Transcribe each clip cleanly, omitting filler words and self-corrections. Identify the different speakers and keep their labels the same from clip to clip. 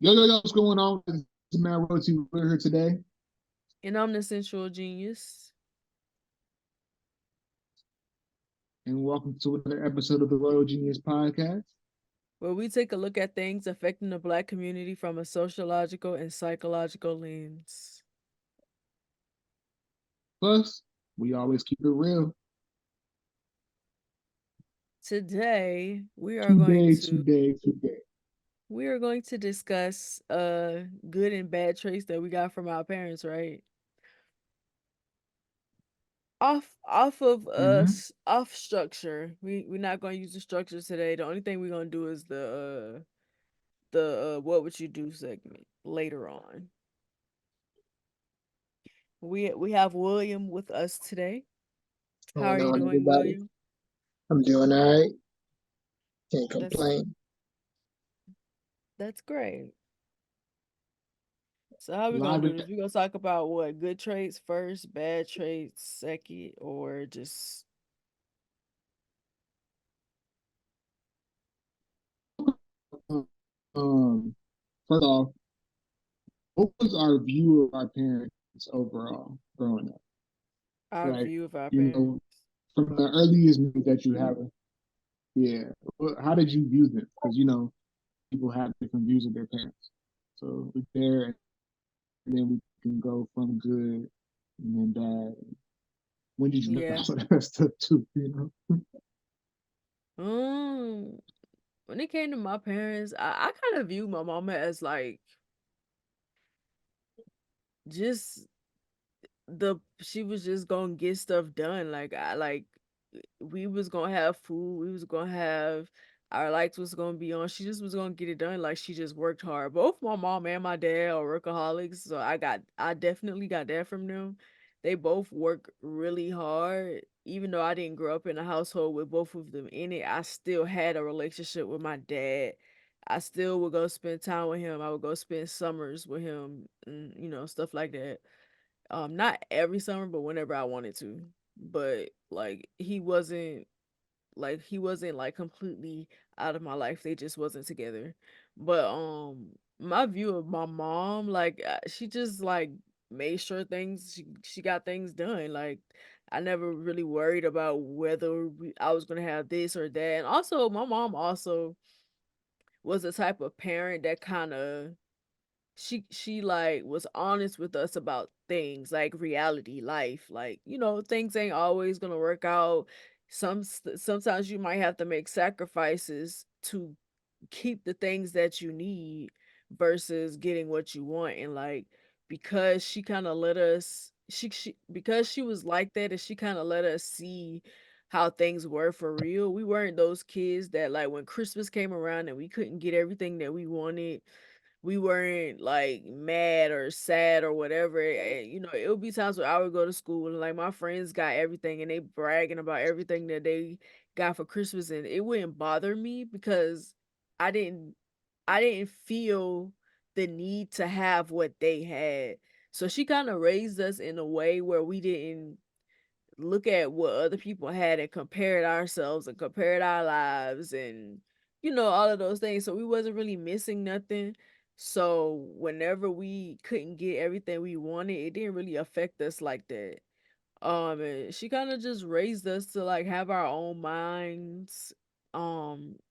Speaker 1: Yo, what's going on? This is Man Royalty. We're here today,
Speaker 2: And I'm the sensual genius,
Speaker 1: and welcome to another episode of the Royal Genius Podcast.
Speaker 2: where we take a look at things affecting the Black community from a sociological and psychological lens.
Speaker 1: Plus, we always keep it real.
Speaker 2: Today,
Speaker 1: Today.
Speaker 2: we are going to discuss good and bad traits that we got from our parents, right? Off of
Speaker 1: Mm-hmm.
Speaker 2: us off structure. We're not going to use the structure today. The only thing we're going to do is the what would you do segment later on. We have William with us today. How are
Speaker 3: Going
Speaker 2: you
Speaker 3: on,
Speaker 2: doing,
Speaker 3: everybody?
Speaker 2: William?
Speaker 3: I'm doing all right. Can't
Speaker 2: That's
Speaker 3: complain.
Speaker 2: that's great. So how we gonna
Speaker 1: Live
Speaker 2: do
Speaker 1: and
Speaker 2: this? We gonna talk about what good traits first, bad traits second, or just
Speaker 1: um, first off, what was our view of our parents overall growing up?
Speaker 2: our
Speaker 1: Like,
Speaker 2: view of our
Speaker 1: you
Speaker 2: parents?
Speaker 1: know, from the earliest memory that you have, yeah. How did you view them? Because people have different views of their parents. So we're there, and then we can go from good and then bad. When did you know
Speaker 2: Yeah.
Speaker 1: all that stuff too?
Speaker 2: Um, when it came to my parents, I kind of view my mama as like just she was just gonna get stuff done. Like I like we was gonna have food, we was gonna have our lights was gonna be on. She just was gonna get it done. Like she just worked hard. Both my mom and my dad are workaholics, so I definitely got that from them. They both work really hard. Even though I didn't grow up in a household with both of them in it, I still had a relationship with my dad. I still would go spend time with him. I would go spend summers with him and stuff like that. Not every summer, but whenever I wanted to. But like he wasn't like completely out of my life. They just wasn't together. But my view of my mom, like she just like made sure she got things done. Like I never really worried about whether I was gonna have this or that. And also, my mom also was the type of parent that kind of she like was honest with us about things like reality life, like things ain't always gonna work out. Sometimes you might have to make sacrifices to keep the things that you need versus getting what you want. And like because she kind of let us she because she was like that, and she kind of let us see how things were for real. We weren't those kids that like when Christmas came around and we couldn't get everything that we wanted, we weren't like mad or sad or whatever. It would be times where I would go to school and like my friends got everything and they bragging about everything that they got for Christmas, and it wouldn't bother me because I didn't I didn't feel the need to have what they had. So she kind of raised us in a way where we didn't look at what other people had and compared ourselves and compared our lives and all of those things, so we wasn't really missing nothing. So whenever we couldn't get everything we wanted, it didn't really affect us like that. And she kind of just raised us to like have our own minds.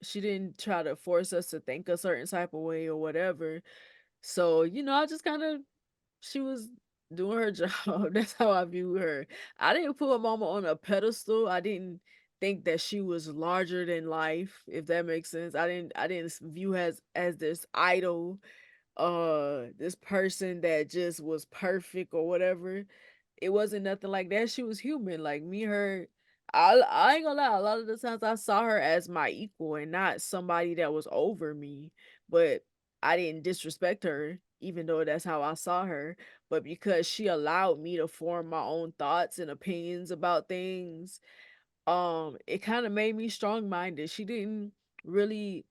Speaker 2: She didn't try to force us to think a certain type of way or whatever. So I just kind of she was doing her job. That's how I view her. I didn't put my mama on a pedestal. I didn't think that she was larger than life, if that makes sense. I didn't view her as this idol, this person that just was perfect or whatever. It wasn't nothing like that. She was human. Like me, her. I ain't gonna lie. A lot of the times I saw her as my equal and not somebody that was over me. But I didn't disrespect her, even though that's how I saw her. But because she allowed me to form my own thoughts and opinions about things, it kind of made me strong minded. She didn't really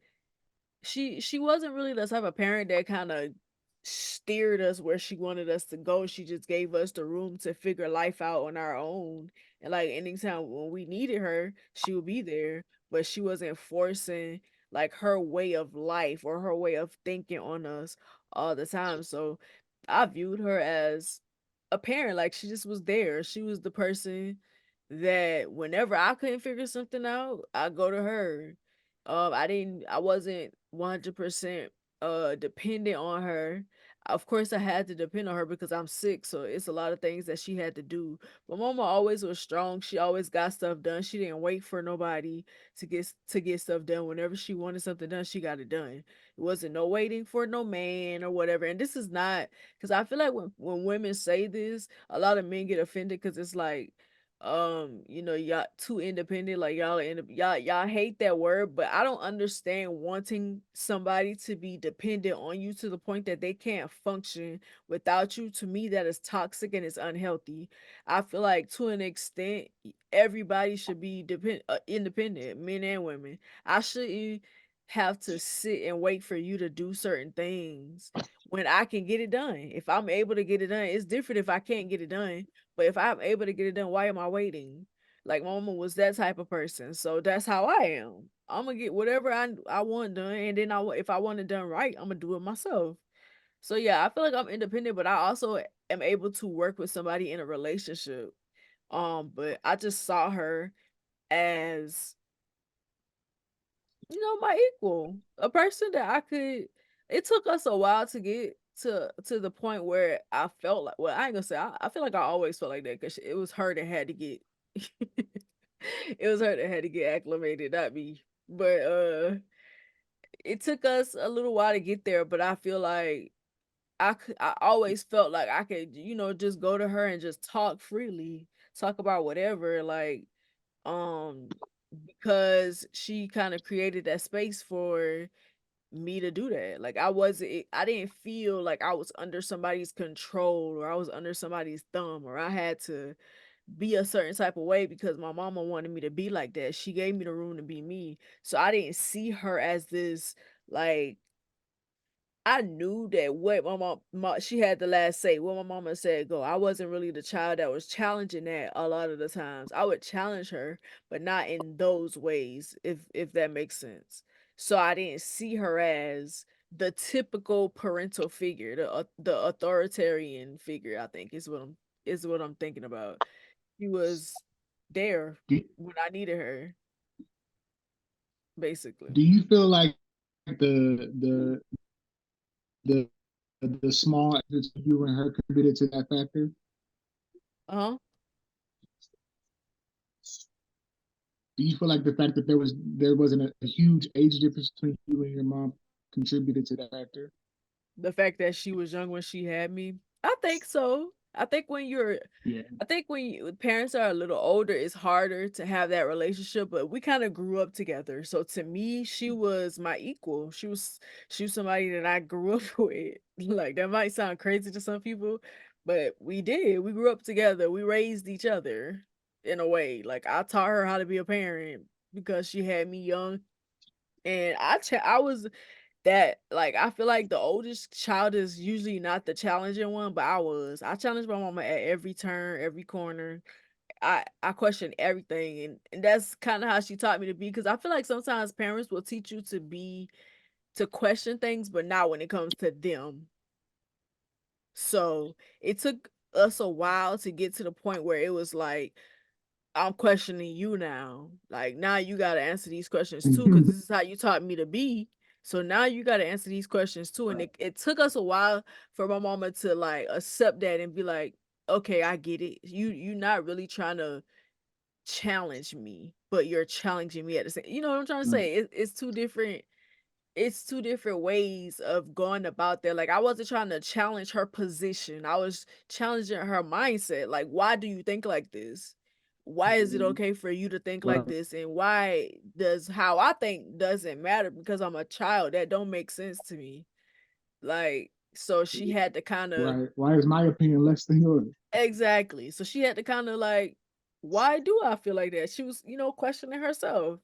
Speaker 2: she wasn't really the type of parent that kind of steered us where she wanted us to go. She just gave us the room to figure life out on our own. And like anytime when we needed her, she would be there, but she wasn't forcing like her way of life or her way of thinking on us. all the time. So I viewed her as a parent. Like she just was there. She was the person that whenever I couldn't figure something out, I go to her. I wasn't 100% dependent on her. Of course I had to depend on her because I'm sick, so it's a lot of things that she had to do. But mama always was strong. She always got stuff done. She didn't wait for nobody to get stuff done. Whenever she wanted something done, she got it done. It wasn't no waiting for no man or whatever. And this is not because I feel like when women say this, a lot of men get offended because it's like, y'all too independent, like y'all hate that word, but I don't understand wanting somebody to be dependent on you to the point that they can't function without you. To me, that is toxic and it's unhealthy. I feel like to an extent, everybody should be independent, men and women. I shouldn't have to sit and wait for you to do certain things when I can get it done. If I'm able to get it done, it's different if I can't get it done. But if I'm able to get it done, why am I waiting? Like mama was that type of person. So that's how I am. I'm gonna get whatever I want done, and then if I want it done right, I'm gonna do it myself. So yeah, I feel like I'm independent, but I also am able to work with somebody in a relationship. But I just saw her as my equal, a person that I could. It took us a while to get to the point where I felt like. Well, I ain't gonna say. I feel like I always felt like that because it was her that had to get. It was her that had to get acclimated, not me. But it took us a little while to get there. But I feel like I always felt like I could, just go to her and just talk freely, talk about whatever, like um because she kind of created that space for me to do that. Like I didn't feel like I was under somebody's control or I was under somebody's thumb or I had to be a certain type of way because my mama wanted me to be like that. She gave me the room to be me. So I didn't see her as this, like, I knew that what she had the last say. What my mama said go. I wasn't really the child that was challenging that a lot of the times. I would challenge her, but not in those ways, if that makes sense. So I didn't see her as the typical parental figure, the authoritarian figure. I think is what I'm thinking about. She was there
Speaker 1: Do,
Speaker 2: when I needed her, basically.
Speaker 1: do you feel like the the small efforts you and her contributed to that factor?
Speaker 2: Uh-huh.
Speaker 1: Do you feel like the fact that there wasn't a huge age difference between you and your mom contributed to that factor?
Speaker 2: The fact that she was young when she had me, I think so.
Speaker 1: Yeah.
Speaker 2: I think parents are a little older, it's harder to have that relationship, but we kind of grew up together. So to me, she was my equal. She was somebody that I grew up with. Like that might sound crazy to some people, but we did. We grew up together. We raised each other in a way. Like I taught her how to be a parent because she had me young, and I was that, like, I feel like the oldest child is usually not the challenging one, but I was. I challenged my mama at every turn, every corner. I questioned everything, and that's kind of how she taught me to be. Because I feel like sometimes parents will teach you to question things, but not when it comes to them. So it took us a while to get to the point where it was like, I'm questioning you now. Like now you gotta answer these questions too, because this is how you taught me to be. So now you gotta answer these questions too. And it took us a while for my mama to like accept that and be like, okay, I get it. You not really trying to challenge me, but you're challenging me at the same. You know what I'm trying to
Speaker 1: Right.
Speaker 2: say? It's two different ways of going about that. Like I wasn't trying to challenge her position. I was challenging her mindset. Like, why do you think like this? Why is it okay for you to think like
Speaker 1: Right.
Speaker 2: this? And why does how I think doesn't matter because I'm a child? That don't make sense to me. Like, so she had to kind of
Speaker 1: Right. Why is my opinion less than yours?
Speaker 2: exactly. So she had to kind of like, why do I feel like that? She was, questioning herself.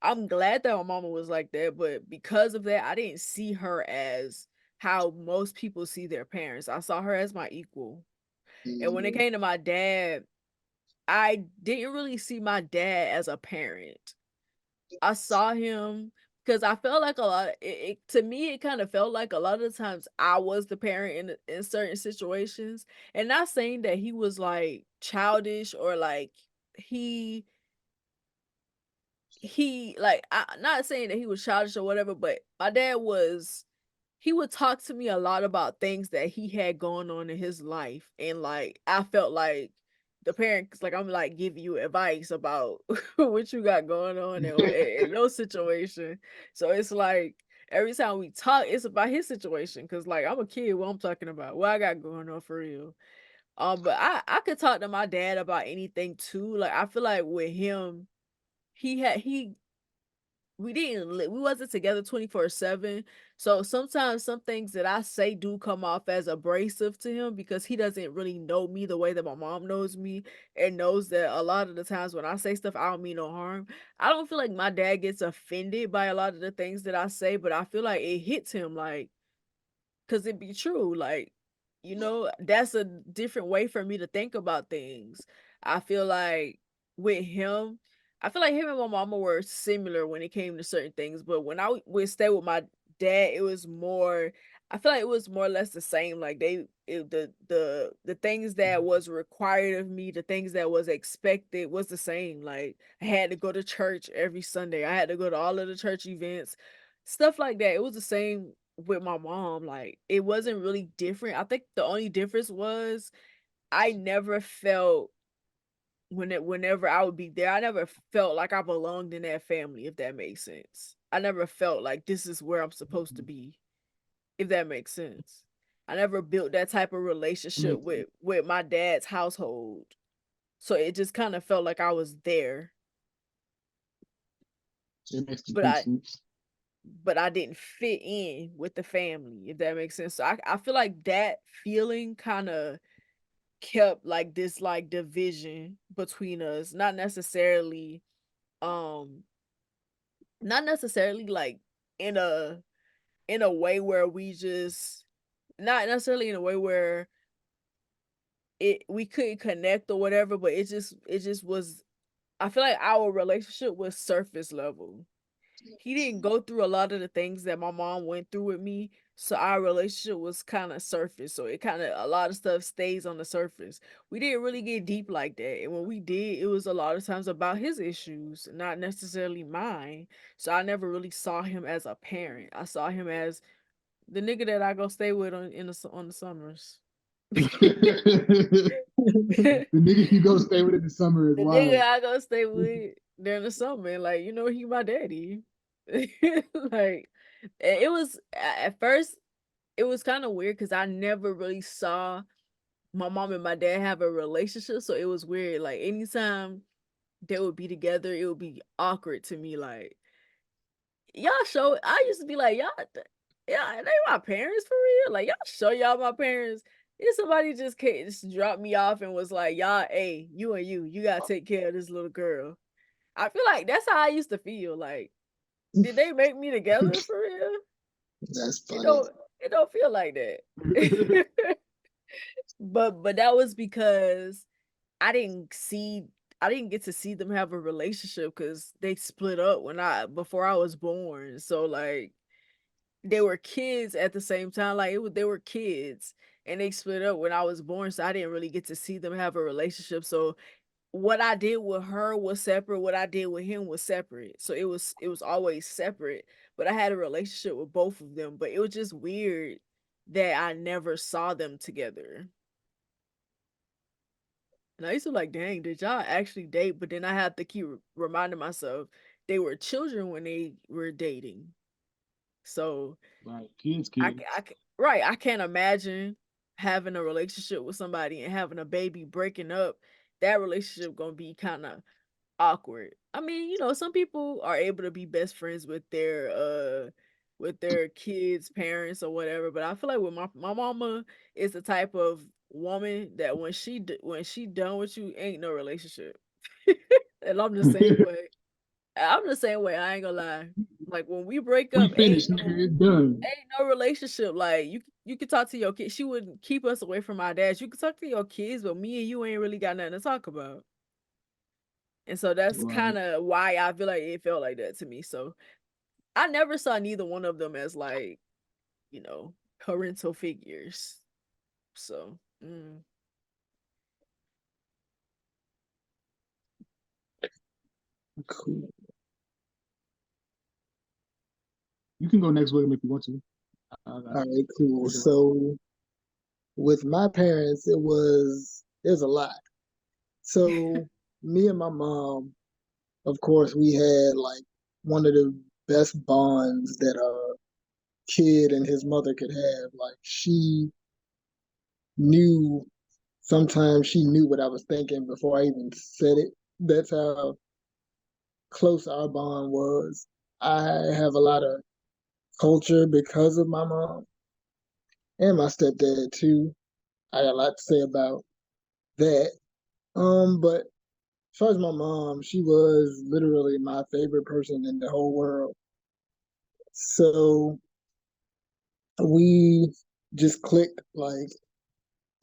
Speaker 2: I'm glad that my mama was like that, but because of that, I didn't see her as how most people see their parents. I saw her as my equal. And when it
Speaker 3: Mhm.
Speaker 2: came to my dad, I didn't really see my dad as a parent. I saw him because I felt like a lot. To me, it kind of felt like a lot of the times I was the parent in certain situations, and not saying that he was like childish or like he like I not saying that he was childish or whatever, but my dad was he would talk to me a lot about things that he had going on in his life, and like I felt like the parents like I'm like giving you advice about what you got going on in your situation. So it's like every time we talk, it's about his situation because like I'm a kid. What I'm talking about, what I got going on for real. But I could talk to my dad about anything too. Like I feel like with him, he we wasn't together 24/7. So sometimes some things that I say do come off as abrasive to him because he doesn't really know me the way that my mom knows me, and knows that a lot of the times when I say stuff I don't mean no harm. I don't feel like my dad gets offended by a lot of the things that I say, but I feel like it hits him like, cause it be true, like, that's a different way for me to think about things. I feel like with him, I feel like him and my mama were similar when it came to certain things, but when I would stay with my dad, it was more. I feel like it was more or less the same. Like the things that was required of me, the things that was expected was the same. Like I had to go to church every Sunday. I had to go to all of the church events, stuff like that. It was the same with my mom. Like it wasn't really different. I think the only difference was I never felt whenever I would be there, I never felt like I belonged in that family, if that makes sense. I never felt like this is where I'm supposed to be, if that makes sense. I never built that type of
Speaker 1: It
Speaker 2: relationship
Speaker 1: makes sense.
Speaker 2: with my dad's household. So it just kind of felt like I was there,
Speaker 1: It makes
Speaker 2: but
Speaker 1: complete
Speaker 2: I
Speaker 1: sense.
Speaker 2: but I didn't fit in with the family, if that makes sense. So I feel like that feeling kind of kept like this like division between us, um not necessarily like in a way where we just not necessarily in a way where it we couldn't connect or whatever, but it just was. I feel like our relationship was surface level. He didn't go through a lot of the things that my mom went through with me, so our relationship was kind of surface. So it kind of a lot of stuff stays on the surface. We didn't really get deep like that, and when we did, it was a lot of times about his issues, not necessarily mine. So I never really saw him as a parent. I saw him as the nigga that I go stay with on the summers.
Speaker 1: The
Speaker 2: The
Speaker 1: nigga you go stay with in the summer is
Speaker 2: nigga
Speaker 1: wild.
Speaker 2: I go stay with during the summer, like he my daddy. Like it was at first it was kind of weird because I never really saw my mom and my dad have a relationship, so it was weird. Like anytime they would be together, it would be awkward to me. Like y'all show, I used to be like yeah, they my parents for real. Like y'all show y'all my parents. If somebody just came, just dropped me off and was like, y'all, hey, you gotta take care of this little girl. I feel like that's how I used to feel. Like, did they make me together for real?
Speaker 3: That's
Speaker 2: It
Speaker 3: funny.
Speaker 2: don't it don't feel like that. But that was because I didn't see I didn't get to see them have a relationship because they split up when I before I was born. So like they were kids at the same time. Like they were kids and they split up when I was born. So I didn't really get to see them have a relationship. So what I did with her was separate. What I did with him was separate. So it was always separate. But I had a relationship with both of them. But it was just weird that I never saw them together. And I used to like, dang, did y'all actually date? But then I had to keep reminding myself they were children when they were dating. So
Speaker 1: Right, kids,
Speaker 2: I
Speaker 1: kids.
Speaker 2: right, I can't imagine having a relationship with somebody and having a baby breaking up. That relationship gonna be kind of awkward. I mean, some people are able to be best friends with their kids' parents or whatever, but I feel like with my mama is the type of woman that when she done with you ain't no relationship. And I'm the same way. I'm the same way, I ain't gonna lie. Like when we break
Speaker 1: We
Speaker 2: up
Speaker 1: finished, nigga. It's done.
Speaker 2: ain't no relationship. Like you could talk to your kids. She wouldn't keep us away from our dads. You could talk to your kids, but me and you ain't really got nothing to talk about. And so that's
Speaker 1: Right.
Speaker 2: kind of why I feel like it felt like that to me. So I never saw neither one of them as like, you know, parental figures. So,
Speaker 3: Cool.
Speaker 1: You can go next with him if you want to.
Speaker 3: All right, cool. So with my parents, there's a lot. So me and my mom, of course, we had like one of the best bonds that a kid and his mother could have. Like knew, sometimes she knew what I was thinking before I even said it. That's how close our bond was. I have a lot of culture because of my mom and my stepdad too. I got a lot to say about that. But as far as my mom, she was literally my favorite person in the whole world. So we just clicked. Like,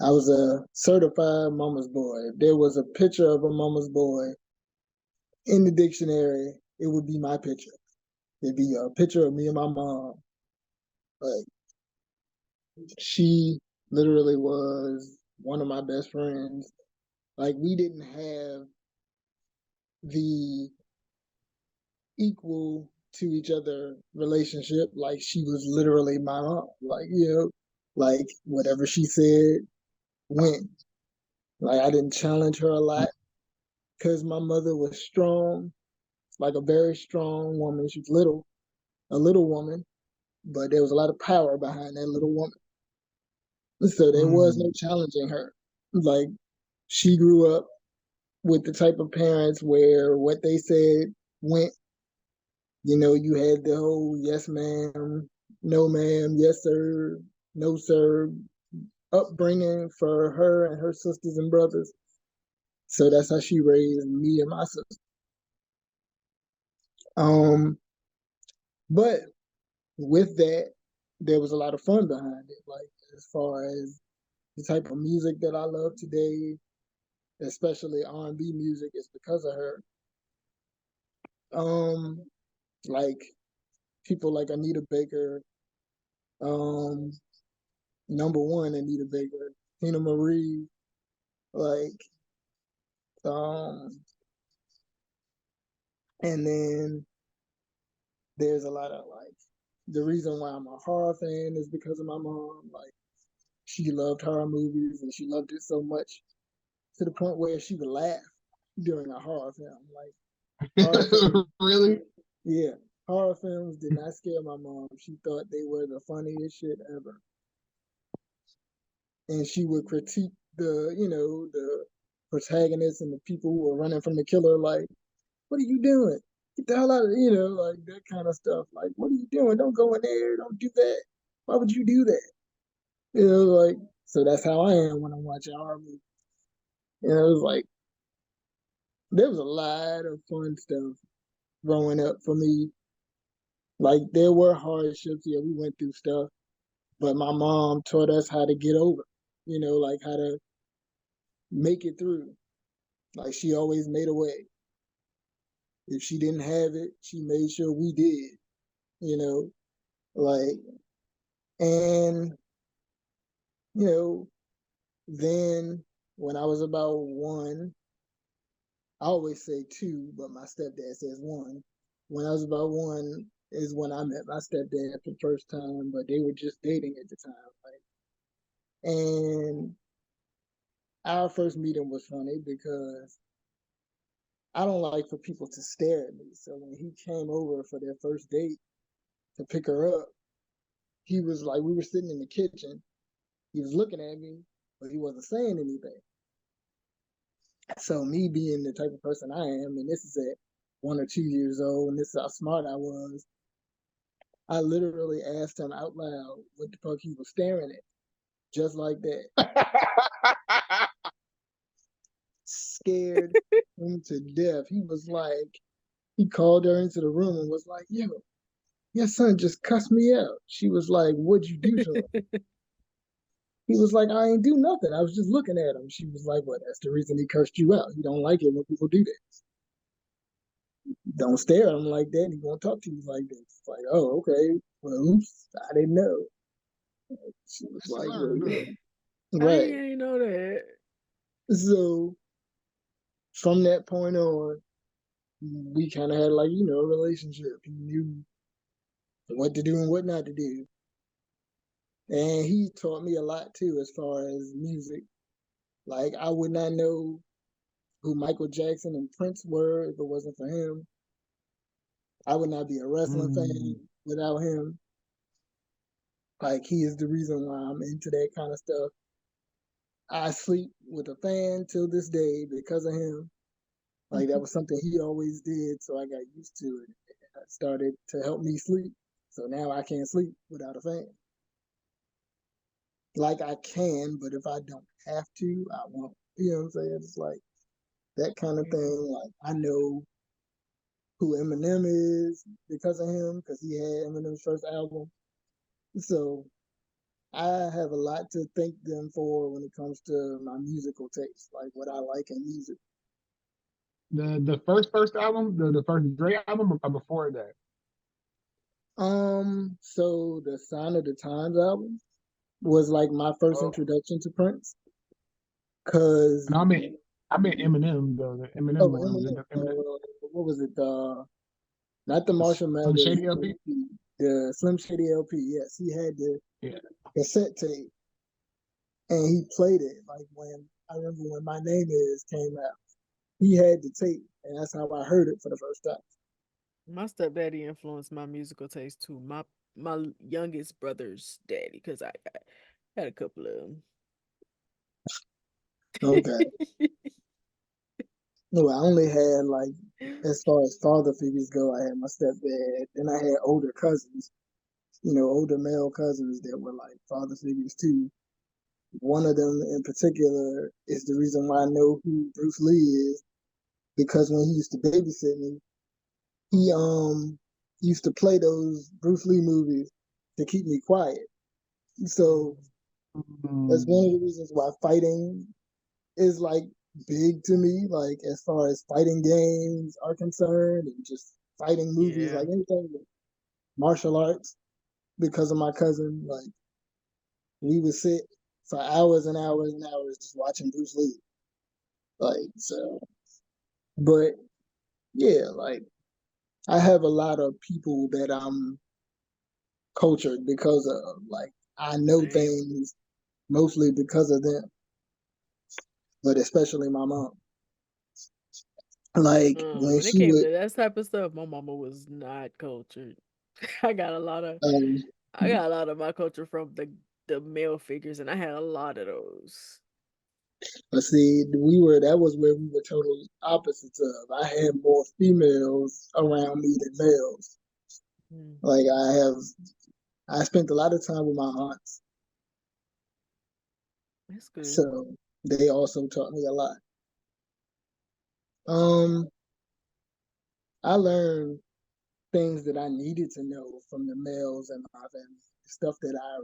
Speaker 3: I was a certified mama's boy. If there was a picture of a mama's boy in the dictionary, it would be my picture. It'd be a picture of me and my mom. Like, she literally was one of my best friends. Like, we didn't have the equal to each other relationship. Like, she was literally my mom. Like, like whatever she said went. Like, I didn't challenge her a lot because my mother was strong, like a very strong woman. She's a little woman, but there was a lot of power behind that little woman. So there was no challenging her. Like, she grew up with the type of parents where what they said went. You had the whole yes ma'am, no ma'am, yes sir, no sir upbringing for her and her sisters and brothers. So that's how she raised me and my sister. But with that, there was a lot of fun behind it. Like, as far as the type of music that I love today, especially R&B music, is because of her. Um, like people like Anita Baker, um, number one Anita Baker, Tina Marie, like, um, and then there's a lot of like the reason why I'm a horror fan is because of my mom. Like, she loved horror movies and she loved it so much to the point where she would laugh during a horror film. Like, horror films,
Speaker 1: Really?
Speaker 3: yeah, horror films did not scare my mom. She thought they were the funniest shit ever, and she would critique the protagonists and the people who were running from the killer. Like, what are you doing? Get the hell out of like that kind of stuff. Like, what are you doing? Don't go in there. Don't do that. Why would you do that? Like, so that's how I am when I'm watching horror movies. It was like there was a lot of fun stuff growing up for me. Like, there were hardships. Yeah, we went through stuff, but my mom taught us how to get over. Like how to make it through. Like, she always made a way. If she didn't have it, she made sure we did. You know, like, and you know, then when I was about one, I always say two, but my stepdad says one. When I was about one is when I met my stepdad for the first time, but they were just dating at the time. Like, and our first meeting was funny because I don't like for people to stare at me. So when he came over for their first date to pick her up, he was like, we were sitting in the kitchen. He was looking at me, but he wasn't saying anything. So me being the type of person I am, and this is at 1 or 2 years old, and this is how smart I was, I literally asked him out loud what the fuck he was staring at, just like that. Scared him to death. He was like, he called her into the room and was like, yo, your son just cussed me out. She was like, what'd you do to him? He was like, I ain't do nothing. I was just looking at him. She was like, well, that's the reason he cursed you out. He don't like it when people do that. don't stare at him like that. He won't talk to you like that. It's like, oh, okay. Well, oops, I didn't know. She was
Speaker 1: Lesson
Speaker 3: like, well,
Speaker 1: learned. Huh?
Speaker 2: I
Speaker 3: right.
Speaker 2: ain't know that.
Speaker 3: So from that point on, we kind of had like, a relationship. He knew what to do and what not to do. And he taught me a lot too, as far as music. Like, I would not know who Michael Jackson and Prince were if it wasn't for him. I would not be a wrestling
Speaker 1: Mm.
Speaker 3: fan without him. Like, he is the reason why I'm into that kind of stuff. I sleep with a fan till this day because of him. Like, that was something he always did, so I got used to it. It started to help me sleep. So now I can't sleep without a fan. Like, I can, but if I don't have to, I won't. You know what I'm saying? It's like that kind of
Speaker 2: Yeah.
Speaker 3: thing. Like, I know who Eminem is because of him, because he had Eminem's first album. So I have a lot to thank them for when it comes to my musical taste, like what I like in music.
Speaker 1: The first album, the first Dre album, or before that?
Speaker 3: So the Sign of the Times album was like my first
Speaker 1: Oh,
Speaker 3: introduction to Prince, cause
Speaker 1: and I meant Eminem though. The Eminem
Speaker 3: oh
Speaker 1: one was it
Speaker 3: Eminem,
Speaker 1: the Eminem
Speaker 3: what was it? Not the
Speaker 1: the
Speaker 3: Marshall
Speaker 1: Slim
Speaker 3: Mathers
Speaker 1: Shady LP?
Speaker 3: LP, the Slim Shady LP. Yes, he had the
Speaker 1: Yeah.
Speaker 3: cassette tape, and he played it like when I remember when My Name Is came out. He had the tape, and that's how I heard it for the first time.
Speaker 2: My stepdaddy influenced my musical taste too. My youngest brother's daddy, because I had a couple of them.
Speaker 3: Okay. No, I only had like, as far as father figures go, I had my stepdad. Then I had older cousins, older male cousins that were like father figures too. One of them in particular is the reason why I know who Bruce Lee is, because when he used to babysit me, he used to play those Bruce Lee movies to keep me quiet. So that's one of
Speaker 1: Mm,
Speaker 3: the reasons why fighting is like big to me, like as far as fighting games are concerned and just fighting movies,
Speaker 2: Yeah.
Speaker 3: like anything with martial arts, because of my cousin, like we would sit for hours and hours and hours just watching Bruce Lee. Like so, but yeah, like I have a lot of people that I'm cultured because of. Like I know
Speaker 2: Same.
Speaker 3: things mostly because of them, but especially my mom. Like when
Speaker 2: When it
Speaker 3: she
Speaker 2: came
Speaker 3: would
Speaker 2: to that type of stuff, my mama was not cultured. I got a lot of
Speaker 3: um,
Speaker 2: I got a lot of my culture from the male figures, and I had a lot of those.
Speaker 3: but see, that was where we were total opposites of. I had more females around me than males.
Speaker 2: Mm,
Speaker 3: Like I spent a lot of time with my aunts,
Speaker 2: that's good.
Speaker 3: so they also taught me a lot. Um, I learned things that I needed to know from the males in my family, stuff that I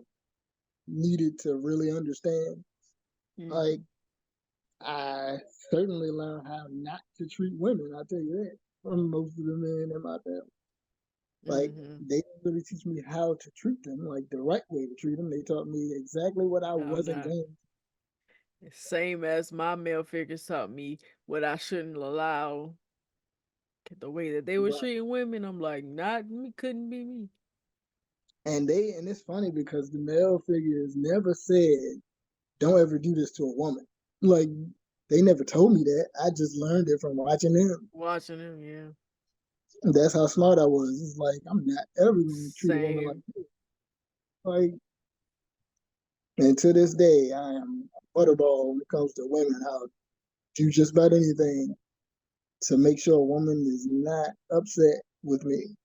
Speaker 3: needed to really understand. Like
Speaker 2: Hmm.
Speaker 3: I certainly learned how not to treat women. I tell you that from most of the men in my family. Like
Speaker 2: Hmm.
Speaker 3: they didn't really teach me how to treat them, like the right way to treat them. They taught me exactly what I
Speaker 2: How
Speaker 3: wasn't
Speaker 2: not?
Speaker 3: going.
Speaker 2: Same as my male figures taught me what I shouldn't allow. The way that they
Speaker 3: To
Speaker 2: were
Speaker 3: right.
Speaker 2: treating women, I'm like, not me, couldn't be me.
Speaker 3: And it's funny because the male figures never said, "Don't ever do this to a woman." Like they never told me that. I just learned it from watching them.
Speaker 2: Watching them, yeah.
Speaker 3: That's how smart I was. It's like I'm not ever going to treat a woman like
Speaker 2: Same.
Speaker 3: this. Like, and to this day, I am a butterball when it comes to women. I'll do just about anything to make sure a woman is not upset with me.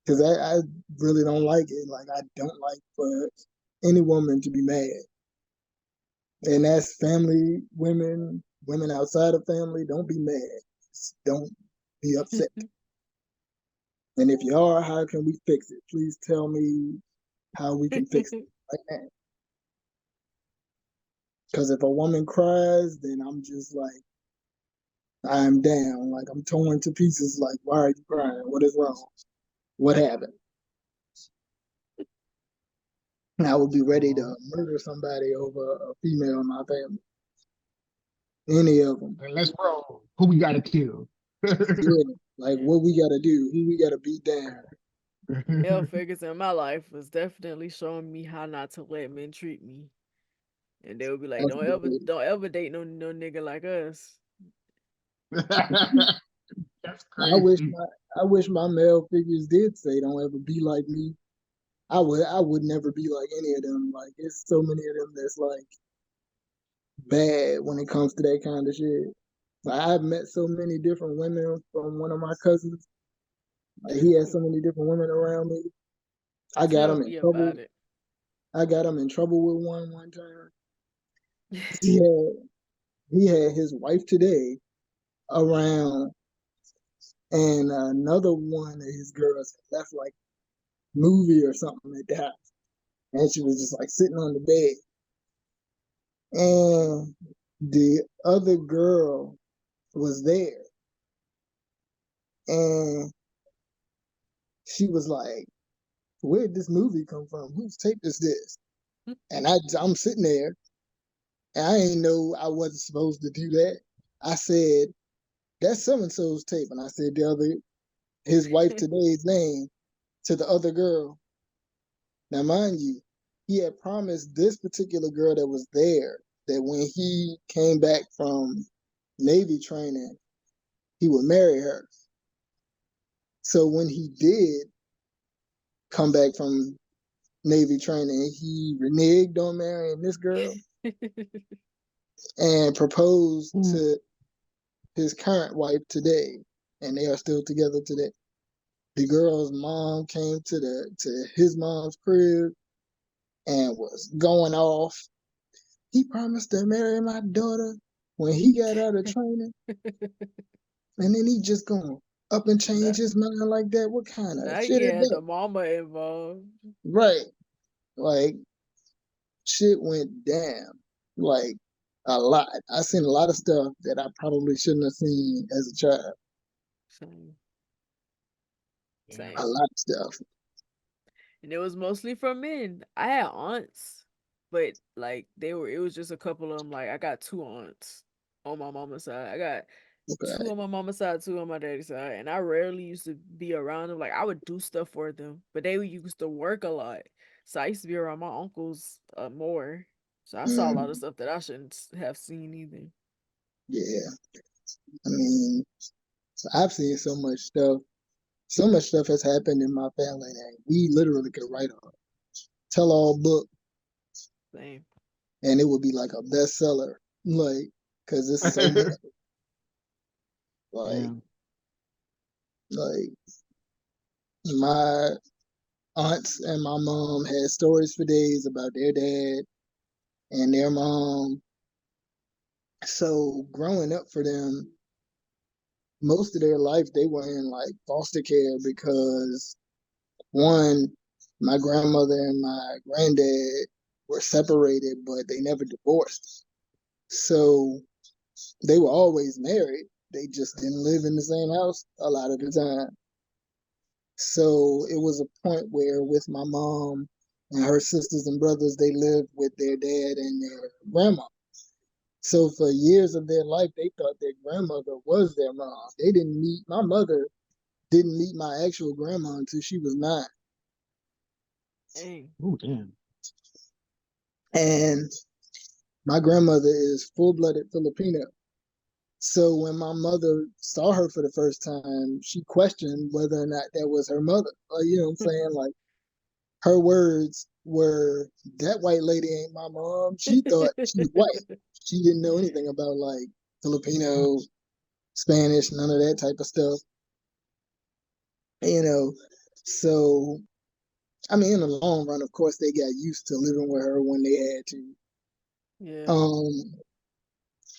Speaker 3: Because I really don't like it. Like, I don't like for any woman to be mad. And that's family, women outside of family, don't be mad. Just don't be upset. And if you are, how can we fix it? Please tell me how we can fix it right now. Because if a woman cries, then I'm just like, I'm down. Like I'm torn to pieces. Like, why are you crying? What is wrong? What happened? I would be ready to
Speaker 1: Oh,
Speaker 3: murder somebody over a female in my family. Any of them.
Speaker 1: and let's roll. Who we gotta kill?
Speaker 3: Yeah. Like what we gotta do, who we gotta beat down.
Speaker 2: Male figures in my life was definitely showing me how not to let men treat me. And they would be like,
Speaker 3: That's
Speaker 2: don't ever date no nigga like us.
Speaker 1: That's
Speaker 3: I wish
Speaker 1: crazy.
Speaker 3: my I wish my male figures did say don't ever be like me. I would never be like any of them. Like it's so many of them that's like bad when it comes to that kind of shit. Like I've met so many different women from one of my cousins. Like he had so many different women around me. I got
Speaker 2: Tell
Speaker 3: him in
Speaker 2: me
Speaker 3: trouble.
Speaker 2: about it.
Speaker 3: I got him in trouble with one time. He had he had his wife today around, and another one of his girls left like movie or something at the house, and she was just like sitting on the bed, and the other girl was there, and she was like, "Where'd this movie come from? Whose tape is this?" And I'm sitting there, and I ain't know I wasn't supposed to do that. I said, "That's so and so's tape," and I said the other his wife today's name to the other girl. Now, mind you, he had promised this particular girl that was there that when he came back from Navy training, he would marry her. So when he did come back from Navy training, he reneged on marrying this girl and proposed
Speaker 1: Ooh,
Speaker 3: to his current wife today, and they are still together today. The girl's mom came to his mom's crib and was going off. He promised to marry my daughter when he got out of training, and then he just gonna up and change
Speaker 2: Now,
Speaker 3: his mind like that. What kind of
Speaker 2: now
Speaker 3: shit
Speaker 2: he
Speaker 3: is
Speaker 2: had
Speaker 3: that?
Speaker 2: the mama involved.
Speaker 3: Right. Like shit went down. Like a lot. I seen a lot of stuff that I probably shouldn't have seen as a child.
Speaker 2: Same,
Speaker 1: yeah.
Speaker 3: A
Speaker 2: same.
Speaker 3: lot of stuff.
Speaker 2: And it was mostly from men. I had aunts, but like it was just a couple of them. Like I got two aunts on my mama's side. I got two
Speaker 3: Okay.
Speaker 2: on my mama's side, two on my daddy's side, and I rarely used to be around them. Like I would do stuff for them, but they used to work a lot, so I used to be around my uncles more. So I saw a lot of
Speaker 3: Mm,
Speaker 2: stuff that I shouldn't have seen either.
Speaker 3: yeah. I mean, I've seen so much stuff. So much stuff has happened in my family that we literally could write a tell-all book,
Speaker 2: Same.
Speaker 3: and it would be like a bestseller. Like, cause it's so much. Like,
Speaker 1: Damn.
Speaker 3: like my aunts and my mom had stories for days about their dad and their mom. So growing up for them, most of their life they were in like foster care because one, my grandmother and my granddad were separated, but they never divorced. So they were always married. They just didn't live in the same house a lot of the time. So it was a point where with my mom and her sisters and brothers, they lived with their dad and their grandma. So for years of their life, they thought their grandmother was their mom. They didn't meet my mother didn't meet my actual grandma until she was 9.
Speaker 2: Dang.
Speaker 1: Ooh, damn.
Speaker 3: And my grandmother is full-blooded Filipino. So when my mother saw her for the first time, she questioned whether or not that was her mother. You know what I'm saying? Like her words were, "That white lady ain't my mom." She thought she was white. She didn't know anything about like Filipino, Spanish, none of that type of stuff. You know, so I mean, in the long run, of course, they got used to living with her when they had to.
Speaker 2: Yeah.
Speaker 3: Um,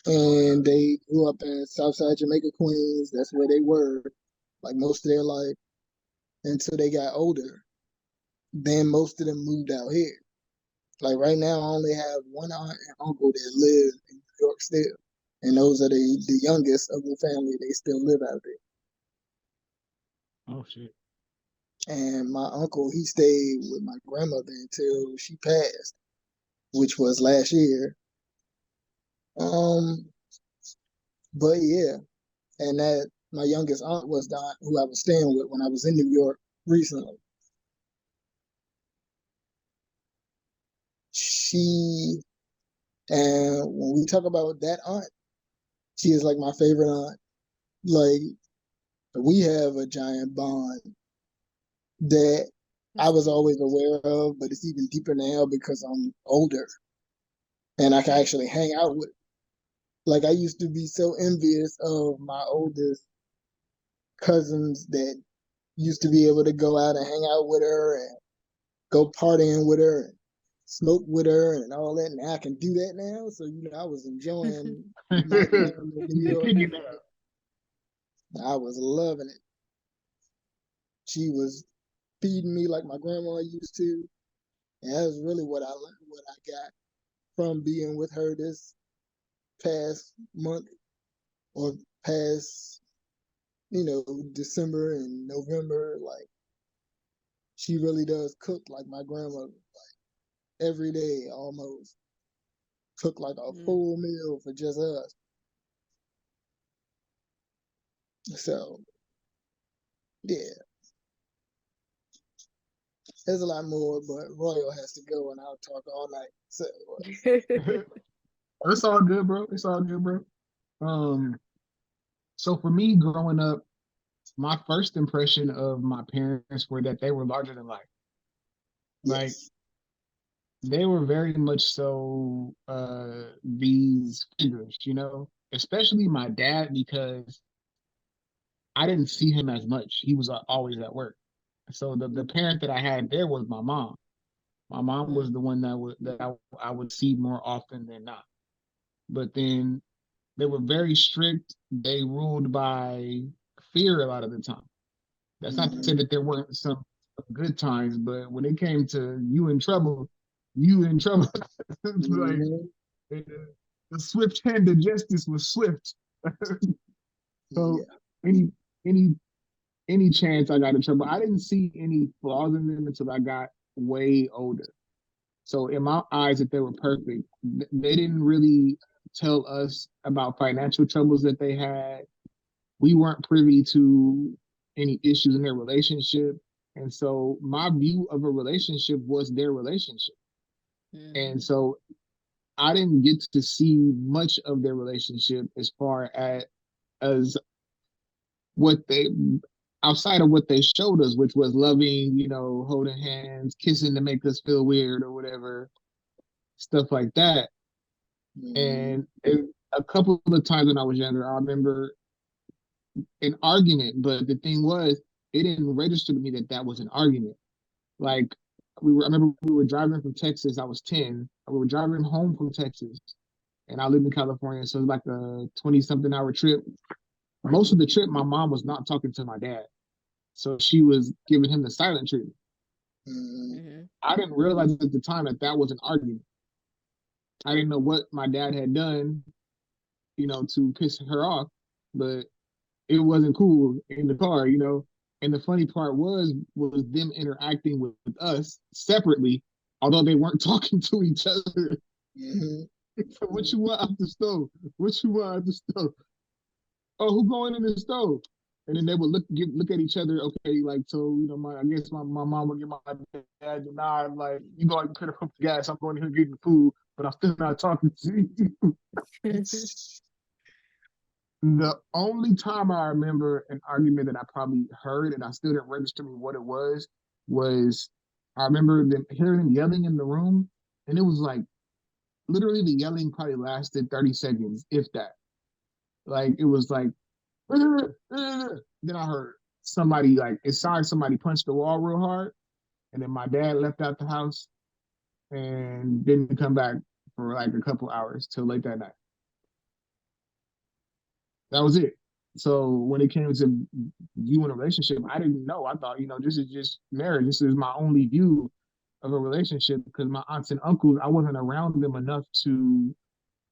Speaker 3: and they grew up in Southside Jamaica, Queens. That's where they were, like most of their life until they got older. Then most of them moved out here. Like right now, I only have one aunt and uncle that live in New York still, and those are the youngest of the family. They still live out there.
Speaker 1: Oh shit.
Speaker 3: And my uncle, he stayed with my grandmother until she passed, which was last year. Um, but yeah, and that my youngest aunt was the aunt who I was staying with when I was in New York recently. She and when we talk about that aunt, she is like my favorite aunt. Like we have a giant bond that I
Speaker 2: That's
Speaker 3: was
Speaker 2: cute.
Speaker 3: always aware of, but it's even deeper now because I'm older and I can
Speaker 2: Mm.
Speaker 3: actually hang out with. Like I used to be so envious of my oldest cousins that used to be able to go out and hang out with her and go partying with her and smoke with her and all that. And I can do that now. So, I was enjoying my time in New
Speaker 1: You're
Speaker 3: York.
Speaker 1: kicking out.
Speaker 3: I was loving it. She was feeding me like my grandma used to. And that's really what I got from being with her this past month or past, December and November. Like she really does cook like my grandmother every day almost. Cook like a
Speaker 2: Mm.
Speaker 3: full meal for just us. So yeah, there's a lot more, but Royal has to go and I'll talk all night. So
Speaker 1: It's all good, bro. It's all good, bro. Um, so for me growing up, my first impression of my parents were that they were larger than life. Like
Speaker 3: yes.
Speaker 1: they were very much so these figures, especially my dad because I didn't see him as much. He was always at work. So the parent that I had there was my mom. My mom was
Speaker 2: Mm.
Speaker 1: the one I would see more often than not. But then they were very strict. They ruled by fear a lot of the time. That's not to say
Speaker 3: Mm-hmm.
Speaker 1: that there weren't some good times, but when it came to you in trouble, you in trouble. Like
Speaker 3: Mm-hmm.
Speaker 1: the swift hand of justice was swift. So
Speaker 3: Yeah.
Speaker 1: any any any chance I got in trouble, I didn't see any flaws in them until I got way older. So in my eyes, that they were perfect. They didn't really tell us about financial troubles that they had. We weren't privy to any issues in their relationship. And so my view of a relationship was their relationship. And
Speaker 2: Mhm.
Speaker 1: so I didn't get to see much of their relationship as what they outside of what they showed us, which was loving, holding hands, kissing to make us feel weird or whatever, stuff like that.
Speaker 3: Mm-hmm.
Speaker 1: And a couple of times when I was younger, I remember an argument, but the thing was, it didn't register to me that that was an argument. Like I remember we were driving from Texas. I was 10. We were driving home from Texas, and I lived in California, so it was like a 20-something hour trip. Most of the trip, my mom was not talking to my dad, so she was giving him the silent treatment.
Speaker 3: Mm-hmm.
Speaker 2: Mhm.
Speaker 1: I didn't realize at the time that that was an argument. I didn't know what my dad had done, to piss her off, but it wasn't cool in the car. And the funny part was them interacting with us separately, although they weren't talking to each other.
Speaker 3: Mm-hmm.
Speaker 1: So what you want out the stove? What you want out the stove? Oh, who going in the stove? And then they would look at each other. Okay, like so, I guess my mom would give my dad the nod, like you go and put up the gas. I'm going here getting food, but I'm still not talking to you. The only time I remember an argument that I probably heard and I still didn't register me what it was I remember them hearing them yelling in the room, and it was like literally the yelling probably lasted 30 seconds, if that. Like it was like then I heard somebody like it sounded somebody punched the wall real hard, and then my dad left out the house and didn't come back for like a couple hours till late that night. That was it. So when it came to viewing a relationship, I didn't know. I thought, this is just marriage. This is my only view of a relationship because my aunts and uncles, I wasn't around them enough to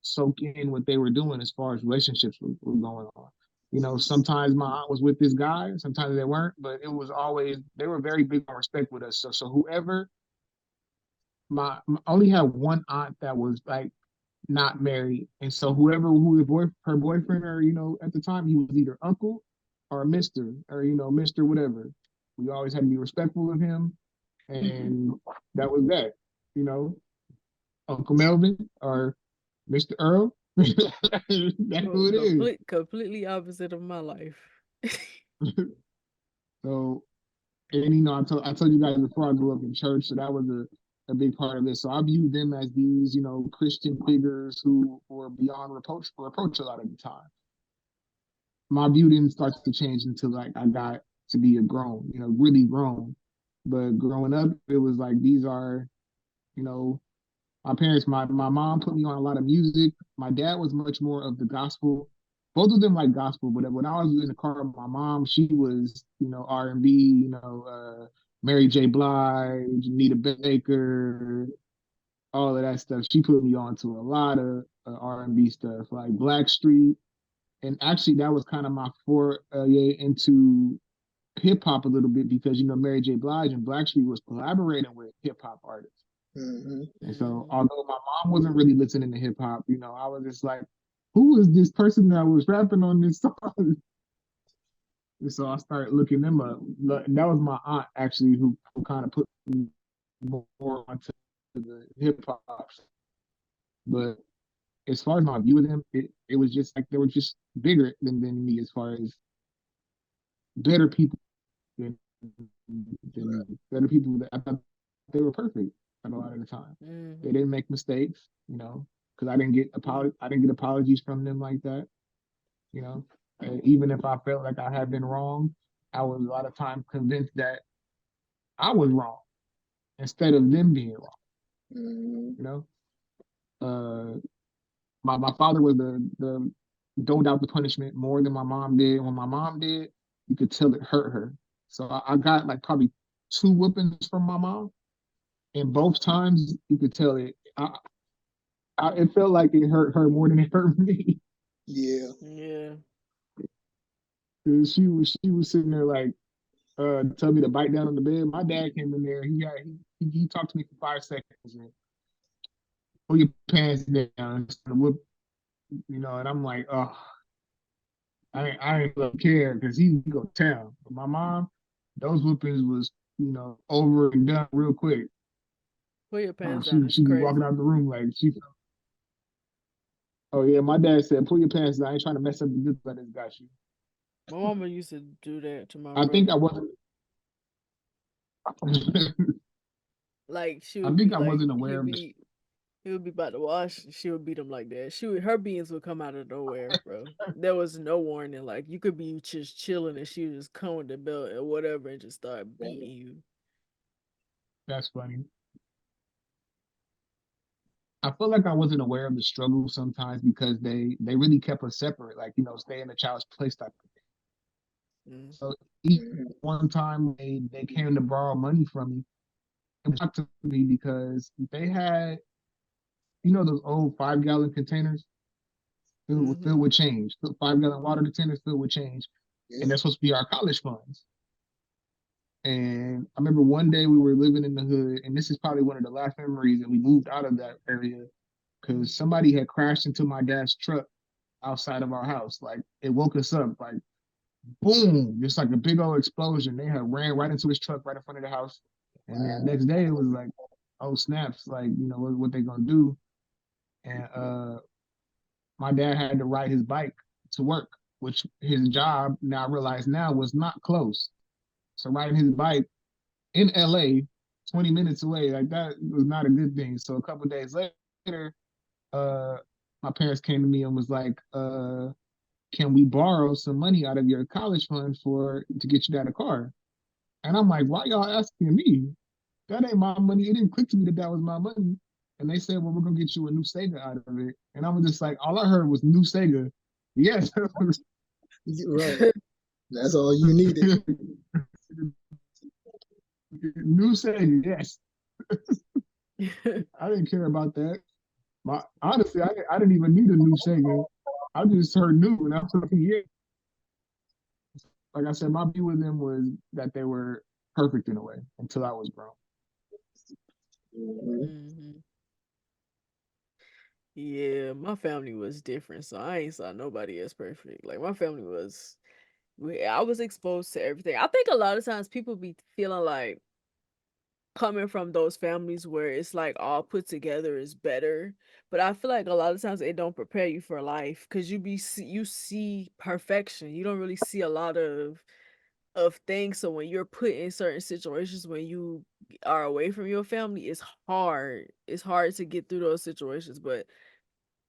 Speaker 1: soak in what they were doing as far as relationships were going on. Sometimes my aunt was with this guy, sometimes they weren't, but it was always they were very big on respect with us. So whoever my only had one aunt that was like not married, and so who the her boyfriend or at the time he was either uncle or Mister or Mister whatever. We always had to be respectful of him, and that was that. You know, Uncle Melvin or Mr. Earl. That's who it is.
Speaker 2: Completely opposite of my life.
Speaker 1: So, and I told you guys before I grew up in church, so that was a big part of it. So I view them as these, Christian figures who were beyond reproach a lot of the time. My view didn't start to change until like I got to be a grown, really grown. But growing up, it was like these are, you know, my parents, my mom put me on a lot of music. My dad was much more of the gospel. Both of them like gospel, but when I was in the car with my mom, she was, R&B, Mary J. Blige, Anita Baker, all of that stuff. She put me on to a lot of R&B stuff, like Blackstreet. And actually, that was kind of my foray into hip hop a little bit because, Mary J. Blige and Blackstreet was collaborating with hip hop artists.
Speaker 3: Mm-hmm.
Speaker 1: And so, although my mom wasn't really listening to hip hop, I was just like, who is this person that was rapping on this song? And so I started looking them up. That was my aunt actually who kind of put me more onto the hip hop. But as far as my view of them, it was just like they were just bigger than me as far as better people than, better people that I thought they were perfect a lot of the time.
Speaker 2: Mm-hmm.
Speaker 1: They didn't make mistakes, because I didn't get apologies from them like that, And even if I felt like I had been wrong, I was a lot of times convinced that I was wrong instead of them being wrong.
Speaker 3: Mm-hmm.
Speaker 1: My father was the doled out the punishment more than my mom did. When my mom did, you could tell it hurt her. So I got like probably two whoopings from my mom, and both times you could tell it. It felt like it hurt her more than it hurt me.
Speaker 3: Yeah.
Speaker 2: Yeah.
Speaker 1: She was sitting there like tell me to bite down on the bed. My dad came in there. He talked to me for 5 seconds and pull your pants down and whoop, and I'm like, oh, I ain't gonna care because he go to town. But my mom, those whoopings was, over and done real quick.
Speaker 2: Pull your pants
Speaker 1: She
Speaker 2: down. It's
Speaker 1: she be walking
Speaker 2: crazy.
Speaker 1: out the room like she. Oh yeah, my dad said, pull your pants down. I ain't trying to mess up the good that has got you.
Speaker 2: My mama used to do that to my
Speaker 1: I think I
Speaker 2: brother.
Speaker 1: wasn't.
Speaker 2: Like she
Speaker 1: I
Speaker 2: would
Speaker 1: think
Speaker 2: be
Speaker 1: I
Speaker 2: like
Speaker 1: wasn't aware of this.
Speaker 2: he would be about to wash. She would beat him like that. Her beans would come out of nowhere, bro. There was no warning. Like you could be just chilling and she would just come with the belt or whatever and just start beating you.
Speaker 1: That's funny. I feel like I wasn't aware of the struggle sometimes because they really kept us separate, like stay in the child's place type of thing.
Speaker 2: Mm.
Speaker 1: So each one time they came to borrow money from me, it talked to me because they had those old 5 gallon containers filled with change, 5 gallon water containers filled with change, and that's supposed to be our college funds. And I remember one day we were living in the hood, and this is probably one of the last memories that we moved out of that area because somebody had crashed into my dad's truck outside of our house. Like it woke us up, like boom, just like a big old explosion. They had ran right into his truck right in front of the house. And then the next day it was like, oh snaps, like what they gonna do? And my dad had to ride his bike to work, which his job now I realize now was not close. So riding his bike in LA, 20 minutes away, like that was not a good thing. So a couple days later, uh, my parents came to me and was like, can we borrow some money out of your college fund to get you that a car? And I'm like, why y'all asking me? That ain't my money. It didn't click to me that was my money. And they said, well, we're gonna get you a new Sega out of it. And I was just like, all I heard was new Sega. Yes.
Speaker 3: Right. That's all you needed.
Speaker 1: New Sega, yes. I didn't care about that. My honestly, I didn't even need a new Sega. I just heard new, and I was like, yeah. Like I said, my view of them was that they were perfect in a way until I was grown.
Speaker 3: Mhm.
Speaker 2: Hmm. Yeah, my family was different, so I ain't saw nobody as perfect. Like my family was, I was exposed to everything. I think a lot of times people be feeling like coming from those families where it's like all put together is better, but I feel like a lot of times it don't prepare you for life because you see perfection. You don't really see a lot of things. So when you're put in certain situations when you are away from your family, it's hard. It's hard to get through those situations, but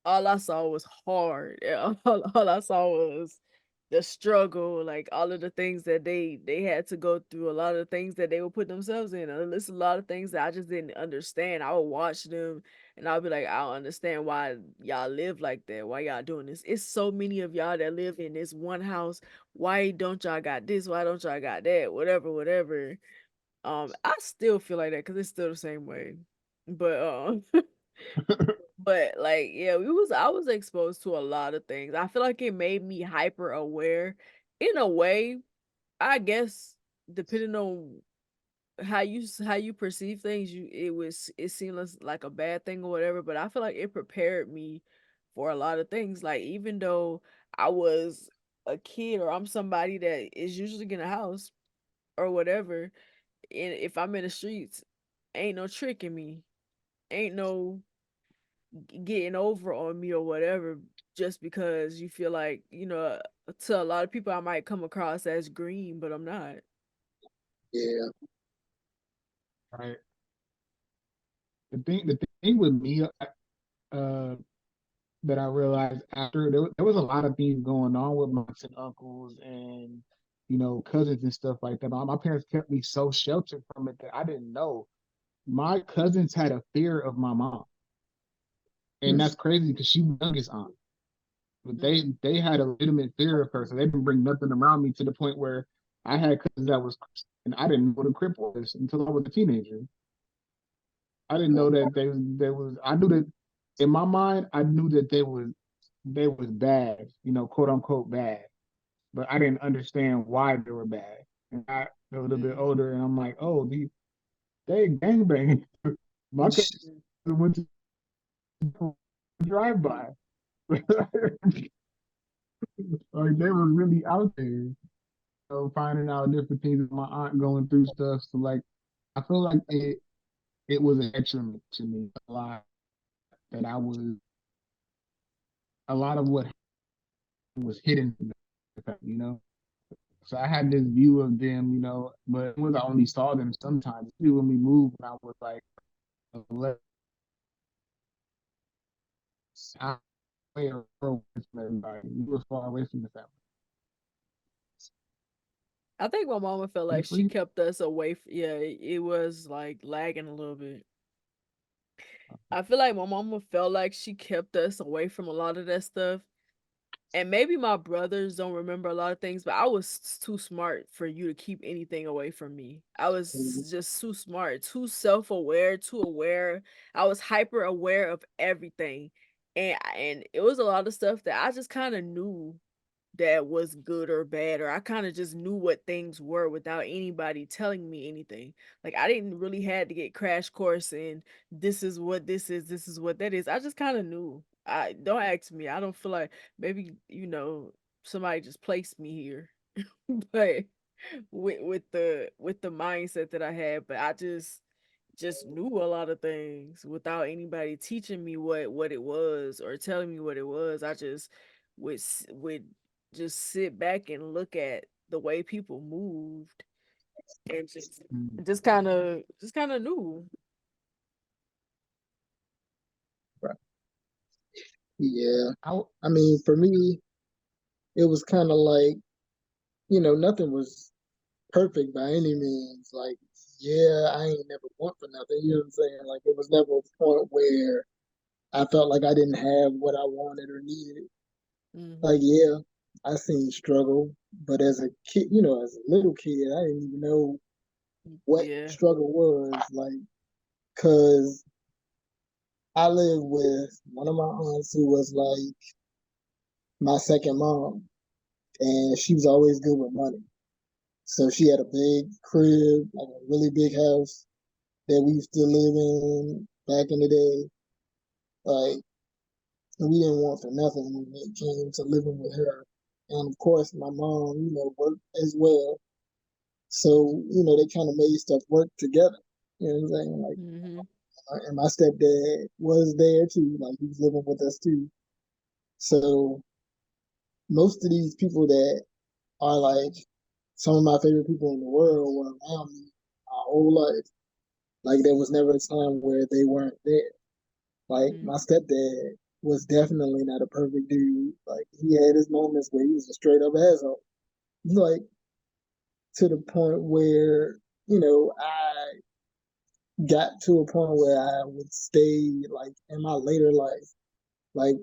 Speaker 2: all I saw was hard. All I saw was the struggle, like all of the things that they had to go through, a lot of the things that they would put themselves in. And there's a lot of things that I just didn't understand. I would watch them and I'll be like, I don't understand why y'all live like that. Why y'all doing this? It's so many of y'all that live in this one house. Why don't y'all got this? Why don't y'all got that? Whatever, whatever. I still feel like that because it's still the same way. But But like, yeah, we was I was exposed to a lot of things. I feel like it made me hyper aware in a way, I guess, depending on how you perceive things, it seemed like a bad thing or whatever, but I feel like it prepared me for a lot of things. Like even though I was a kid or I'm somebody that is usually in a house or whatever, and if I'm in the streets, ain't no tricking me. Ain't no getting over on me or whatever just because you feel like, to a lot of people I might come across as green, but I'm not.
Speaker 3: Yeah.
Speaker 1: Right. The thing with me, uh, that I realized after there was a lot of things going on with my aunts and uncles and cousins and stuff like that. My parents kept me so sheltered from it that I didn't know. My cousins had a fear of my mom, and
Speaker 3: Hmm.
Speaker 1: that's crazy because she was the youngest aunt. But
Speaker 2: Mm,
Speaker 1: they had a legitimate fear of her, so they didn't bring nothing around me to the point where I had cousins that was Crips, and I didn't know what a Crip was until I was a teenager. I didn't know that they was. I knew that in my mind, I knew that they was bad, quote unquote bad, but I didn't understand why they were bad. And I was a little bit
Speaker 2: mm,
Speaker 1: older, and I'm like, oh, they gangbang. My cousin
Speaker 2: mm.
Speaker 1: went to drive by. Like they were really out there, finding out different things. My aunt going through stuff. So like, I feel like it was a detriment to me a lot that I was a lot of what was hidden from them. So I had this view of them, but when I only saw them sometimes, especially when we moved when I was like 11, I was away from everybody. We were far away from the family.
Speaker 2: I think my mama felt
Speaker 1: You
Speaker 2: like she
Speaker 1: free?
Speaker 2: kept us away. Yeah, it was like lagging a little bit. I feel like my mama felt like she kept us away from a lot of that stuff. And maybe my brothers don't remember a lot of things, but I was too smart for you to keep anything away from me. I was just too smart, too self-aware, too aware. I was hyper aware of everything. And it was a lot of stuff that I just kind of knew that was good or bad, or I kind of just knew what things were without anybody telling me anything. Like I didn't really had to get crash course in this is what this is what that is. I just kind of knew. I don't ask me. I don't feel like maybe somebody just placed me here, but with the mindset that I had, but I just knew a lot of things without anybody teaching me what it was or telling me what it was. I just would just sit back and look at the way people moved and
Speaker 1: Mm.
Speaker 2: just kind of knew.
Speaker 3: Right. Yeah.
Speaker 1: I,
Speaker 3: I mean, for me, it was kind of like, nothing was perfect by any means. Like, yeah, I ain't never want for nothing. You know what I'm saying? Like, it was never a point where I felt like I didn't have what I wanted or needed. Like,
Speaker 2: Mhm.
Speaker 3: yeah, I seen struggle, but as a kid, as a little kid, I didn't even know what
Speaker 2: Yeah.
Speaker 3: struggle was. Like, cause I lived with one of my aunts who was like my second mom, and she was always good with money. So she had a big crib, like a really big house that we used to live in back in the day. Like we didn't want for nothing when it came to living with her. And of course, my mom, worked as well. So, they kind of made stuff work together. You know what I'm saying? Like,
Speaker 2: Mm-hmm.
Speaker 3: and my stepdad was there too. Like, he was living with us too. So, most of these people that are like some of my favorite people in the world were around me my whole life. Like, there was never a time where they weren't there. Like, my stepdad was definitely not a perfect dude. Like, he had his moments where he was a straight up asshole. Like, to the point where, I got to a point where I would stay, like, in my later life, like,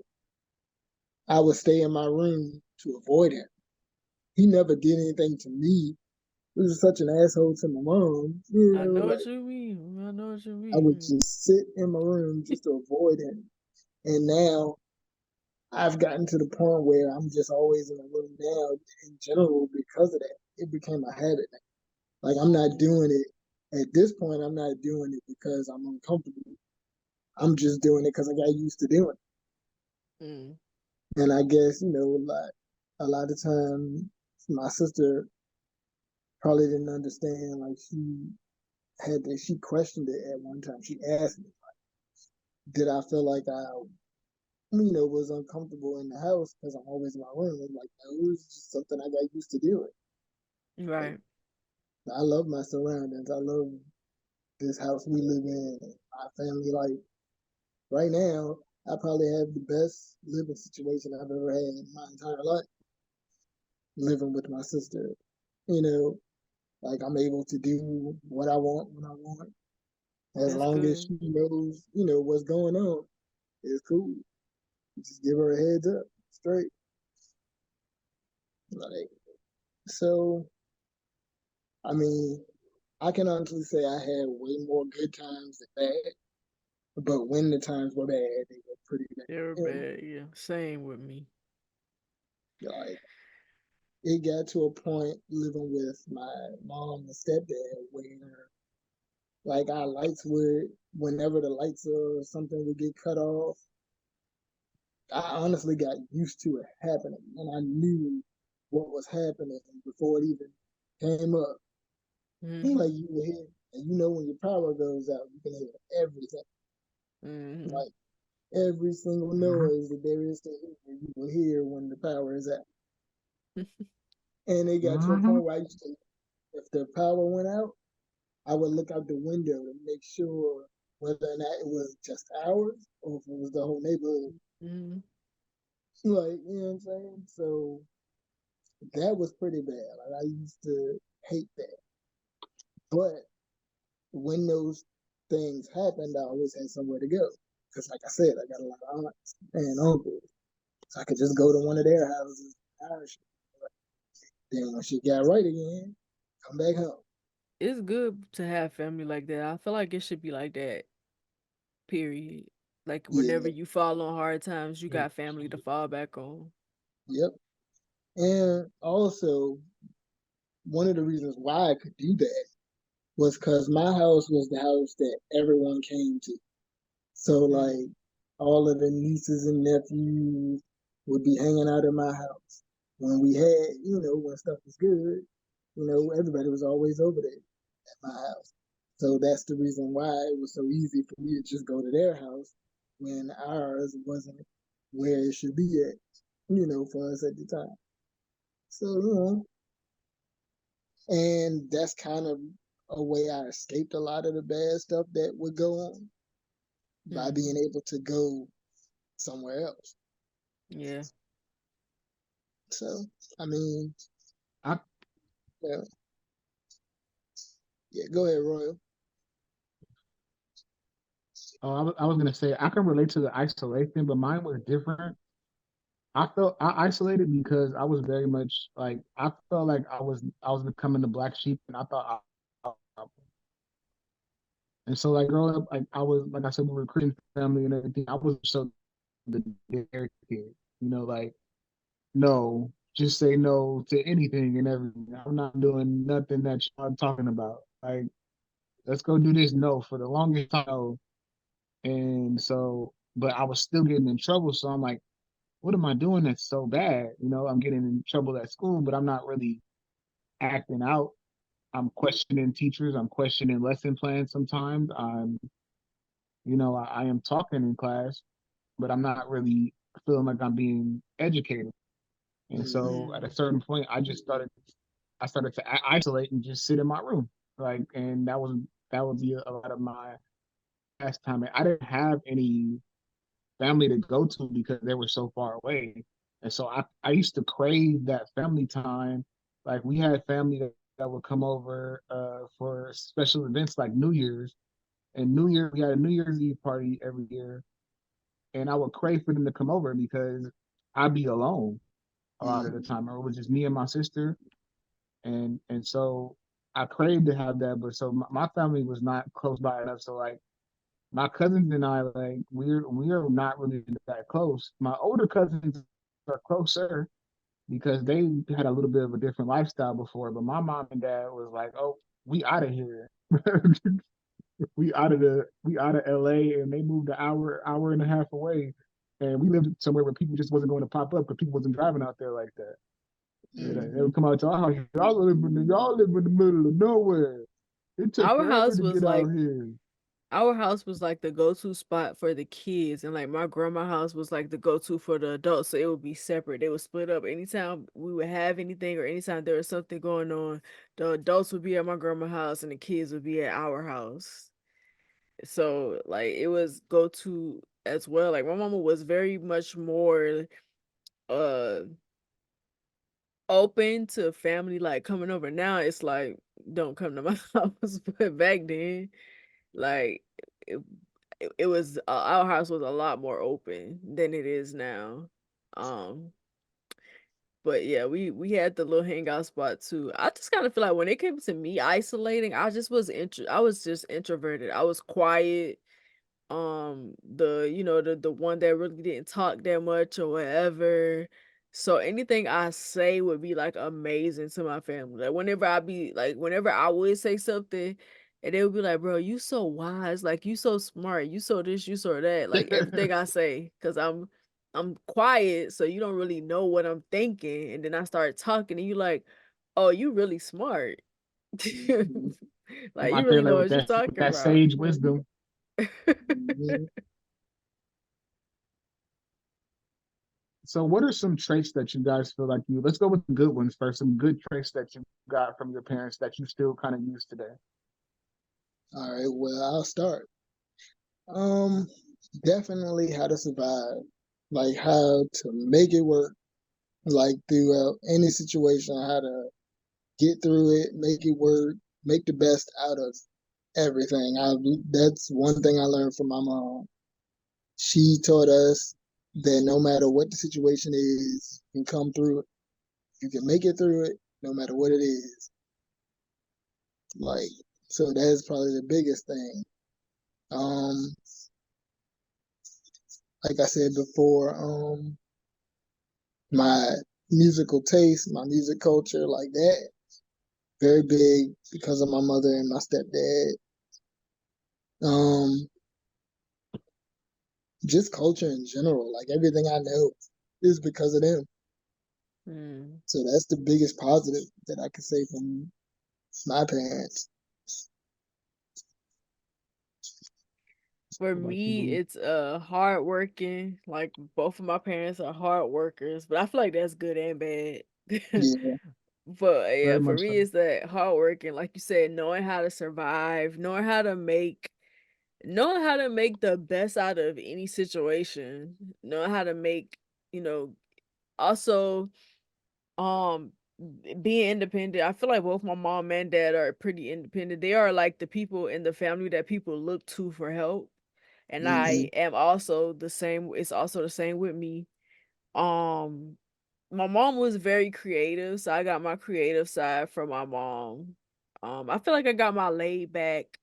Speaker 3: I would stay in my room to avoid him. He never did anything to me. He was such an asshole to my mom.
Speaker 2: I know what
Speaker 3: Like,
Speaker 2: you mean. I know what you
Speaker 3: I would
Speaker 2: mean.
Speaker 3: just sit in my room just to avoid him. And now I've gotten to the point where I'm just always in the room now in general because of that. It became a habit now. Like, I'm not doing it at this point. I'm not doing it because I'm uncomfortable. I'm just doing it because I got used to doing
Speaker 2: Mm.
Speaker 3: it. And I guess, a lot of times my sister probably didn't understand. Like, she questioned it at one time. She asked me, did I feel like was uncomfortable in the house because I'm always in my room? I'm like, no, it was just something I got used to doing. Like,
Speaker 2: Right.
Speaker 3: I love my surroundings. I love this house we live in, my family life. Right now, I probably have the best living situation I've ever had in my entire life, living with my sister. You know, like, I'm able to do what I want when I want, as
Speaker 2: That's
Speaker 3: long as
Speaker 2: good.
Speaker 3: she knows, what's going on. It's cool. Just give her a heads up, straight. Like, so, I mean, I can honestly say I had way more good times than bad, but when the times were bad, they were pretty bad.
Speaker 2: They were
Speaker 3: And
Speaker 2: bad. Yeah. Same with me.
Speaker 3: like, it got to a point living with my mom and stepdad where, like, our lights would, whenever the lights or something would get cut off, I honestly got used to it happening, and I knew what was happening before it even came up.
Speaker 2: Mm-hmm.
Speaker 3: Like, you will hear, and when your power goes out, you can hear everything.
Speaker 2: Mm-hmm.
Speaker 3: Like, every single
Speaker 1: Mm-hmm.
Speaker 3: noise that there is to hear, you will hear when the power is out. And it got to a
Speaker 1: Mm-hmm.
Speaker 3: point where I used to, if the power went out, I would look out the window to make sure whether or not it was just ours or if it was the whole neighborhood.
Speaker 2: Mm-hmm.
Speaker 3: Like, you know what I'm saying? So that was pretty bad. Like, I used to hate that. But when those things happened, I always had somewhere to go. Because, like I said, I got a lot of aunts and uncles. So I could just go to one of their houses. Then when she got right again, come back home.
Speaker 2: It's good to have family like that. I feel like it should be like that. Period. Like whenever
Speaker 3: Yeah,
Speaker 2: you fall on hard times, you got family to fall back on.
Speaker 3: yep. And also, one of the reasons why I could do that was because my house was the house that everyone came to. So,
Speaker 2: Mm.
Speaker 3: like, all of the nieces and nephews would be hanging out at my house. When we had, when stuff was good, everybody was always over there at my house. So that's the reason why it was so easy for me to just go to their house when ours wasn't where it should be at, for us at the time. So, and that's kind of a way I escaped a lot of the bad stuff that would go on by being
Speaker 2: Mm-hmm.
Speaker 3: able to go somewhere else.
Speaker 2: Yeah.
Speaker 3: So, I mean,
Speaker 1: I
Speaker 3: yeah, yeah, go ahead, Royal.
Speaker 1: I was gonna say I can relate to the isolation, but mine was different. I felt I isolated because I was very much like I felt like I was becoming the black sheep, and I thought I, And so like growing up, like I was like I said, we were a Christian family and everything. I was so the dare kid, like no, just say no to anything and everything. I'm not doing nothing that y'all talking about. Like let's go do this. No, for the longest time. No. And so, but I was still getting in trouble. So I'm like, what am I doing that's so bad? I'm getting in trouble at school, but I'm not really acting out. I'm questioning teachers. I'm questioning lesson plans sometimes. I am talking in class, but I'm not really feeling like I'm being educated. And so at a
Speaker 2: Mm.
Speaker 1: certain point, I started to isolate and just sit in my room. Like, and that would be a lot of my pastime. I didn't have any family to go to because they were so far away. And so I used to crave that family time. Like we had family that would come over for special events like New Year's. And New Year, we had a New Year's Eve party every year. And I would crave for them to come over because I'd be alone a lot of the
Speaker 3: Mm-hmm.
Speaker 1: time. Or it was just me and my sister. And so I craved to have that. But so my family was not close by enough. So like my cousins and I, like we're not really that close. My older cousins are closer because they had a little bit of a different lifestyle before. But my mom and dad was like, "Oh, we out of here. we out of LA," and they moved an hour and a half away, and we lived somewhere where people just wasn't going to pop up because people wasn't driving out there like that. They
Speaker 3: Mm-hmm.
Speaker 1: would come out to our house. Y'all live in the middle of nowhere. It took
Speaker 2: Our
Speaker 1: forever
Speaker 2: house
Speaker 1: to
Speaker 2: was
Speaker 1: get out
Speaker 2: like
Speaker 1: here.
Speaker 2: our house was like the go-to spot for the kids, and like my grandma house was like the go-to for the adults, so it would be separate. They would split up anytime we would have anything or anytime there was something going on. The adults would be at my grandma house and the kids would be at our house. So like it was go-to as well. Like my mama was very much more uh open to family like coming over. Now it's like don't come to my house, but back then like it, it was our house was a lot more open than it is now. Um, but yeah, we had the little hangout spot too. I just kind of feel like when it came to me isolating, I was just introverted. I was quiet. The one that really didn't talk that much or whatever. So anything I say would be like amazing to my family. Like whenever I would say something and they would be like, bro, you so wise, like you so smart, you so this, you so that, like everything I say, because I'm quiet, so you don't really know what I'm thinking. And then I start talking and you like, oh, you really smart.
Speaker 1: I'm
Speaker 2: Like you
Speaker 1: out there
Speaker 2: really
Speaker 1: like
Speaker 2: know
Speaker 1: with
Speaker 2: what you're
Speaker 1: that
Speaker 2: talking about.
Speaker 1: sage wisdom.
Speaker 3: Mm-hmm.
Speaker 1: So, what are some traits that you guys feel like you? Let's go with the good ones first. Some good traits that you got from your parents that you still kind of use today.
Speaker 3: All right, well, I'll start. Um, Definitely how to survive, like how to make it work, like throughout any situation, how to get through it, make it work, make the best out of everything. That's one thing I learned from my mom. She taught us that no matter what the situation is, you can come through it. You can make it through it, no matter what it is. Like, so that's probably the biggest thing. Um, like I said before, my musical taste, my music culture, like that, very big because of my mother and my stepdad. Um, just culture in general, like everything I know is because of them.
Speaker 2: Hmm.
Speaker 3: So that's the biggest positive that I can say from my parents.
Speaker 2: For
Speaker 1: What about you,
Speaker 2: me,
Speaker 1: Boonie?
Speaker 2: it's hard working. Like both of my parents are hard workers, but I feel like that's good and bad.
Speaker 3: Yeah.
Speaker 2: But yeah,
Speaker 1: Very
Speaker 2: for
Speaker 1: much
Speaker 2: me,
Speaker 1: so.
Speaker 2: it's that hard working, like you said, knowing how to survive, knowing how to make the best out of any situation, knowing how to make, you know, also um being independent. I feel like both my mom and dad are pretty independent. They are like the people in the family that people look to for help. And
Speaker 3: Mm-hmm.
Speaker 2: I am also the same. It's also the same with me. Um, my mom was very creative, so I got my creative side from my mom. I feel like I got my laid back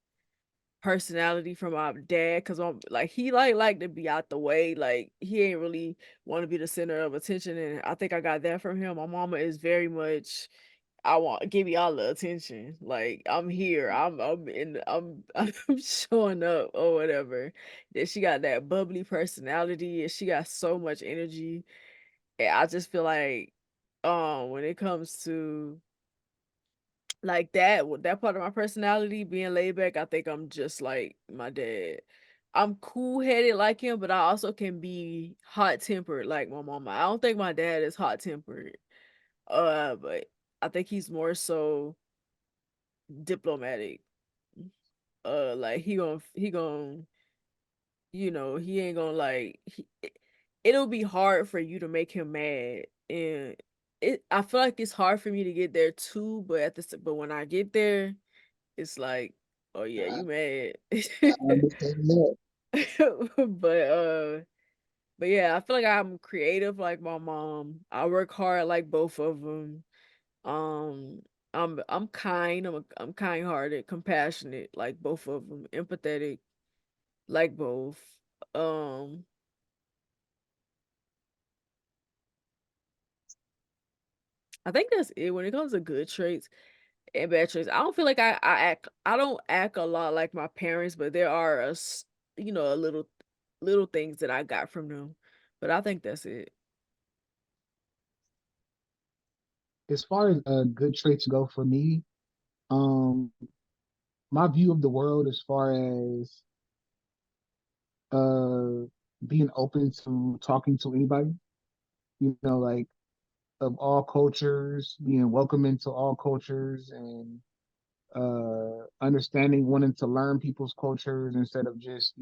Speaker 2: personality from my dad, because I'm like he like to be out the way, like he ain't really want to be the center of attention, and I think I got that from him. My mama is very much, I want give me all the attention, like I'm here, I'm showing up or whatever. That she got that bubbly personality and she got so much energy, and I just feel like when it comes to like that part of my personality being laid back, I think I'm just like my dad. I'm cool headed like him, but I also can be hot tempered like my mama. I don't think my dad is hot tempered. But I think he's more so diplomatic. Like he gon' he ain't gonna it'll be hard for you to make him mad, and I feel like it's hard for me to get there too, but but when I get there, it's like, oh yeah,
Speaker 3: I,
Speaker 2: you mad.
Speaker 3: I understand that.
Speaker 2: but but yeah, I feel like I'm creative like my mom. I work hard like both of them. Um, I'm kind. I'm kind hearted, compassionate like both of them, empathetic like both. Um, I think that's it when it comes to good traits and bad traits. I don't feel like I don't act a lot like my parents, but there are a little things that I got from them. But I think that's it.
Speaker 1: As far as good traits go for me, um, my view of the world as far as uh being open to talking to anybody, like of all cultures, being welcome into all cultures and understanding wanting to learn people's cultures instead of just,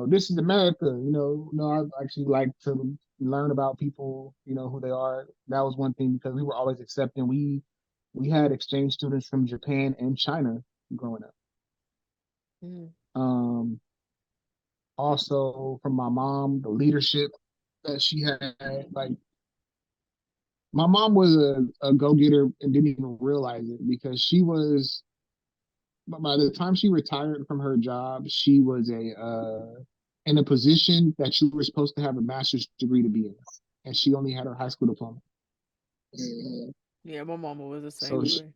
Speaker 1: this is America, I actually like to learn about people, who they are. That was one thing because we were always accepting. We had exchange students from Japan and China growing up.
Speaker 2: Mm,
Speaker 1: Um, Also from my mom, the leadership that she had. Like my mom was a go-getter and didn't even realize it because she was by the time she retired from her job, she was a in a position that you were supposed to have a master's degree to be in, and she only had her high school diploma.
Speaker 3: Mhm.
Speaker 2: yeah, my mama was the
Speaker 1: So
Speaker 2: same way.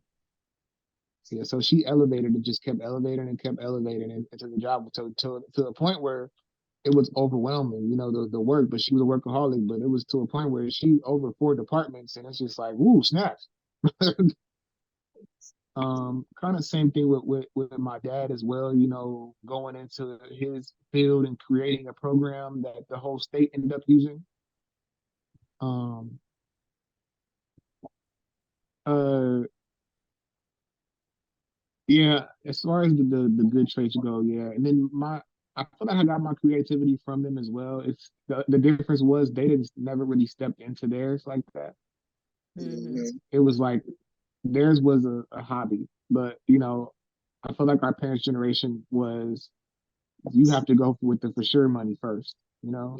Speaker 1: yeah, so she elevated and just kept elevating and kept elevating into the job to the point where it was overwhelming, the work. But she was a workaholic, but it was to a point where she over 4 departments, and it's just like, woo, snaps. Kind of same thing with my dad as well, going into his field and creating a program that the whole state ended up using. Um, uh, yeah, as far as the good traits go, yeah. And then I feel like I got my creativity from them as well. It's the difference was they didn't never really stepped into theirs like that.
Speaker 2: Mhm.
Speaker 3: Mhm.
Speaker 1: It was like theirs was a hobby, but I feel like our parents' generation was you have to go with the for sure money first.
Speaker 2: Yeah.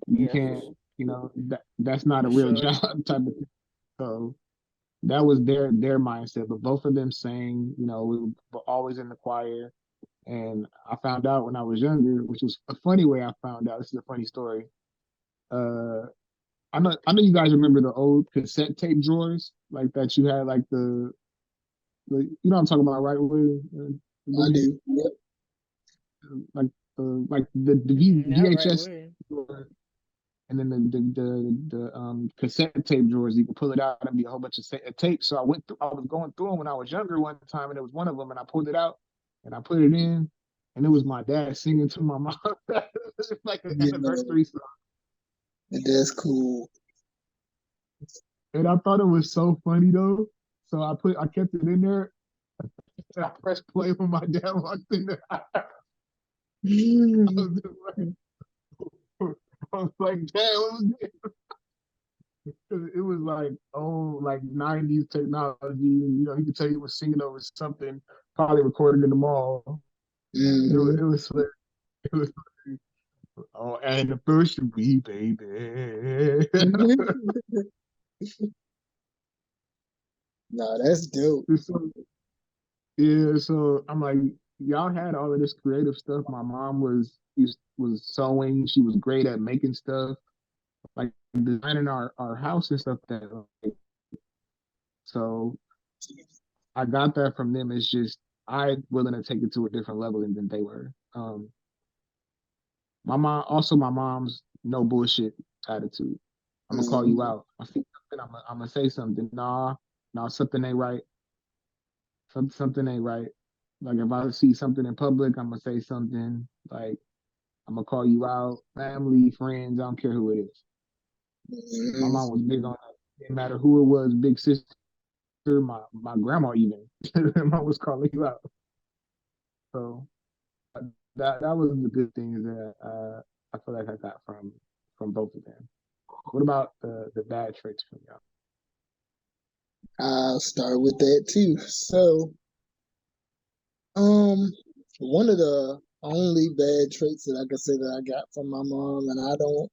Speaker 1: You
Speaker 2: Yeah,
Speaker 1: can't, that's not a
Speaker 2: for
Speaker 1: real
Speaker 2: sure.
Speaker 1: job type of thing. So that was their mindset. But both of them sang, we were always in the choir. And I found out when I was younger, which was a funny way I found out. This is a funny story. Uh, I know you guys remember the old cassette tape drawers like that you had like you know what I'm talking about, right?
Speaker 3: I
Speaker 1: Boonie?
Speaker 3: do. Yep.
Speaker 1: Like the
Speaker 2: Not right
Speaker 1: VHS
Speaker 2: way.
Speaker 1: drawer, and then the cassette tape drawers. You can pull it out and be a whole bunch of tapes. So I was going through them when I was younger one time, and it was one of them, and I pulled it out and I put it in, and it was my dad singing to my mom. It's like an
Speaker 3: Yeah,
Speaker 1: anniversary song,
Speaker 3: that's cool.
Speaker 1: and I thought it was so funny though. So I kept it in there, and I pressed play when my dad walked in there. I
Speaker 3: Mhm.
Speaker 1: was I was like, Dad, what was this? It was like, oh, like 90s technology. And, you could tell he was singing over something, probably recorded in the mall. It was like, it was like, oh, anniversary, baby.
Speaker 3: Nah, that's dope.
Speaker 1: So, yeah, so I'm like, y'all had all of this creative stuff. My mom was sewing. She was great at making stuff, like designing our house and stuff. So I got that from them. It's just I willing to take it to a different level than they were. My mom's no bullshit attitude. I'm gonna call you
Speaker 3: Mm-hmm.
Speaker 1: out. I see something. I'm gonna say something. Nah, something ain't right. Something ain't right. Like if I see something in public, I'm gonna say something. Like I'm gonna call you out. Family, friends, I don't care who it is. My
Speaker 3: Mm-hmm.
Speaker 1: mom was big on that. Didn't matter who it was, big sister, my grandma even. Mom was calling you out. So that was the good things that I feel like I got from both of them. What about the bad traits from y'all?
Speaker 3: I'll start with that too. So, um, one of the only bad traits that I can say that I got from my mom, and I don't,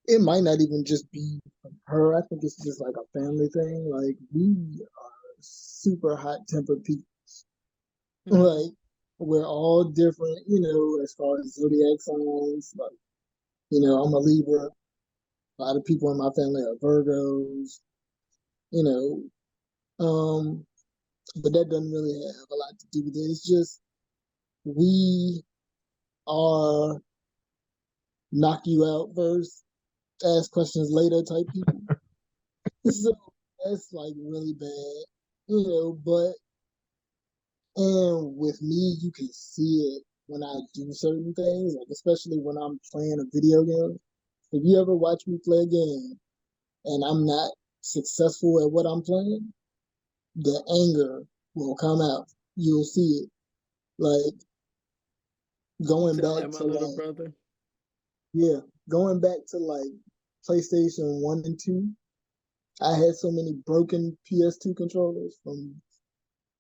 Speaker 3: it might not even just be from her. I think it's just like a family thing. Like, we are super hot tempered people.
Speaker 2: Mm.
Speaker 3: Like, we're all different, as far as zodiac signs. Like, I'm a Libra. A lot of people in my family are Virgos, you know. But that doesn't really have a lot to do with it. It's just we are knock you out first, ask questions later type people. So that's like really bad, but and with me, you can see it when I do certain things, like especially when I'm playing a video game. If you ever watch me play a game and I'm not successful at what I'm playing, the anger will come out. You'll see it. Like
Speaker 2: You
Speaker 3: going
Speaker 2: sound
Speaker 3: back
Speaker 2: like my
Speaker 3: to
Speaker 2: little
Speaker 3: like,
Speaker 2: brother.
Speaker 3: yeah, going back to like PlayStation 1 and 2, I had so many broken PS2 controllers from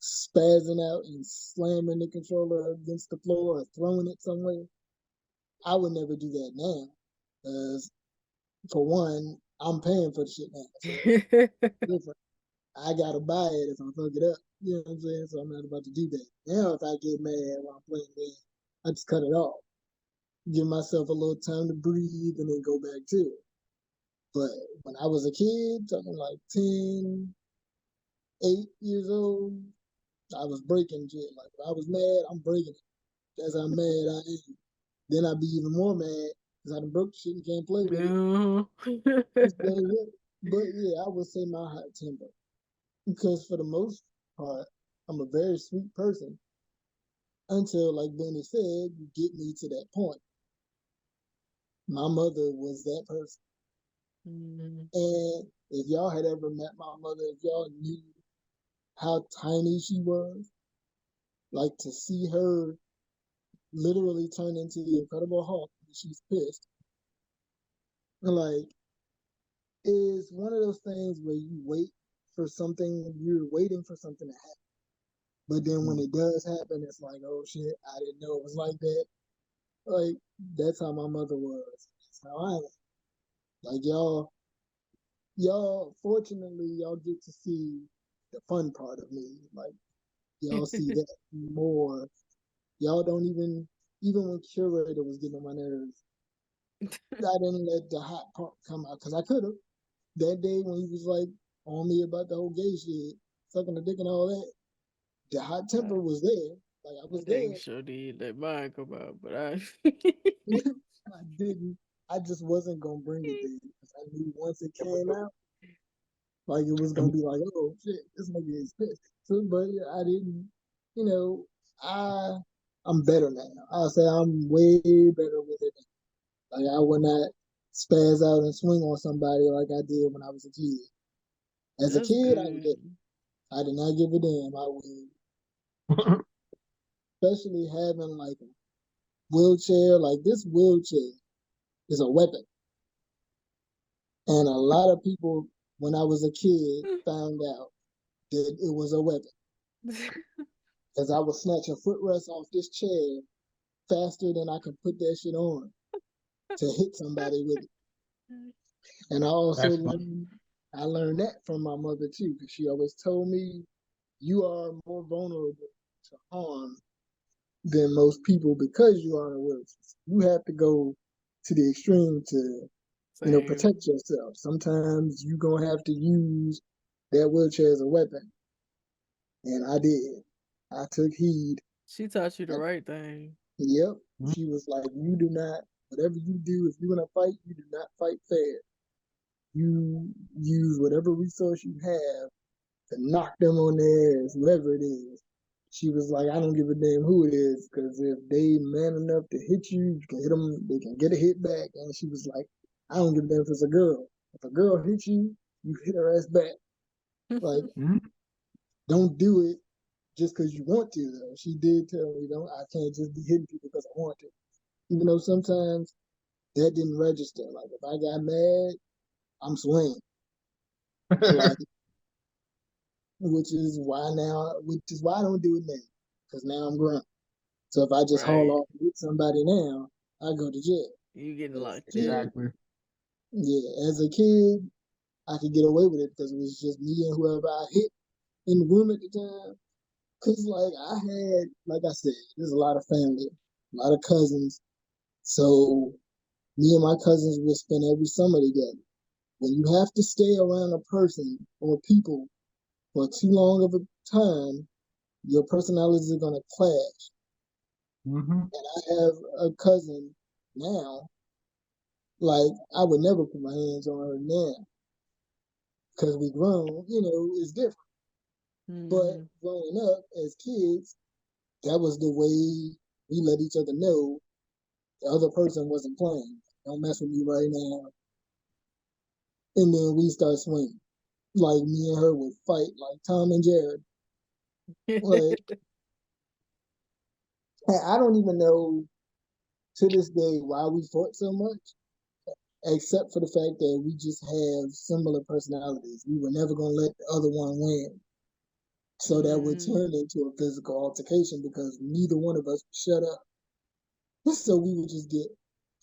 Speaker 3: spazzing out and slamming the controller against the floor or throwing it somewhere. I would never do that now. Because for one, I'm paying for the shit now. So different. I gotta buy it if I fuck it up. You know what I'm saying? So I'm not about to do that. Now if I get mad while I'm playing the game, I just cut it off. Give myself a little time to breathe and then go back to it. But when I was a kid, talking like 10, 8 years old, I was breaking shit. Like if I was mad, I'm breaking it. That's how mad I am. Then I'd be even more mad because I done broke the shit and can't play with it.
Speaker 2: Uh-huh.
Speaker 3: But yeah, I would say my hot temper. Because for the most part, I'm a very sweet person until, like Boonie said, you get me to that point. My mother was that person.
Speaker 2: Mhm.
Speaker 3: And if y'all had ever met my mother, if y'all knew how tiny she was, like to see her literally turn into the Incredible Hulk when she's pissed, like, is one of those things where you wait for something, you're waiting for something to happen. But then when it does happen, it's like, oh shit, I didn't know it was like that. Like, that's how my mother was. That's how I am. Like, fortunately, y'all get to see the fun part of me. Like, y'all see that more. Y'all don't even when Curator was getting on my nerves, I didn't let the hot part come out because I could have. That day when he was like on me about the whole gay shit, sucking the dick and all that, the hot
Speaker 2: I,
Speaker 3: temper was there. Like I
Speaker 2: I
Speaker 3: was
Speaker 2: dang
Speaker 3: there.
Speaker 2: sure did let mine come out, but I
Speaker 3: I didn't. I just wasn't gonna bring it there because I knew once it came out, like it was gonna be like, oh shit, this nigga is pissed. So, but yeah, I didn't. You know, I I'm better now. I'll say I'm way better with it. Like I would not spaz out and swing on somebody like I did when I was a kid. As a
Speaker 2: that's
Speaker 3: kid,
Speaker 2: good.
Speaker 3: I did not give a damn. I would, especially having like a wheelchair. Like this wheelchair is a weapon, and a lot of people, when I was a kid, found out that it was a weapon. As I would snatch a footrest off this chair faster than I could put that shit on to hit somebody with it. And
Speaker 1: That's funny.
Speaker 3: I learned that from my mother too, because she always told me you are more vulnerable to harm than most people because you are in a wheelchair. You have to go to the extreme to,
Speaker 2: Same.
Speaker 3: protect yourself. Sometimes you're gonna have to use that wheelchair as a weapon. And I did. I took heed.
Speaker 2: She taught you the right thing.
Speaker 3: Yep. She was like, you do not, whatever you do, if you're gonna fight, you do not fight fair. You use whatever resource you have to knock them on their ass, whoever it is. She was like, I don't give a damn who it is, because if they man enough to hit you, you can hit them, they can get a hit back. And she was like, I don't give a damn if it's a girl. If a girl hits you, you hit her ass back. Like, don't do it just because you want to, though. She did tell me, I can't just be hitting people because I want to. Even though sometimes that didn't register. Like, if I got mad, I'm swinging. Like, which is why I don't do it now, because now I'm grown. So if I just haul
Speaker 2: Right.
Speaker 3: off with somebody now, I go to jail.
Speaker 2: You getting
Speaker 3: But as a
Speaker 2: locked
Speaker 3: kid,
Speaker 2: up.
Speaker 1: Exactly.
Speaker 3: yeah, as a kid, I could get away with it because it was just me and whoever I hit in the room at the time. Cause like I had, like I said, there's a lot of family, a lot of cousins. So me and my cousins would spend every summer together. When you have to stay around a person or people for too long of a time, your personalities are gonna clash.
Speaker 1: Mm-hmm.
Speaker 3: And I have a cousin now, like I would never put my hands on her now because we grown, it's different. But
Speaker 2: Mm-hmm.
Speaker 3: growing up as kids, that was the way we let each other know the other person wasn't playing. Don't mess with me right now. And then we start swinging. Like me and her would fight like Tom and Jerry. Like I don't even know to this day why we fought so much, except for the fact that we just have similar personalities. We were never gonna let the other one win. So that would
Speaker 2: Mm-hmm.
Speaker 3: turn into a physical altercation because neither one of us would shut up. So we would just get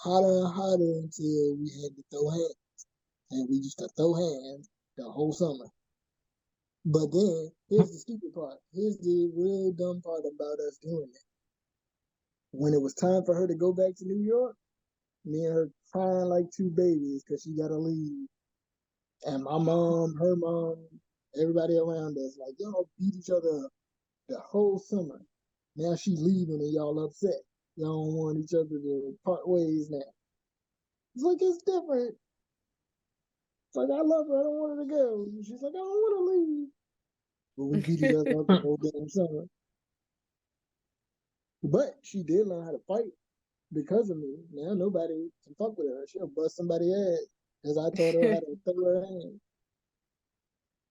Speaker 3: hotter and hotter until we had to throw hands. And we used to throw hands the whole summer. But then here's the stupid part. Here's the real dumb part about us doing that. When it was time for her to go back to New York, me and her crying like two babies because she got to leave. And my mom, her mom, everybody around us, like, y'all beat each other up the whole summer. Now she leaving and y'all upset. Y'all don't want each other to part ways now. It's like, it's different. It's like, I love her. I don't want her to go. She's like, I don't want to leave. But we beat each other up the whole damn summer. But she did learn how to fight because of me. Now nobody can fuck with her. She'll bust somebody ass because I taught her how to throw her hand.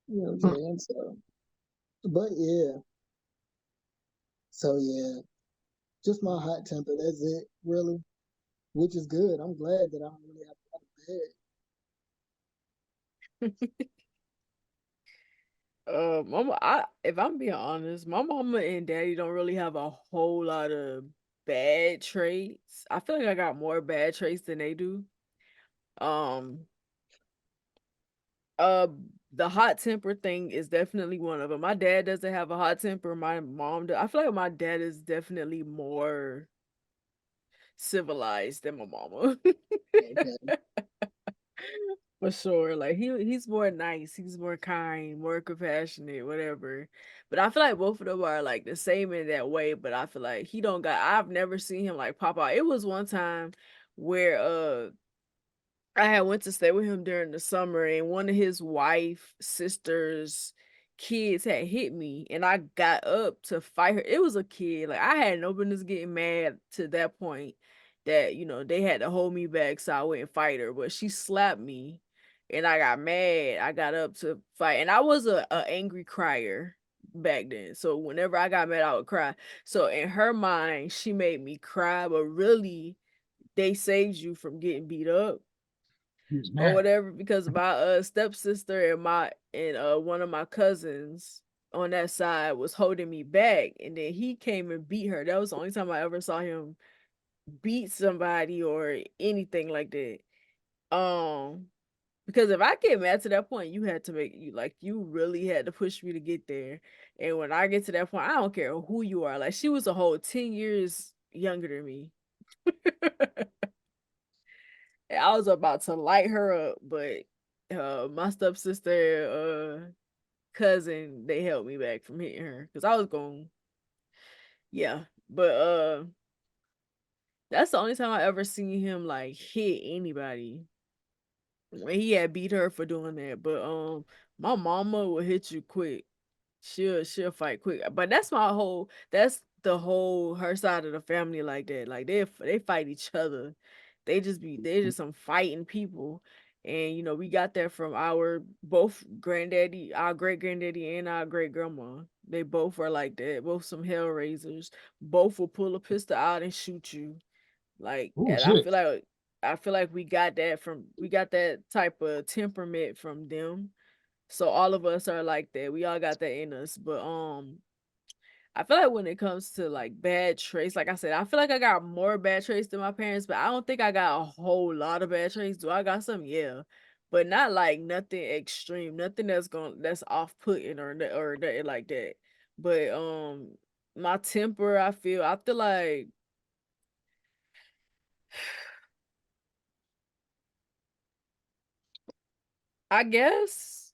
Speaker 3: You know what I'm saying? So, but yeah. So yeah, just my hot temper. That's it, really. Which is good. I'm glad that I don't really have to go to bed.
Speaker 2: Mama, if I'm being honest, my mama and daddy don't really have a whole lot of bad traits. I feel like I got more bad traits than they do. Um, uh, the hot temper thing is definitely one of them. My dad doesn't have a hot temper. My mom does. I feel like my dad is definitely more civilized than my mama.
Speaker 3: Okay.
Speaker 2: For sure. Like he's more nice, he's more kind, more compassionate, whatever. But I feel like both of them are like the same in that way, but I feel like he don't got I've never seen him like pop out. It was one time where I had went to stay with him during the summer and one of his wife sister's kids had hit me and I got up to fight her. It was a kid. Like I had no business getting mad to that point that, they had to hold me back so I wouldn't fight her. But she slapped me and I got mad. I got up to fight. And I was a angry crier back then. So whenever I got mad, I would cry. So in her mind, she made me cry, but really they saved you from getting beat up
Speaker 1: He was
Speaker 2: or
Speaker 1: mad.
Speaker 2: whatever because my stepsister and one of my cousins on that side was holding me back and then he came and beat her. That was the only time I ever saw him beat somebody or anything like that. Um Because if I get mad to that point, you had to make you like you really had to push me to get there. And when I get to that point, I don't care who you are. Like she was a whole 10 years younger than me. And I was about to light her up, but my stepsister, cousin, they held me back from hitting her because I was going, yeah. But that's the only time I ever seen him like hit anybody when he had beat her for doing that. But my mama will hit you quick. She'll fight quick. But that's the whole her side of the family like that. Like they fight each other. They're just some fighting people. And we got that from our both granddaddy, our great granddaddy and our great grandma. They both are like that. Both some hell raisers. Both will pull a pistol out and shoot you. Like,
Speaker 1: Oh
Speaker 2: and
Speaker 1: shit.
Speaker 2: I feel like we got that type of temperament from them. So all of us are like that. We all got that in us. But I feel like when it comes to like bad traits, like I said, I feel like I got more bad traits than my parents, but I don't think I got a whole lot of bad traits. Do I got some? Yeah. But not like nothing extreme, nothing that's off putting or nothing like that. But my temper, I feel like I guess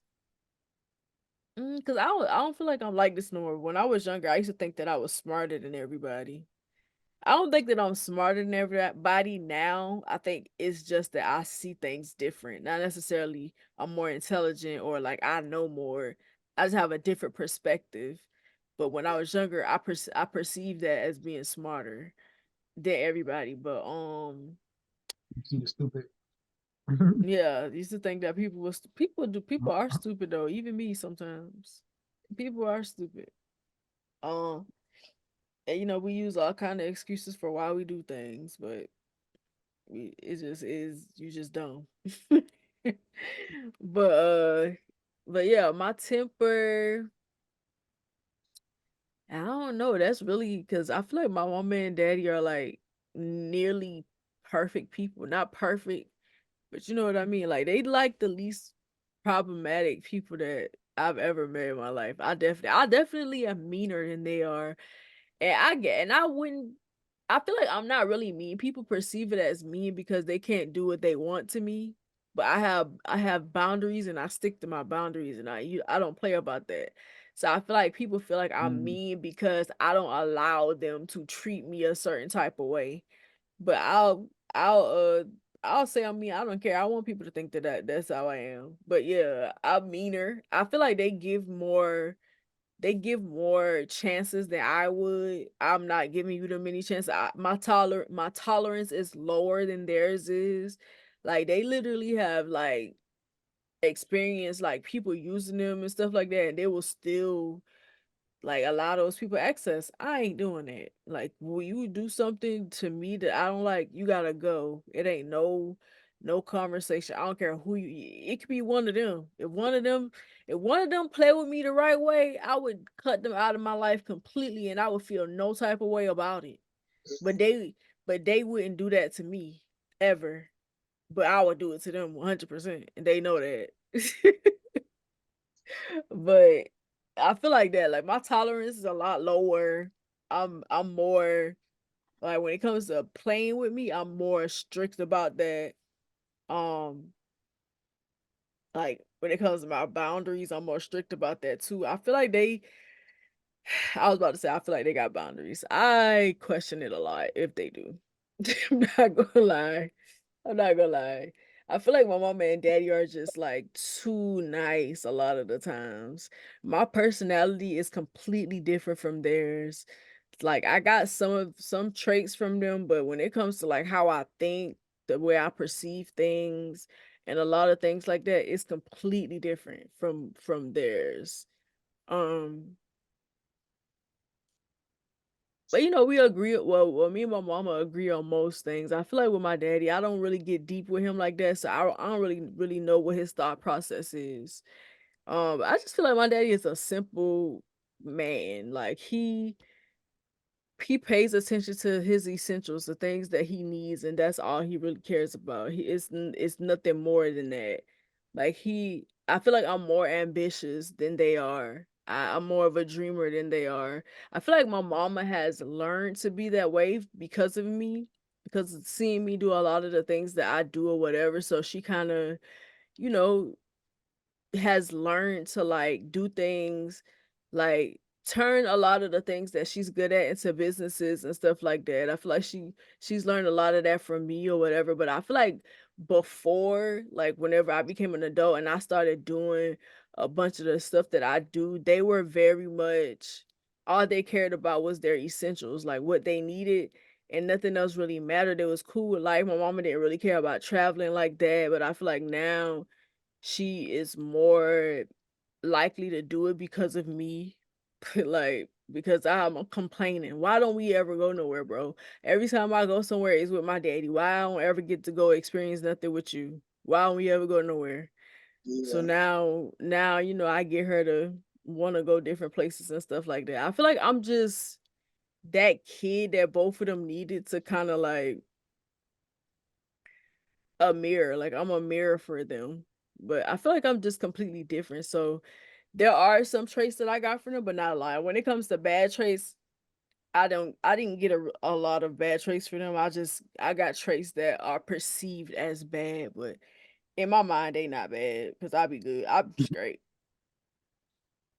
Speaker 2: because I don't feel like I'm like this no more. When I was younger, I used to think that I was smarter than everybody. I don't think that I'm smarter than everybody now. I think it's just that I see things different. Not necessarily I'm more intelligent or like I know more. I just have a different perspective. But when I was younger, I perceived that as being smarter than everybody. But
Speaker 1: You see the stupid.
Speaker 2: yeah, I used to think that people are stupid though. Even me sometimes. People are stupid. Um, and we use all kind of excuses for why we do things, but it just is you just dumb. but but yeah, my temper, I don't know. That's really because I feel like my mama and daddy are like nearly perfect people. Not perfect, but you know what I mean? Like they like the least problematic people that I've ever met in my life. I definitely am meaner than they are. And I wouldn't I feel like I'm not really mean. People perceive it as mean because they can't do what they want to me. But I have boundaries and I stick to my boundaries and I don't play about that. So I feel like people feel like I'm
Speaker 1: Mm,
Speaker 2: mean because I don't allow them to treat me a certain type of way. But I'll I'll say I'm mean. I don't care. I want people to think that's how I am. But yeah, I'm meaner. I feel like they give more chances than I would. I'm not giving you the many chances. My tolerance is lower than theirs is. Like they literally have like experience like people using them and stuff like that, and they will still like allow those people access. I ain't doing that. Like, will you do something to me that I don't like? You gotta go. It ain't no conversation. I don't care who you. It could be one of them. If one of them play with me the right way, I would cut them out of my life completely, and I would feel no type of way about it. But they wouldn't do that to me ever. But I would do it to them 100%, and they know that. But I feel like that. Like my tolerance is a lot lower. I'm more like when it comes to playing with me, I'm more strict about that. Um, like when it comes to my boundaries, I'm more strict about that too. I feel like I was about to say I feel like they got boundaries. I question it a lot if they do. I'm not gonna lie. I'm not gonna lie. I feel like my mama and daddy are just like too nice a lot of the times. My personality is completely different from theirs. Like I got some traits from them, but when it comes to like how I think, the way I perceive things, and a lot of things like that, it's completely different from theirs. Um, but we agree. Me and my mama agree on most things. I feel like with my daddy, I don't really get deep with him like that, so I don't really know what his thought process is. I just feel like my daddy is a simple man. Like he pays attention to his essentials, the things that he needs, and that's all he really cares about. It's nothing more than that. Like I feel like I'm more ambitious than they are. I'm more of a dreamer than they are. I feel like my mama has learned to be that way because of me, because of seeing me do a lot of the things that I do or whatever. So she kind of, you know, has learned to like do things, like turn a lot of the things that she's good at into businesses and stuff like that. I feel like she's learned a lot of that from me or whatever. But I feel like before, like whenever I became an adult and I started doing a bunch of the stuff that I do, they were very much, all they cared about was their essentials, like what they needed, and nothing else really mattered. It was cool. Like my mama didn't really care about traveling like that, but I feel like now she is more likely to do it because of me. Like, because I'm complaining. Why don't we ever go nowhere, bro? Every time I go somewhere, it's with my daddy. Why I don't ever get to go experience nothing with you? Why don't we ever go nowhere? So
Speaker 3: Yeah,
Speaker 2: now, I get her to want to go different places and stuff like that. I feel like I'm just that kid that both of them needed to kind of like a mirror. Like, I'm a mirror for them. But I feel like I'm just completely different. So there are some traits that I got from them, but not a lot. When it comes to bad traits, I didn't get a lot of bad traits from them. I got traits that are perceived as bad, but in my mind they not bad because I be good. I'm straight.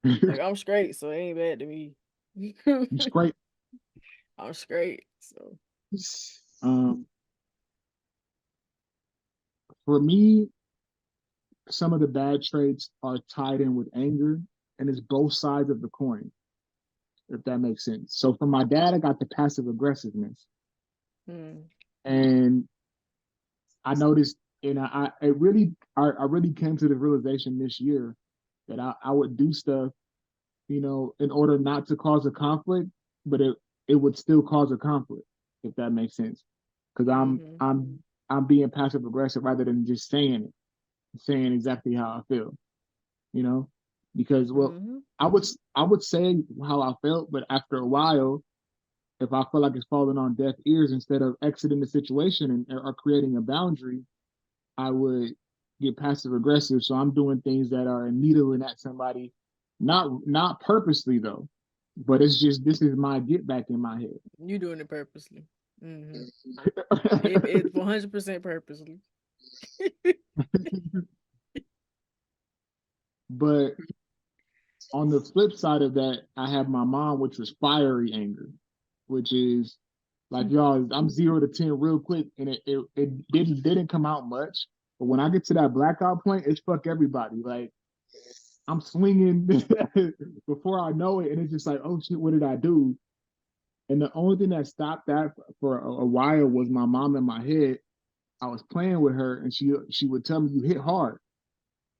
Speaker 2: Like I'm straight, so it ain't bad to me.
Speaker 1: It's great.
Speaker 2: I'm straight. So
Speaker 1: Um, for me, some of the bad traits are tied in with anger, and it's both sides of the coin, if that makes sense. So from my dad, I got the passive aggressiveness,
Speaker 2: mm,
Speaker 1: and I noticed, and I really came to the realization this year that I would do stuff, in order not to cause a conflict, but it would still cause a conflict, if that makes sense. Because
Speaker 2: mhm,
Speaker 1: I'm being passive aggressive rather than just saying exactly how I feel, you know, because well,
Speaker 2: mhm,
Speaker 1: I would say how I felt, but after a while, if I feel like it's falling on deaf ears, instead of exiting the situation and or creating a boundary, I would get passive aggressive. So I'm doing things that are needling at somebody, not purposely though, but it's just this is my get back in my
Speaker 2: you doing it purposely. Mhm.
Speaker 1: head.
Speaker 2: It 100% purposely.
Speaker 1: But on the flip side of that, I have my mom, which was fiery anger, which is like y'all, I'm 0 to 10 real quick, and it didn't come out much. But when I get to that blackout point, it's fuck everybody. Like I'm swinging before I know it, and it's just like, oh shit, what did I do? And the only thing that stopped that for a while was my mom in my head. I was playing with her, and she would tell me, "You hit hard.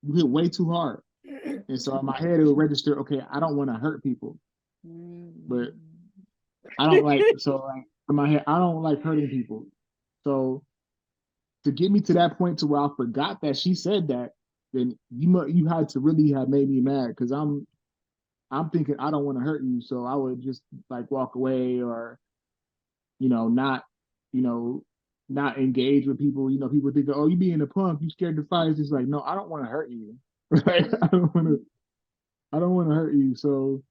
Speaker 1: You hit way too hard." And so in my head, it would register, okay, I don't want to hurt people, but
Speaker 2: Mm.
Speaker 1: I don't like, so like in my head, I don't like hurting people. So to get me to that point to where I forgot that she said that, then you had to really have made me mad because I'm thinking I don't want to hurt you, so I would just like walk away or not, you know, not engage with people. People think, oh, you being a punk, you scared to fight. It's just like, no, I don't want to hurt you. Like I don't want to hurt you. So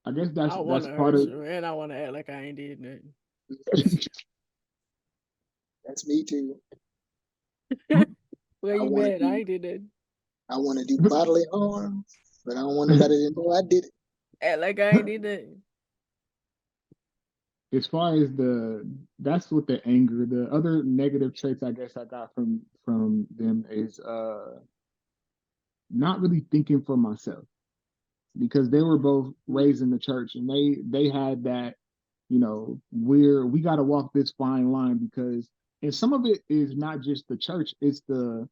Speaker 1: I guess
Speaker 2: I want
Speaker 1: that's
Speaker 2: to
Speaker 1: part
Speaker 2: hurt
Speaker 1: of.
Speaker 2: you, and I want to act like I ain't did nothing.
Speaker 3: that's me too.
Speaker 2: Where
Speaker 3: I
Speaker 2: you
Speaker 3: want to
Speaker 2: been? I
Speaker 3: do
Speaker 2: ain't did nothing.
Speaker 3: I want to do bodily harm, but I don't want nobody to know I did it.
Speaker 2: Act like I ain't did nothing.
Speaker 1: As far as that's what the anger. The other negative traits I guess I got from them is not really thinking for myself, because they were both raised in the church, and they had that, we got to walk this fine line, because and some of it is not just the church, it's the,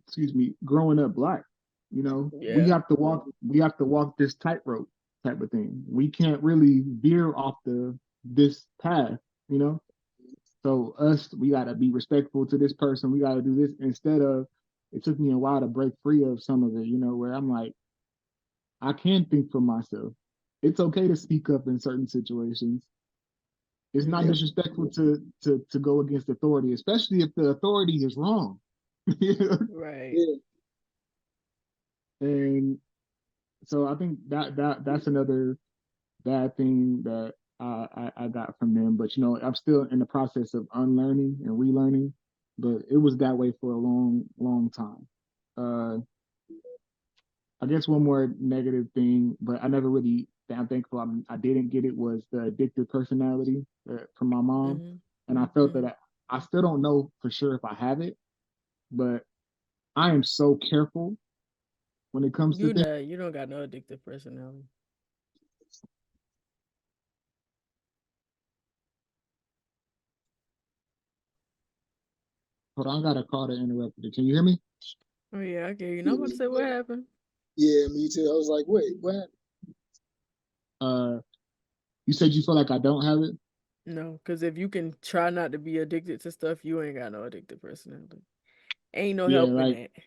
Speaker 1: excuse me, growing up black. We
Speaker 2: Yeah.
Speaker 1: have to walk this tightrope type of thing. We can't really veer off this path, you know. So we gotta be respectful to this person. We gotta do this instead of. It took me a while to break free of some of it, where I'm like, I can think for myself. It's okay to speak up in certain situations. It's not
Speaker 3: Yep.
Speaker 2: Mhm.
Speaker 1: disrespectful to go against authority, especially if the authority is wrong.
Speaker 2: Right.
Speaker 3: Yeah.
Speaker 1: And so I think that's another bad thing that I got from them. But I'm still in the process of unlearning and relearning. But it was that way for a long time. Uh, I guess one more negative thing, but I never really. I'm thankful I didn't get it, was the addictive personality from my mom,
Speaker 2: Mhm.
Speaker 1: and I felt that
Speaker 2: Mhm.
Speaker 1: I still don't know for sure if I have it, but I am so careful when it comes to things.
Speaker 2: You don't got no addictive personality.
Speaker 1: Hold on, I got a call to interrupt you. Can you hear me?
Speaker 2: Oh yeah, I get you. Now
Speaker 3: Yeah,
Speaker 2: I'm about to say what happened.
Speaker 3: yeah, me too. I was like, wait, what happened?
Speaker 1: Uh, you said you feel like I don't have it.
Speaker 2: No, because if you can try not to be addicted to stuff, you ain't got no addictive personality. Ain't no
Speaker 1: Yeah,
Speaker 2: helping
Speaker 1: like
Speaker 2: that.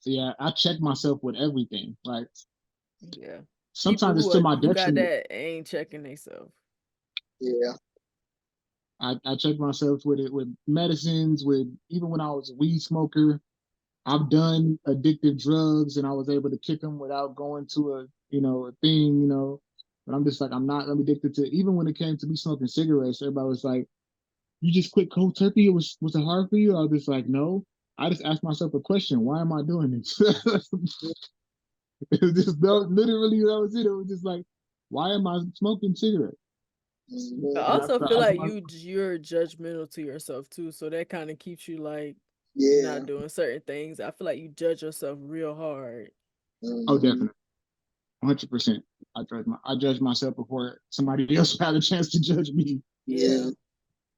Speaker 1: yeah, I check myself with everything. Like
Speaker 2: Yeah. People
Speaker 1: sometimes it's to my
Speaker 2: who got
Speaker 1: detriment.
Speaker 2: that ain't checking themselves.
Speaker 3: Yeah.
Speaker 1: I check myself with it with medicines, with even when I was a weed smoker. I've done addictive drugs and I was able to kick them without going to a thing. But I'm just like, I'm addicted to, even when it came to me smoking cigarettes, everybody was like, you just quit cold turkey? Was it hard for you? I was just like, no. I just asked myself a question. Why am I doing this? It was just literally that was it. It was just like, why am I smoking cigarettes?
Speaker 2: I
Speaker 3: Mhm.
Speaker 1: And I
Speaker 2: also
Speaker 1: started
Speaker 2: feel
Speaker 1: asking
Speaker 2: like
Speaker 1: my,
Speaker 2: you're judgmental to yourself too, so that kind of keeps you like
Speaker 3: Yeah.
Speaker 2: not doing certain things. I feel like you judge yourself real hard.
Speaker 1: oh,
Speaker 3: Mhm.
Speaker 1: definitely, 100%. I judge myself before somebody else had a chance to judge me.
Speaker 2: Yeah.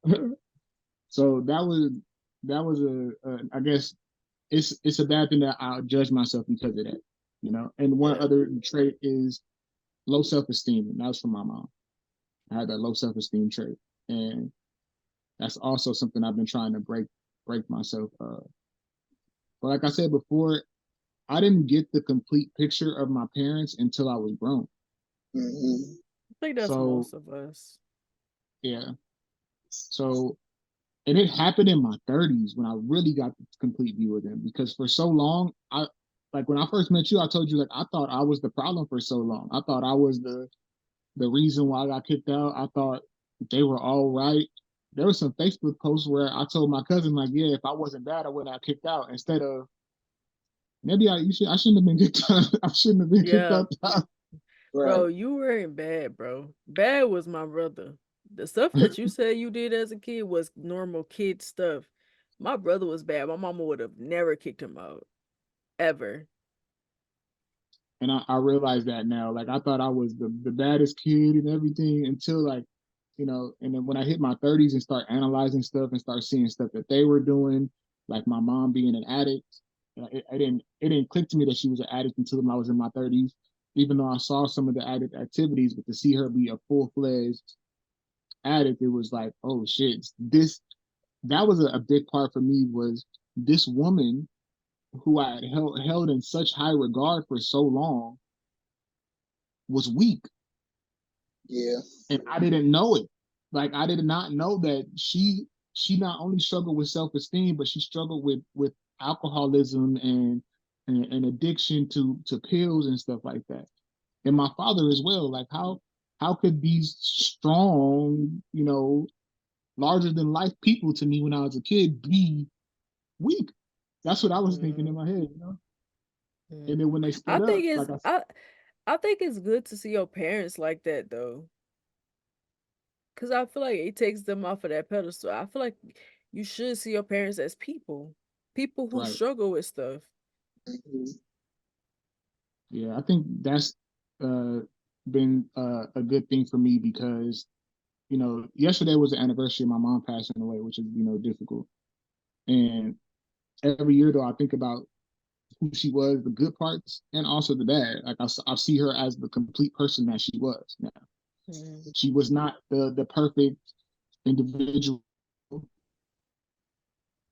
Speaker 3: Yeah.
Speaker 1: So that was I guess it's a bad thing that I judge myself because of that. And one
Speaker 2: Yeah.
Speaker 1: other trait is low self-esteem, and that was from my mom. I had that low self-esteem trait, and that's also something I've been trying to break myself. But like I said before, I didn't get the complete picture of my parents until I was grown.
Speaker 3: Mhm.
Speaker 2: I think that's
Speaker 1: So
Speaker 2: most of us.
Speaker 1: yeah, so and it happened in my 30s when I really got the complete view of them, because for so long I like when I first met you, I told you like I thought I was the problem for so long. I thought I was the reason why I got kicked out. I thought they were all right. There was some Facebook posts where I told my cousin like, yeah, if I wasn't bad, I wouldn't have kicked out. Instead of maybe I shouldn't have been kicked out. I shouldn't have been kicked
Speaker 2: Yeah.
Speaker 1: out.
Speaker 3: Right.
Speaker 2: Bro, you weren't bad, bro. Bad was my brother. The stuff that you said you did as a kid was normal kid stuff. My brother was bad. My mama would have never kicked him out. Ever.
Speaker 1: And I realized that now. Like I thought I was the baddest kid and everything until and then when I hit my 30s and start analyzing stuff and start seeing stuff that they were doing, like my mom being an addict, it didn't click to me that she was an addict until I was in my 30s. Even though I saw some of the addict activities, but to see her be a full-fledged addict, it was like, oh shit, this that was a big part for me, was this woman who I had held in such high regard for so long was weak,
Speaker 3: Yeah.
Speaker 1: and I didn't know it. Like I did not know that she not only struggled with self-esteem, but she struggled with alcoholism and addiction to pills and stuff like that. And my father as well. Like how could these strong, larger than life people to me when I was a kid be weak? That's what I was thinking in
Speaker 2: Mm,
Speaker 1: my head. And
Speaker 2: mm.
Speaker 1: then when they
Speaker 2: I
Speaker 1: split
Speaker 2: think
Speaker 1: up,
Speaker 2: it's
Speaker 1: like I
Speaker 2: I think it's good to see your parents like that though. Cause I feel like it takes them off of that pedestal. I feel like you should see your parents as people. People who
Speaker 1: right.
Speaker 2: struggle with stuff.
Speaker 3: Mhm.
Speaker 1: Yeah, I think that's uh, been a good thing for me because yesterday was the anniversary of my mom passing away, which is difficult. And every year though, I think about who she was, the good parts, and also the bad. Like I see her as the complete person that she was. Now
Speaker 2: Mm,
Speaker 1: she was not the perfect individual,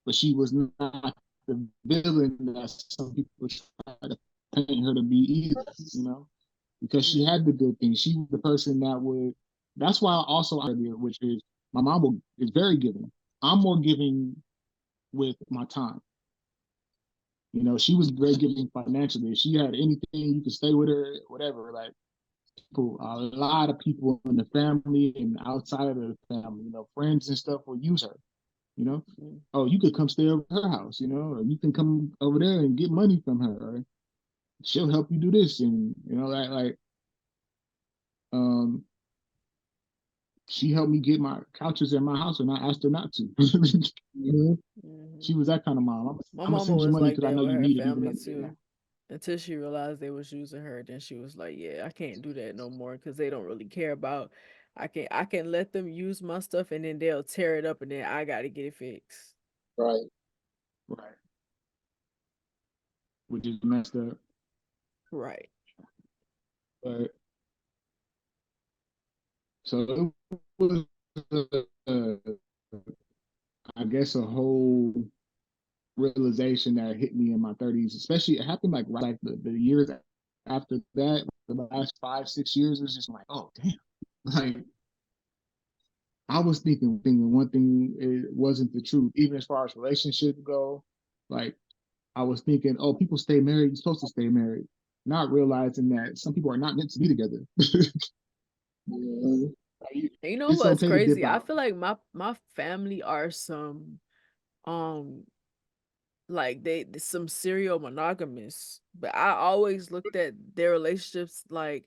Speaker 1: but she was not the villain that some people try to paint her to be either. Because she
Speaker 2: mm,
Speaker 1: had the good things. She was the person that would. That's why I also earlier, which is my mom is very giving. I'm more giving with my time. You know, she was very giving financially. If she had anything, you could stay with her, whatever. Like people, a lot of people in the family and outside of the family, you know, friends and stuff will use her. You know,
Speaker 2: Mm.
Speaker 1: oh, you could come stay over her house. You know, or you can come over there and get money from her. Or she'll help you do this, and you know, like um, she helped me get my couches in my house, and I asked her not to.
Speaker 3: Mm-hmm.
Speaker 2: Hmm.
Speaker 1: She was that kind of mom.
Speaker 2: My
Speaker 1: I'm gonna
Speaker 2: mama
Speaker 1: send you
Speaker 2: was
Speaker 1: money
Speaker 2: like
Speaker 1: because I
Speaker 2: that
Speaker 1: know
Speaker 2: with
Speaker 1: you
Speaker 2: her
Speaker 1: need it, even
Speaker 2: family
Speaker 1: though you're
Speaker 2: too.
Speaker 1: not.
Speaker 2: Until she realized they was using her, then she was like, "Yeah, I can't do that no more because they don't really care about. I can let them use my stuff and then they'll tear it up and then I got to get it fixed."
Speaker 3: Right.
Speaker 1: Right, which is messed up.
Speaker 2: Right.
Speaker 1: But so it was, uh, I guess, a whole realization that hit me in my 30s. Especially, it happened like right like the years after that, the last 5 6 years. It was just like, oh damn, like I was thinking one thing, it wasn't the truth, even as far as relationships go. Like I was thinking, oh, people stay married, you're supposed to stay married, not realizing that some people are not meant to be together.
Speaker 3: Mm-hmm.
Speaker 2: And you know
Speaker 1: It's
Speaker 2: what's
Speaker 1: okay to dip
Speaker 2: crazy? I
Speaker 1: out.
Speaker 2: feel like my family are some um like they some serial monogamists, but I always looked at their relationships like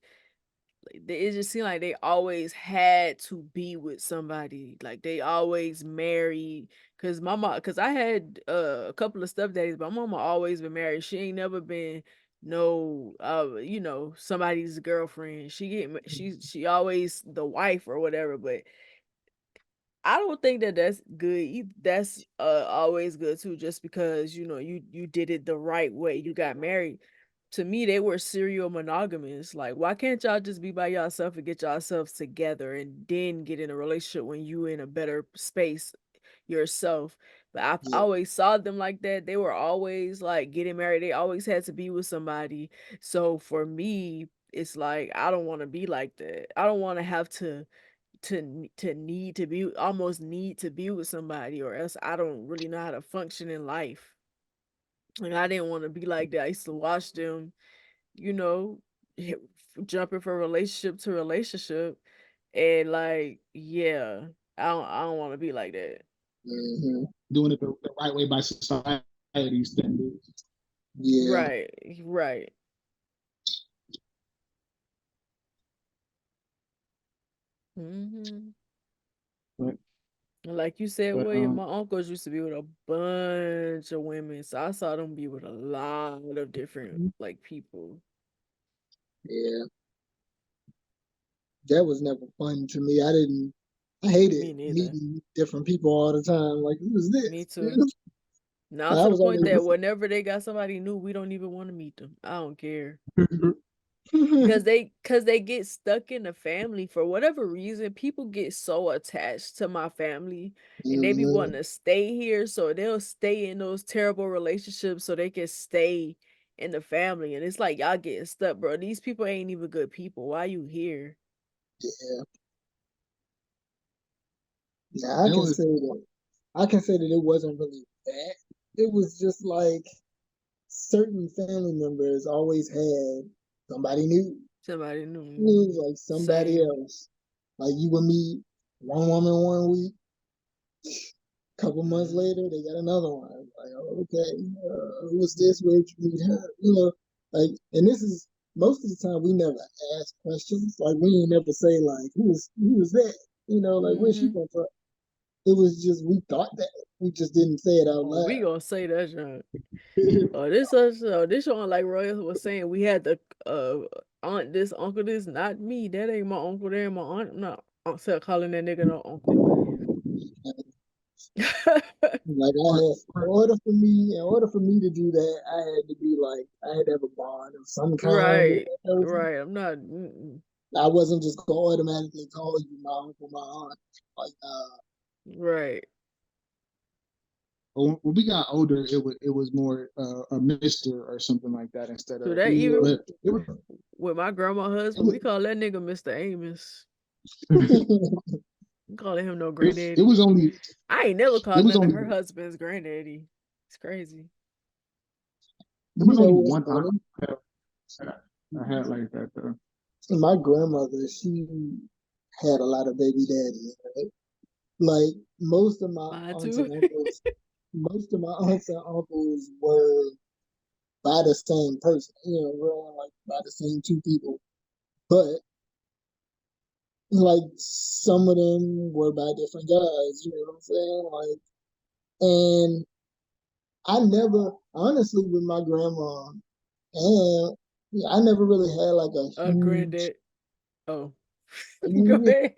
Speaker 2: it just seemed like they always had to be with somebody. Like they always married. Cause mama, cause I had a couple of stepdaddies, but my mama always been married. She ain't never been no somebody's girlfriend. She always the wife or whatever. But I don't think that that's good. That's always good too, just because you did it the right way. You got married. To me, they were serial monogamous. Like, why can't y'all just be by yourself and get yourselves together and then get in a relationship when you in a better space yourself? But I've
Speaker 3: Yeah.
Speaker 2: always saw them like that. They were always like getting married. They always had to be with somebody. So for me, it's like I don't want to be like that. I don't want to have to need to be almost need to be with somebody or else I don't really know how to function in life. And I didn't want to be like that. I used to watch them, you know, jumping from relationship to relationship and like, yeah, I don't want to be like that.
Speaker 3: Mm-hmm.
Speaker 1: Doing it the right way by society standards.
Speaker 3: Yeah.
Speaker 2: Right, right. Hmm.
Speaker 1: But
Speaker 2: Like you said,
Speaker 1: but
Speaker 2: William, my uncles used to be with a bunch of women, so I saw them be with a lot of different like people.
Speaker 3: Yeah. That was never fun to me. I hated
Speaker 2: Me neither.
Speaker 3: meeting different people all the time. Like, who is
Speaker 2: Me
Speaker 3: this?
Speaker 2: too. Now
Speaker 3: I
Speaker 2: to the
Speaker 3: was
Speaker 2: point that
Speaker 3: always,
Speaker 2: whenever they got somebody new, we don't even want to meet them. I don't care.
Speaker 3: mm-hmm.
Speaker 2: Because they get stuck in the family for whatever reason. People get so attached to my family and they be wanting to stay here, so they'll stay in those terrible relationships so they can stay in the family. And it's like y'all getting stuck, bro. These people ain't even good people. Why you here?
Speaker 3: Yeah. Now
Speaker 1: it was
Speaker 3: I can say that it wasn't really that. It was just like certain family members always had somebody new.
Speaker 2: Somebody
Speaker 3: It
Speaker 2: new.
Speaker 3: was like somebody
Speaker 2: Same.
Speaker 3: else. Like you would meet one woman one week, couple months
Speaker 2: Mm.
Speaker 3: later they got another one. Like, oh, okay, what's this? Where'd you meet her? Like, and this is most of the time we never ask questions. Like we ain't never say like, who was that? Like where's she
Speaker 2: Mm-hmm.
Speaker 3: come from? It was just we thought that we just didn't say it out
Speaker 2: Oh, we
Speaker 3: loud.
Speaker 2: gonna say that junk. This one like Roy was saying, we had the aunt this, uncle this, not me. That ain't my uncle, that ain't my aunt. I'm not calling that nigga no uncle.
Speaker 3: Like I
Speaker 1: but,
Speaker 3: had, in order for me to do that, I had to be like, I had to have a bond of some kind with
Speaker 2: Right,
Speaker 3: that person.
Speaker 2: right. I'm not. Mm-mm.
Speaker 3: I wasn't just gonna automatically call you my uncle, my aunt. Like,
Speaker 2: Right.
Speaker 1: when we got older, it was more a Mister or something like that instead
Speaker 2: So
Speaker 1: of.
Speaker 2: that
Speaker 3: yeah.
Speaker 2: even
Speaker 1: But it was
Speaker 2: with my grandma husband, we call that nigga Mr. Amos. We calling him no
Speaker 1: it
Speaker 2: granddaddy.
Speaker 1: was only
Speaker 2: I ain't never
Speaker 1: it
Speaker 2: called
Speaker 1: was
Speaker 2: none of
Speaker 1: only
Speaker 2: her husbands granddaddy. It's crazy.
Speaker 1: There
Speaker 3: You
Speaker 1: was
Speaker 3: know
Speaker 1: only
Speaker 3: what's
Speaker 1: one time
Speaker 3: funny?
Speaker 1: I had like that though.
Speaker 3: My grandmother, she had a lot of baby daddies, right? Like most of my
Speaker 2: Mine
Speaker 3: aunts
Speaker 2: too.
Speaker 3: and uncles, most of my aunts and uncles were by the same person, were like by the same two people. But like some of them were by different guys, you know what I'm saying? Like, and I never, honestly, with my grandma, and yeah, I never really had like a huge,
Speaker 2: Granddad. Oh, go
Speaker 3: I
Speaker 2: ahead.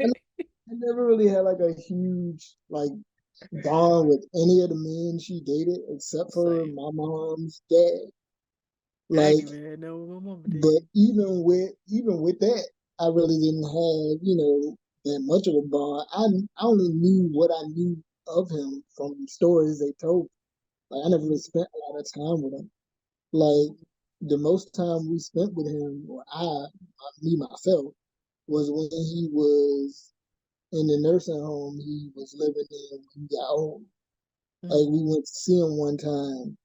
Speaker 3: never really had like a huge like bond with any of the men she dated except for
Speaker 2: Same.
Speaker 3: my mom's dad.
Speaker 2: I ain't
Speaker 3: Like,
Speaker 2: even had no with my mama
Speaker 3: but
Speaker 2: did.
Speaker 3: even with that, I really didn't have that much of a bond. I only knew what I knew of him from stories they told. Like I never really spent a lot of time with him. Like the most time we spent with him, or me myself, was when he was in the nursing home he was living in when he got old. Like
Speaker 2: Mm.
Speaker 3: we went to see him one time,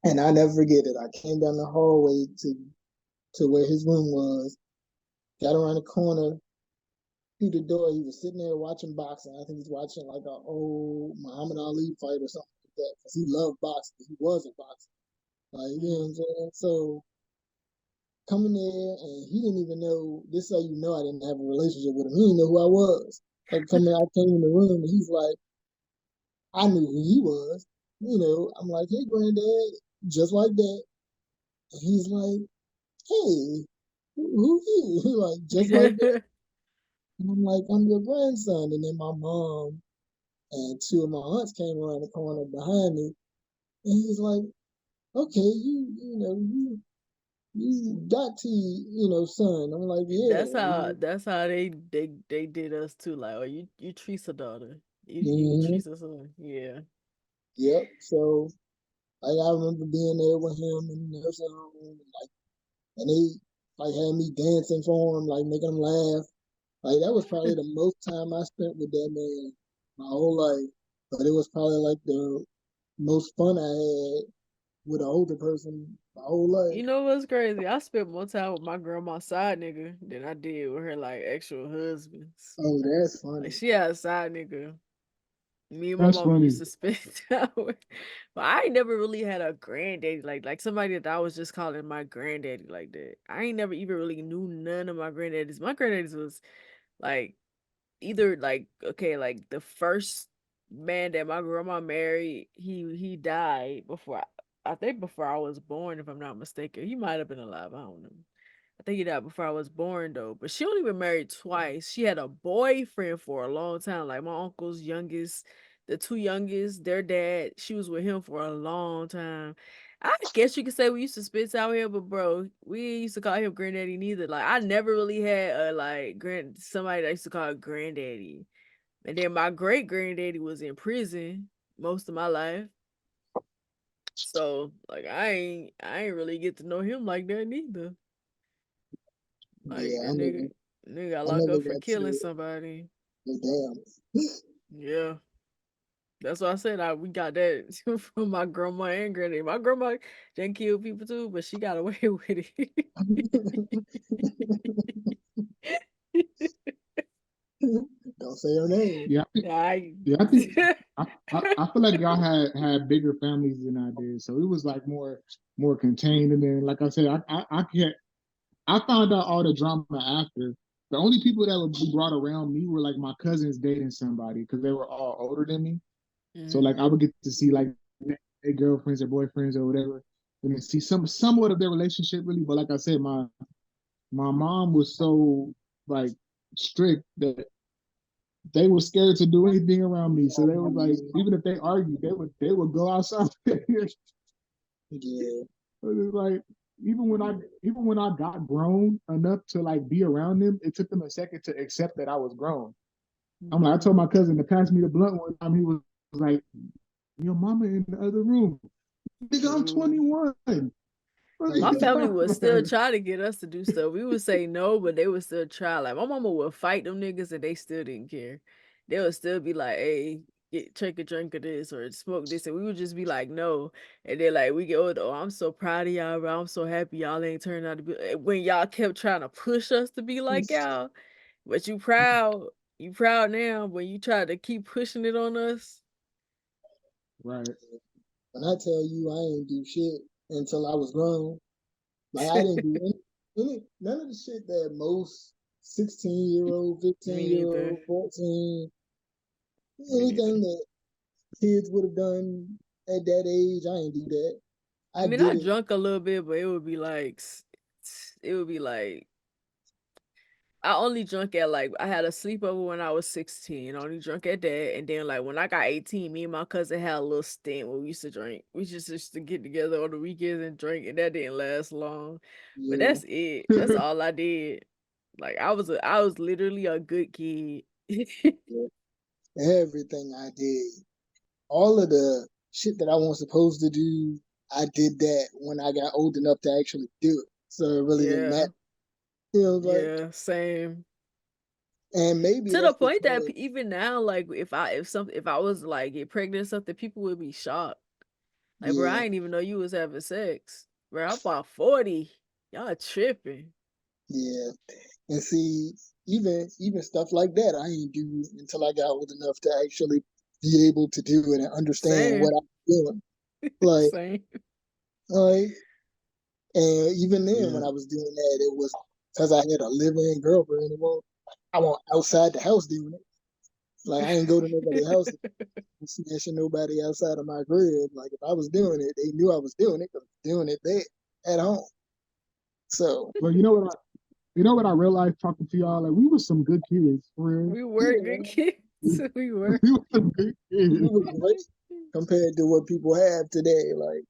Speaker 3: and I never forget it. I came down the hallway to where his room was, got around the corner, through the door. He was sitting there watching boxing. I think he's watching like an old Muhammad Ali fight or something like that because he loved boxing. He was a boxer. Like, you know what
Speaker 2: Mm.
Speaker 3: I'm saying? So coming there, and he didn't even know. This is how you know I didn't have a relationship with him. He didn't know who I was. Like coming, I came in the room, and he's like, I knew who he was. I'm like, hey, granddad, just like that. And he's like, hey, who you? Like, just like that. And I'm like, I'm your grandson. And then my mom and two of my aunts came around the corner behind me, and he's like, okay, you Dottie, son. I'm like, yeah.
Speaker 2: That's how they did us too. Like, oh, you Teresa daughter. You
Speaker 3: Mm-hmm.
Speaker 2: Teresa son. Yeah.
Speaker 3: Yep. So I remember being there with him in the nursing home, like, and they like had me dancing for him, like making him laugh. Like that was probably the most time I spent with that man my whole life. But it was probably like the most fun I had with an older person my whole life.
Speaker 2: You know what's crazy? I spent more time with my grandma's side nigga than I did with her like actual husbands.
Speaker 3: Oh, that's
Speaker 2: Like
Speaker 3: funny.
Speaker 2: she had a side nigga. Me and my
Speaker 1: That's
Speaker 2: mama used
Speaker 1: funny.
Speaker 2: to spend time with, but I ain't never really had a granddaddy like somebody that I was just calling my granddaddy like that. I ain't never even really knew none of my granddaddies. My granddaddies was like either like okay, like the first man that my grandma married, he died before I think before I was born, if I'm not mistaken. He might have been alive. I don't know. I think he died before I was born though. But she only been married twice. She had a boyfriend for a long time. Like my uncle's youngest, the two youngest, their dad, she was with him for a long time. I guess you could say we used to spend time with him, but bro, we ain't used to call him granddaddy neither. Like I never really had a like somebody that I used to call granddaddy. And then my great granddaddy was in prison most of my life. So like I ain't really get to know him like that neither. Like
Speaker 3: Yeah,
Speaker 2: that nigga got
Speaker 3: I
Speaker 2: locked
Speaker 3: never
Speaker 2: up for
Speaker 3: got
Speaker 2: killing
Speaker 3: to.
Speaker 2: somebody.
Speaker 3: Oh, damn.
Speaker 2: Yeah. That's why I said we got that from my grandma and granny. My grandma didn't kill people too, but she got away with it.
Speaker 3: Don't say her name.
Speaker 1: Yeah,
Speaker 2: I
Speaker 1: yeah. I feel like y'all had bigger families than I did, so it was like more contained. And then, like I said, I can't. I found out all the drama after. The only people that would be brought around me were like my cousins dating somebody because they were all older than me. So
Speaker 2: Mhm.
Speaker 1: like I would get to see like their girlfriends or boyfriends or whatever, and then see somewhat of their relationship really. But like I said, my mom was so like strict that they were scared to do anything around me. So they was like, even if they argued, they would go outside. It
Speaker 3: Yeah.
Speaker 1: was like even when I got grown enough to like be around them, it took them a second to accept that I was grown. I'm like, I told
Speaker 2: Mhm.
Speaker 1: my cousin to pass me the blunt one time. He was like, "Your mama in the other room." Nigga, I'm
Speaker 2: True.
Speaker 1: 21. What are
Speaker 2: My
Speaker 1: you
Speaker 3: Yeah.
Speaker 2: family
Speaker 1: talking
Speaker 2: would still
Speaker 1: about?
Speaker 2: try to get us to do stuff. We would say no, but they would still try. Like my mama would fight them niggas and they still didn't care. They would still be like, hey, take a drink of this or smoke this, and we would just be like, no. And then like we get older, oh, I'm so proud of y'all, bro. I'm so happy y'all ain't turned out to be when y'all kept trying to push us to be like y'all. But you proud now, but you try to keep pushing it on us.
Speaker 1: Right.
Speaker 3: When I tell you I ain't do shit until I was grown, like I didn't do none of the shit that most 16-year-old,
Speaker 2: Me
Speaker 3: 15 year
Speaker 2: neither.
Speaker 3: old, 14,
Speaker 2: Me neither.
Speaker 3: anything that kids would have done at that age, I ain't do that.
Speaker 2: I
Speaker 3: I
Speaker 2: mean,
Speaker 3: did
Speaker 2: I
Speaker 3: it.
Speaker 2: drunk a little bit, but it would be like, it would be like I only drunk at like I had a sleepover when I was 16. I only drunk at that, and then like when I got 18, me and my cousin had a little stint where we used to drink. We just used to get together on the weekends and drink, and that didn't last long. But
Speaker 3: Yeah,
Speaker 2: that's it. That's all I did. Like I was literally a good kid.
Speaker 3: yeah. Everything I did, all of the shit that I wasn't supposed to do, I did that when I got old enough to actually do it. So it really didn't
Speaker 2: Yeah,
Speaker 3: matter. You know, like,
Speaker 2: yeah, same.
Speaker 3: and maybe
Speaker 2: To the
Speaker 3: that's
Speaker 2: point that
Speaker 3: because,
Speaker 2: even now, like if I was like get pregnant or something, people would be shocked. Like, bro,
Speaker 3: yeah,
Speaker 2: I didn't even know you was having sex. Bro, I'm about 40. Y'all tripping.
Speaker 3: yeah. And see, even stuff like that, I ain't do until I got old enough to actually be able to do it and understand what
Speaker 2: Same.
Speaker 3: I'm doing. Like,
Speaker 2: Same.
Speaker 3: like, and even then, when
Speaker 1: Yeah.
Speaker 3: I was doing that, it was because I had a living girlfriend. I want outside the house doing it. Like, I ain't go to nobody's house and smashing nobody outside of my crib. Like, if I was doing it, they knew I was doing it because I was doing it there at home. So,
Speaker 1: But you know what I realized talking to y'all? Like we were some good kids, for real.
Speaker 2: We were good
Speaker 3: yeah,
Speaker 2: kids. We were.
Speaker 1: We were some good
Speaker 3: we
Speaker 1: kids.
Speaker 3: was great compared to what people have today. Like,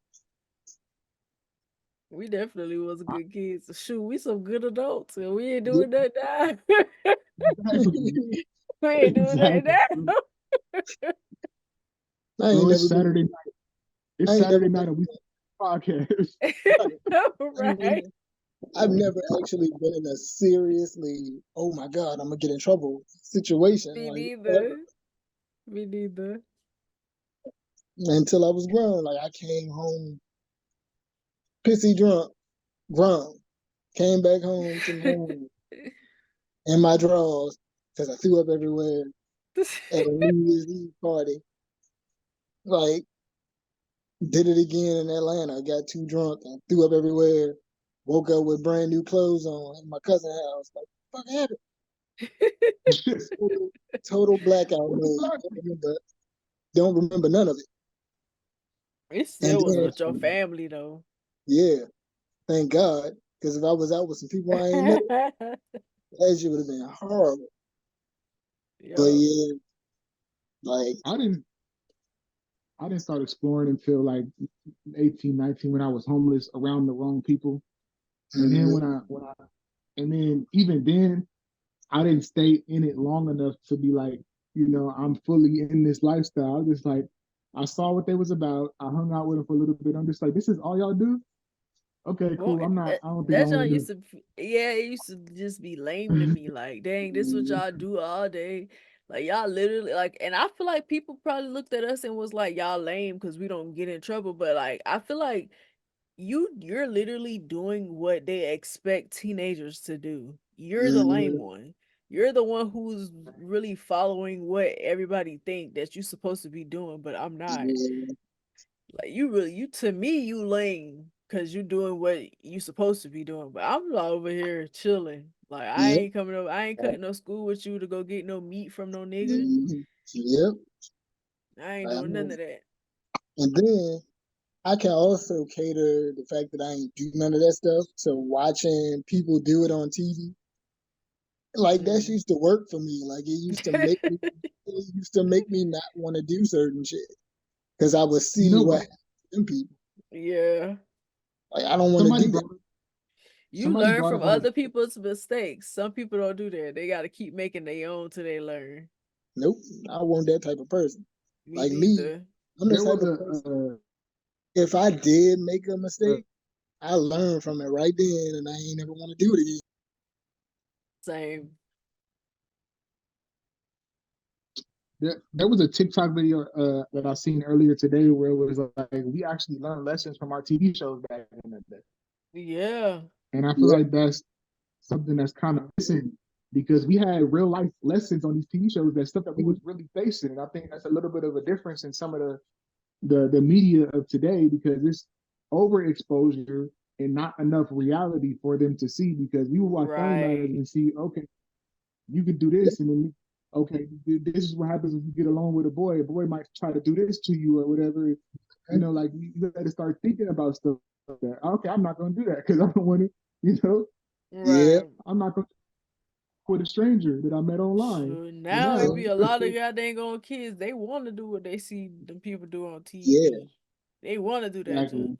Speaker 2: We definitely was good kids. Shoot, we some good adults and we ain't
Speaker 3: yeah.
Speaker 2: doing that now.
Speaker 1: Exactly.
Speaker 2: We ain't doing that
Speaker 1: Exactly.
Speaker 2: now.
Speaker 3: I ain't
Speaker 1: Bro,
Speaker 3: never been. I
Speaker 1: It's
Speaker 3: ain't never
Speaker 1: Saturday
Speaker 3: been.
Speaker 1: night and we podcast.
Speaker 3: Right. I
Speaker 2: Right.
Speaker 3: ain't, I've never actually been in a seriously, oh my God, I'm gonna get in trouble situation.
Speaker 2: Me
Speaker 3: Like,
Speaker 2: neither.
Speaker 3: ever.
Speaker 2: Me neither.
Speaker 3: Until I was grown. Like, I came home pissy drunk, grown. Came back home from home in my drawers because I threw up everywhere at a New Year's Eve party. Like, did it again in Atlanta. Got too drunk and threw up everywhere. Woke up with brand new clothes on in my cousin's house. Like, what the fuck happened? Total, total blackout mode. Don't remember none of it.
Speaker 2: It
Speaker 3: And
Speaker 2: still was
Speaker 3: then,
Speaker 2: with your family though.
Speaker 3: yeah, thank God. Because if I was out with some people I ain't know, that shit would have been horrible. But
Speaker 2: Yup.
Speaker 3: yeah, like,
Speaker 1: I didn't I didn't start exploring until like 18, 19 when I was homeless around the wrong people. And then
Speaker 3: mm,
Speaker 1: and then even then I didn't stay in it long enough to be like, I'm fully in this lifestyle. Just like I saw what they was about. I hung out with them for a little bit. I'm just like, this is all y'all do? Okay,
Speaker 2: Well,
Speaker 1: cool. I'm not. I don't think I
Speaker 2: that
Speaker 1: want to
Speaker 2: John
Speaker 1: do
Speaker 2: used to, yeah, it used to just be lame to
Speaker 1: it.
Speaker 2: me. Like, dang, this what
Speaker 3: mm,
Speaker 2: y'all do all day. Like, y'all literally, like, and I feel like people probably looked at us and was like, y'all lame because we don't get in trouble. But, like, I feel like you're literally doing what they expect teenagers to do. You're the lame
Speaker 3: mm,
Speaker 2: one. You're the one who's really following what everybody think that you're supposed to be doing, but I'm not.
Speaker 3: yeah,
Speaker 2: Like you really you to me you lame because you doing what you supposed to be doing, but I'm like over here chilling. Like I
Speaker 3: yep,
Speaker 2: ain't coming up, I ain't cutting no school with you to go get no meat from no nigga.
Speaker 3: yep.
Speaker 2: I ain't
Speaker 3: Like,
Speaker 2: doing none of that.
Speaker 3: and then I can also cater the fact that I ain't do none of that stuff to watching people do it on TV. Like, that
Speaker 2: Mm.
Speaker 3: used to work for me. Like, it used to make me not want to do certain shit because I would
Speaker 1: You
Speaker 3: see
Speaker 1: know
Speaker 3: what
Speaker 1: what?
Speaker 3: happened to them people.
Speaker 2: Yeah.
Speaker 3: Like, I don't want to
Speaker 1: Somebody
Speaker 3: do that.
Speaker 1: brought up,
Speaker 2: You
Speaker 1: somebody
Speaker 2: learn
Speaker 1: brought
Speaker 2: from
Speaker 1: up on
Speaker 2: other people's mistakes. Some people don't do that. They gotta keep making their own till they learn.
Speaker 3: Nope, I want that type of person.
Speaker 2: Me
Speaker 3: Like me,
Speaker 2: neither.
Speaker 3: I'm the
Speaker 1: there
Speaker 3: type
Speaker 1: was
Speaker 3: of person. If I did make a
Speaker 1: uh,
Speaker 3: mistake, I learn from it right then, and I ain't never want to do it again.
Speaker 2: Same.
Speaker 1: there was a TikTok video that I seen earlier today where it was like we actually learned lessons from our TV shows back in the day,
Speaker 2: Yeah.
Speaker 1: and I feel
Speaker 3: Yep.
Speaker 1: like that's something that's kind of missing because we had real life lessons on these TV shows, that stuff that we was really facing, and I think that's a little bit of a difference in some of the media of today because it's overexposure and not enough reality for them to see because we will watch family matters
Speaker 2: Right.
Speaker 1: and see, okay, you could do
Speaker 3: Yep.
Speaker 1: this, and then okay, this is what happens if you get along with a boy. A boy might try to do this to you or whatever. Like you got to start thinking about stuff like that. Okay, I'm not going to do that because I don't want to.
Speaker 3: Yeah.
Speaker 2: Right.
Speaker 1: I'm not going to with a stranger that I met online.
Speaker 2: Sure.
Speaker 1: But
Speaker 2: Now it
Speaker 1: now,
Speaker 2: be a lot of goddamn on kids. They want to do what they see them people do on
Speaker 3: Yeah.
Speaker 2: TV. They want to do that too.
Speaker 1: exactly,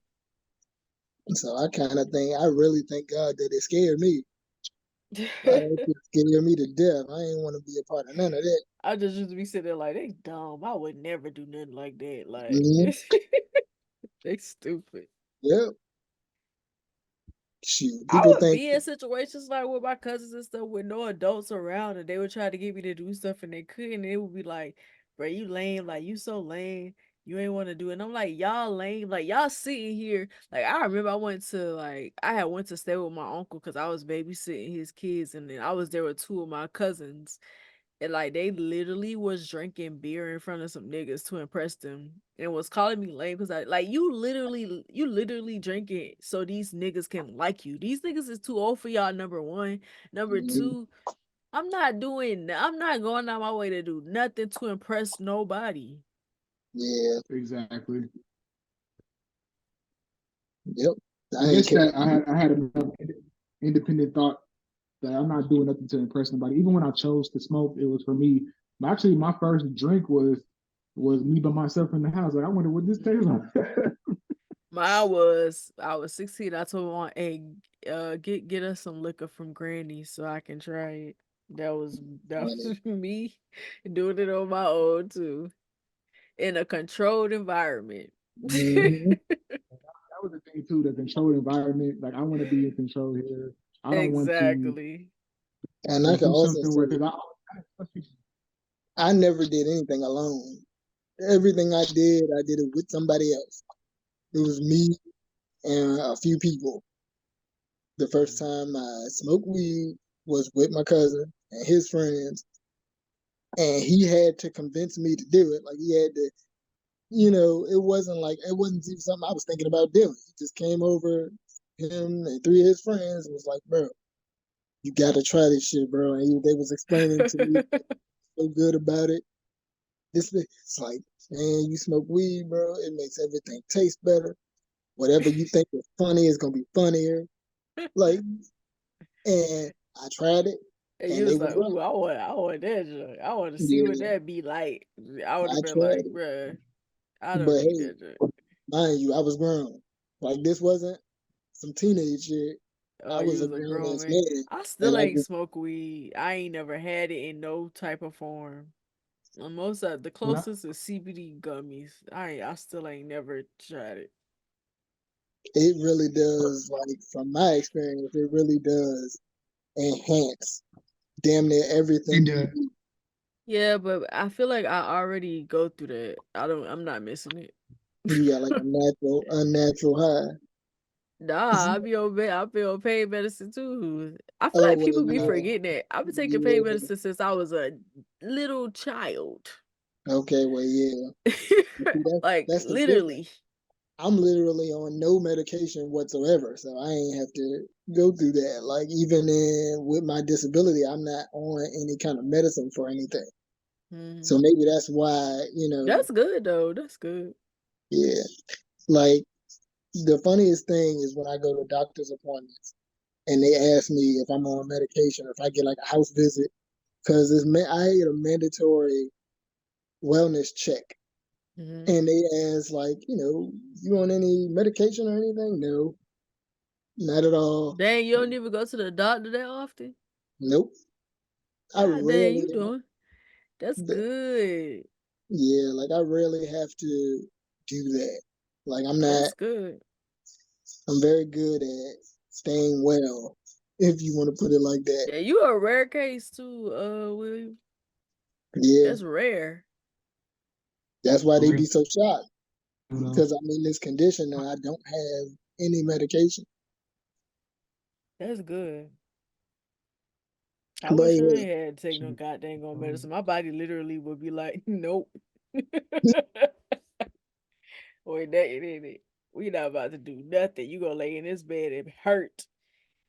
Speaker 3: So I kind of think, I really thank God that it scared me. Like, it scared me to death. I ain't want to be a part of none of that.
Speaker 2: I just used to be sitting there like they dumb. I would never do nothing like that. Like
Speaker 3: Hmm.
Speaker 2: they stupid.
Speaker 3: Yep. Shoot.
Speaker 2: I
Speaker 3: People
Speaker 2: would
Speaker 3: think,
Speaker 2: be in situations like with my cousins and stuff with no adults around, and they would try to get me to do stuff, and they couldn't. And it would be like, "Bro, you lame. Like you so lame. You ain't want to do it." And I'm like, "Y'all lame. Like y'all sitting here." Like I remember I had went to stay with my uncle because I was babysitting his kids, and then I was there with two of my cousins, and like they literally was drinking beer in front of some niggas to impress them and was calling me lame because I like you literally drinking so these niggas can like you. These niggas is too old for y'all, number one. Number
Speaker 3: mhm,
Speaker 2: two, I'm not going out my way to do nothing to impress nobody.
Speaker 3: yeah,
Speaker 1: exactly.
Speaker 3: yep.
Speaker 1: I
Speaker 3: I ain't
Speaker 1: guess
Speaker 3: care.
Speaker 1: that I had enough independent thought that I'm not doing nothing to impress nobody. Even when I chose to smoke, it was for me. Actually, my first drink was me by myself in the house. Like I wonder what this tastes like.
Speaker 2: I was 16. I told my aunt, hey, get us some liquor from Granny so I can try it. That
Speaker 3: Funny.
Speaker 2: was me doing it on my own too. In a controlled environment.
Speaker 3: Hmm.
Speaker 1: That was the thing too, the controlled environment. Like I want to be in control here. I don't want
Speaker 2: Exactly.
Speaker 3: And
Speaker 1: to
Speaker 3: I can
Speaker 1: do
Speaker 3: also
Speaker 1: something where
Speaker 3: say,
Speaker 1: because
Speaker 3: I never did anything alone. Everything I did it with somebody else. It was me and a few people. The first time I smoked weed was with my cousin and his friends, and he had to convince me to do it. Like he had to, it wasn't even something I was thinking about doing. He just came over, him and three of his friends, and was like, "Bro, you got to try this shit, bro." And they was explaining to me so good about it. It's like, man, you smoke weed, bro. It makes everything taste better. Whatever you think is funny is gonna be funnier. Like, and I tried it,
Speaker 2: And you
Speaker 3: and they
Speaker 2: was
Speaker 3: was
Speaker 2: like,
Speaker 3: right.
Speaker 2: ooh, I want that joint. I want to see what
Speaker 3: Yeah,
Speaker 2: that be like. I would have
Speaker 3: I
Speaker 2: been
Speaker 3: tried
Speaker 2: like,
Speaker 3: it,
Speaker 2: bruh, I don't
Speaker 3: but
Speaker 2: need
Speaker 3: hey,
Speaker 2: that joint.
Speaker 3: mind you, I was grown. Like this wasn't some teenage shit.
Speaker 2: Oh,
Speaker 3: I was
Speaker 2: you
Speaker 3: a
Speaker 2: was a
Speaker 3: grown
Speaker 2: grown
Speaker 3: ass
Speaker 2: man.
Speaker 3: man,
Speaker 2: I
Speaker 3: and
Speaker 2: still ain't smoke weed. I ain't never had it in no type of form. Most of the
Speaker 1: when I
Speaker 2: closest is CBD gummies. I still ain't never tried it.
Speaker 3: it really does. Like from my experience, it really does enhance damn near everything
Speaker 1: and
Speaker 3: you do.
Speaker 2: Yeah, but I feel like I already go through that. I'm not missing it.
Speaker 3: You got like a unnatural high.
Speaker 2: Nah, I be on pain medicine too. I feel
Speaker 3: Oh
Speaker 2: like
Speaker 3: well,
Speaker 2: people be
Speaker 3: no,
Speaker 2: forgetting that. I've been taking pain
Speaker 3: yeah,
Speaker 2: medicine since I was a little child.
Speaker 3: okay, well, yeah. See,
Speaker 2: Like
Speaker 3: that's the difference.
Speaker 2: literally.
Speaker 3: I'm literally on no medication whatsoever, so I ain't have to go through that. Like even with my disability, I'm not on any kind of medicine for anything. So
Speaker 2: Mhm.
Speaker 3: maybe that's why,
Speaker 2: That's good though. That's good.
Speaker 3: yeah. Like the funniest thing is when I go to doctor's appointments and they ask me if I'm on medication, if I get like a house visit, because I get a mandatory wellness check.
Speaker 2: Hmm.
Speaker 3: And they ask like, you on any medication or anything? No, not at all.
Speaker 2: Dang, you don't even go to the doctor that often?
Speaker 3: Nope. I
Speaker 2: God dang, you
Speaker 3: rarely,
Speaker 2: doing? That's good.
Speaker 3: yeah, like I rarely have to do that. Like I'm not,
Speaker 2: That's good.
Speaker 3: I'm very good at staying well, if you want to put it like that.
Speaker 2: Yeah, you a rare case too, William.
Speaker 3: Yeah,
Speaker 2: That's rare.
Speaker 3: that's why
Speaker 1: For
Speaker 3: they
Speaker 1: real,
Speaker 3: be so shocked
Speaker 1: you know.
Speaker 3: because I'm in this condition and I don't have any medication.
Speaker 2: That's good. I
Speaker 3: But
Speaker 2: wish I
Speaker 3: yeah,
Speaker 2: ain't had to take no
Speaker 1: Shit.
Speaker 2: goddamn on
Speaker 1: Um,
Speaker 2: medicine. My body literally would be like, nope. Or that it ain't it. We not about to do nothing. You gonna lay in this bed and hurt.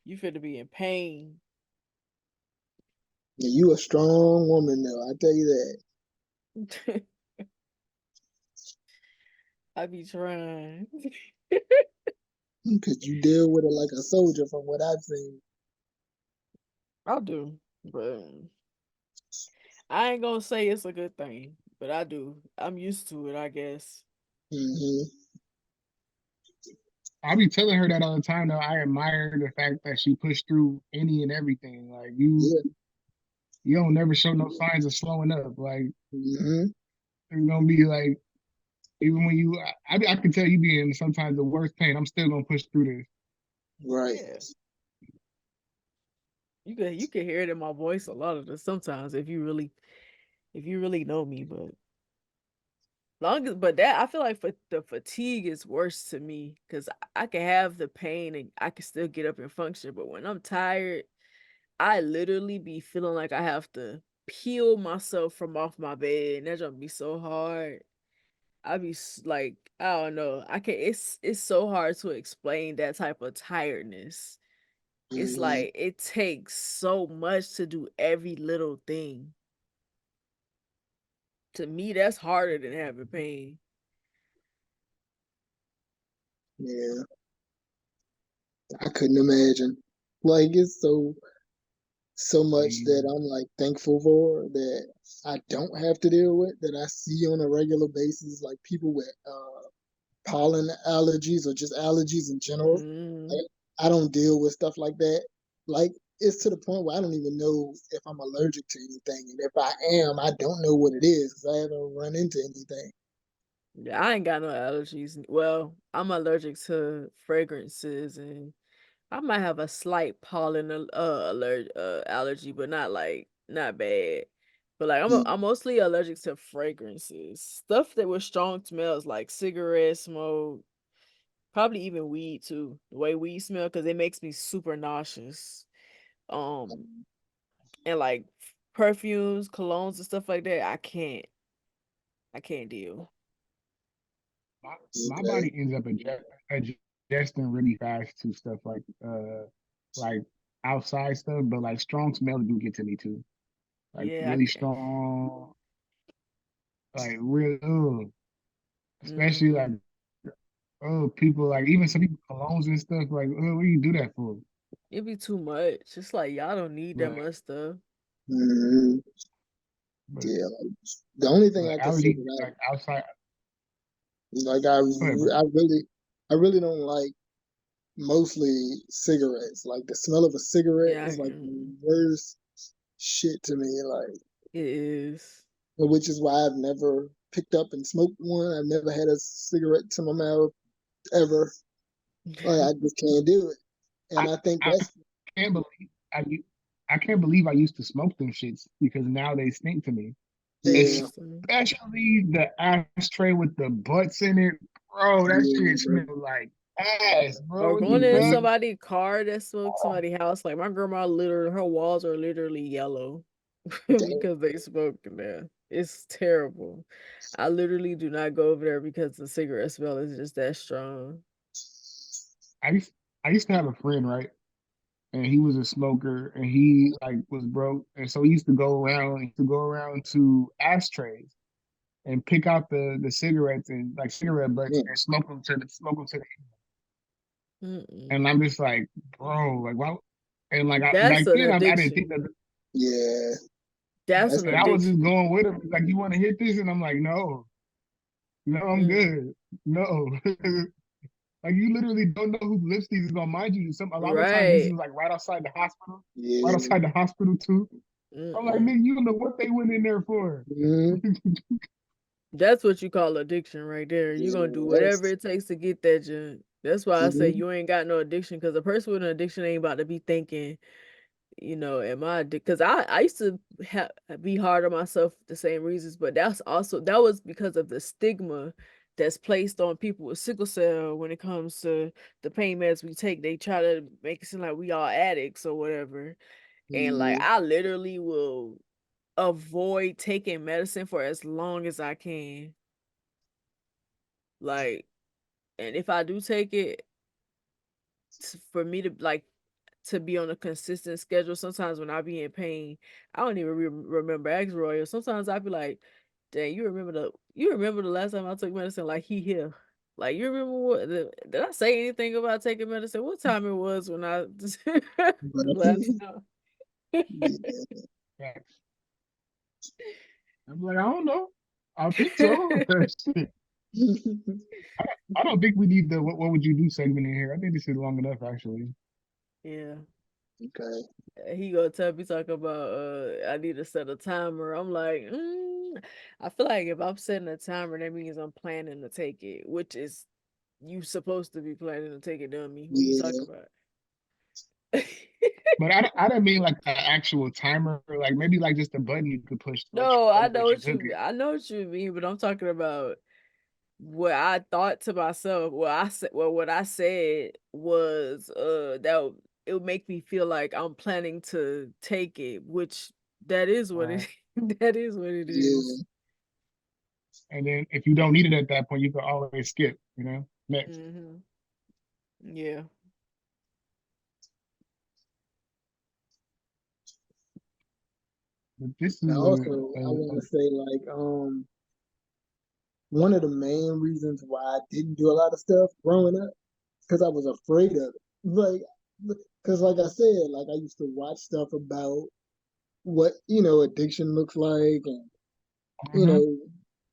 Speaker 2: You finna be in pain.
Speaker 3: you a strong woman though. I tell you that
Speaker 2: I be trying.
Speaker 3: because you deal with it like a soldier from what I've seen.
Speaker 2: I do, but I ain't gonna say it's a good thing, but I do. I'm used to it, I guess.
Speaker 3: Hmm.
Speaker 1: I be telling her that all the time though. I admire the fact that she pushed through any and everything. Like
Speaker 3: Yeah.
Speaker 1: you don't never show no signs of slowing up. Like
Speaker 3: Hmm.
Speaker 1: it's gonna be like even when I can tell you be in sometimes the worst pain. I'm still gonna push through this.
Speaker 3: Right.
Speaker 2: Yeah. You can hear it in my voice a lot of the sometimes if you really know me, but long as but that I feel like for the fatigue is worse to me because I can have the pain and I can still get up and function, but when I'm tired, I literally be feeling like I have to peel myself from off my bed, and that gonna be so hard. I be like, I don't know. I can. It's so hard to explain that type of tiredness. It's
Speaker 3: Hmm.
Speaker 2: like it takes so much to do every little thing. To me, that's harder than having pain.
Speaker 3: Yeah. I couldn't imagine. Like it's so much
Speaker 1: Yeah.
Speaker 3: that I'm like thankful for that I don't have to deal with that I see on a regular basis, like people with pollen allergies or just allergies in general.
Speaker 2: Mm.
Speaker 3: Like, I don't deal with stuff like that. Like it's to the point where I don't even know if I'm allergic to anything, and if I am, I don't know what it is because I haven't run into anything.
Speaker 2: Yeah, I ain't got no allergies. Well, I'm allergic to fragrances and I might have a slight pollen allergy, but not bad. But like
Speaker 3: Mm,
Speaker 2: I'm mostly allergic to fragrances, stuff that with strong smells like cigarette smoke, probably even weed too. The way weed smell because it makes me super nauseous. Um, and like perfumes, colognes, and stuff like that, I can't deal.
Speaker 1: My my
Speaker 3: okay.
Speaker 1: body ends up adjusting really fast to stuff like outside stuff, but like strong smells do get to me too. Like
Speaker 2: Yeah, I
Speaker 1: really
Speaker 2: can't.
Speaker 1: strong, like real, ugh. Especially like
Speaker 2: Mm,
Speaker 1: oh people like even some people colognes and stuff. Like oh, what do you do that for?
Speaker 2: it'd be too much. It's like y'all don't need that
Speaker 1: But
Speaker 2: much stuff.
Speaker 3: Hmm.
Speaker 1: but
Speaker 3: Yeah, like, the only thing
Speaker 1: but
Speaker 3: I can say
Speaker 1: allergy
Speaker 3: that
Speaker 1: like outside.
Speaker 3: like
Speaker 1: Go ahead, bro.
Speaker 3: I really don't like mostly cigarettes. Like the smell of a cigarette
Speaker 2: Yeah,
Speaker 3: is like the worst shit to me. Like,
Speaker 2: it is.
Speaker 3: which is why I've never picked up and smoked one. I've never had a cigarette to my mouth ever. Like I just can't do it. And
Speaker 1: I
Speaker 3: I think
Speaker 1: I
Speaker 3: that's
Speaker 1: can't believe I can't believe I used to smoke them shits because now they stink to me.
Speaker 2: They
Speaker 3: yeah,
Speaker 2: do stink.
Speaker 1: Especially the ashtray with the butts in it, bro. That
Speaker 3: yeah,
Speaker 1: shit
Speaker 3: bro.
Speaker 1: smells like ass, bro.
Speaker 2: Or
Speaker 1: What
Speaker 2: going
Speaker 1: the
Speaker 2: in
Speaker 3: Hmm.
Speaker 1: fuck?
Speaker 2: somebody's car that smoked
Speaker 1: Oh,
Speaker 2: somebody's house. Like my grandma literally her walls are literally yellow because they smoked in there. It's terrible. I literally do not go over there because the cigarette smell is just that strong.
Speaker 1: I used I used to have a friend, right? And he was a smoker and he like was broke. And so he used to go around to ashtrays and pick out the cigarettes and like cigarette butts
Speaker 3: Yeah,
Speaker 1: and smoke them to the
Speaker 2: Mm-mm.
Speaker 1: and I'm just like, bro, like why and like
Speaker 2: That's
Speaker 1: back
Speaker 2: an
Speaker 1: then I didn't think
Speaker 2: addiction.
Speaker 1: that
Speaker 3: yeah.
Speaker 2: That's
Speaker 3: That's
Speaker 2: an
Speaker 1: and I was just
Speaker 2: addiction.
Speaker 1: going with him. Like, you want to hit this? And I'm like, no, no, I'm
Speaker 2: Mm.
Speaker 1: good. No. Like you literally don't know whose lips these is gonna mind you. A lot of times these is
Speaker 2: Right.
Speaker 1: like right outside the hospital. Right
Speaker 3: yeah.
Speaker 1: outside the hospital too. I'm like,
Speaker 2: Mm-mm.
Speaker 1: nigga, you don't know what they went in there for.
Speaker 3: Hmm.
Speaker 2: That's what you call addiction right there. You're gonna do
Speaker 3: Yeah,
Speaker 2: whatever
Speaker 3: that's
Speaker 2: it takes to get that junk. That's why I say
Speaker 3: mhm.
Speaker 2: you ain't got no addiction because a person with an addiction ain't about to be thinking am I because I used to be hard on myself for the same reasons, but that was because of the stigma that's placed on people with sickle cell when it comes to the pain meds we take. They try to make it seem like we all addicts or whatever, and like
Speaker 3: Yeah.
Speaker 2: I literally will avoid taking medicine for as long as I can. Like, and if I do take it, for me to like to be on a consistent schedule. Sometimes when I be in pain, I don't even remember X Royal. Sometimes I be like, "Dang, you remember the last time I took medicine? Like he here." Like you remember did I say anything about taking medicine? What time it was when I the last time?
Speaker 3: Yeah.
Speaker 1: Facts. I'm like, I don't know. I think so. Shit. I don't think we need the what would you do segment in here. I think this is long enough actually.
Speaker 2: Yeah.
Speaker 3: Okay.
Speaker 2: He gonna tell me talk about I need to set a timer. I'm like, I feel like if I'm setting a timer, that means I'm planning to take it, which is you supposed to be planning to take it, dummy. What you
Speaker 3: Yeah.
Speaker 2: talking about?
Speaker 1: But I don't mean like the actual timer, like maybe like just a button you could push to let
Speaker 2: No,
Speaker 1: you know that you took it.
Speaker 2: I know what you mean, but I'm talking about what I thought to myself. What I said was that it would make me feel like I'm planning to take it, which that is what it
Speaker 1: Right.
Speaker 2: that is what it is.
Speaker 3: Yeah.
Speaker 1: And then if you don't need it at that point, you can always skip, next.
Speaker 2: Mhm. Yeah.
Speaker 1: But this
Speaker 3: And
Speaker 1: is
Speaker 3: also, I want to say, like, one of the main reasons why I didn't do a lot of stuff growing up because I was afraid of it. Like, because like I said, like I used to watch stuff about what addiction looks like, and you
Speaker 1: hmm
Speaker 3: know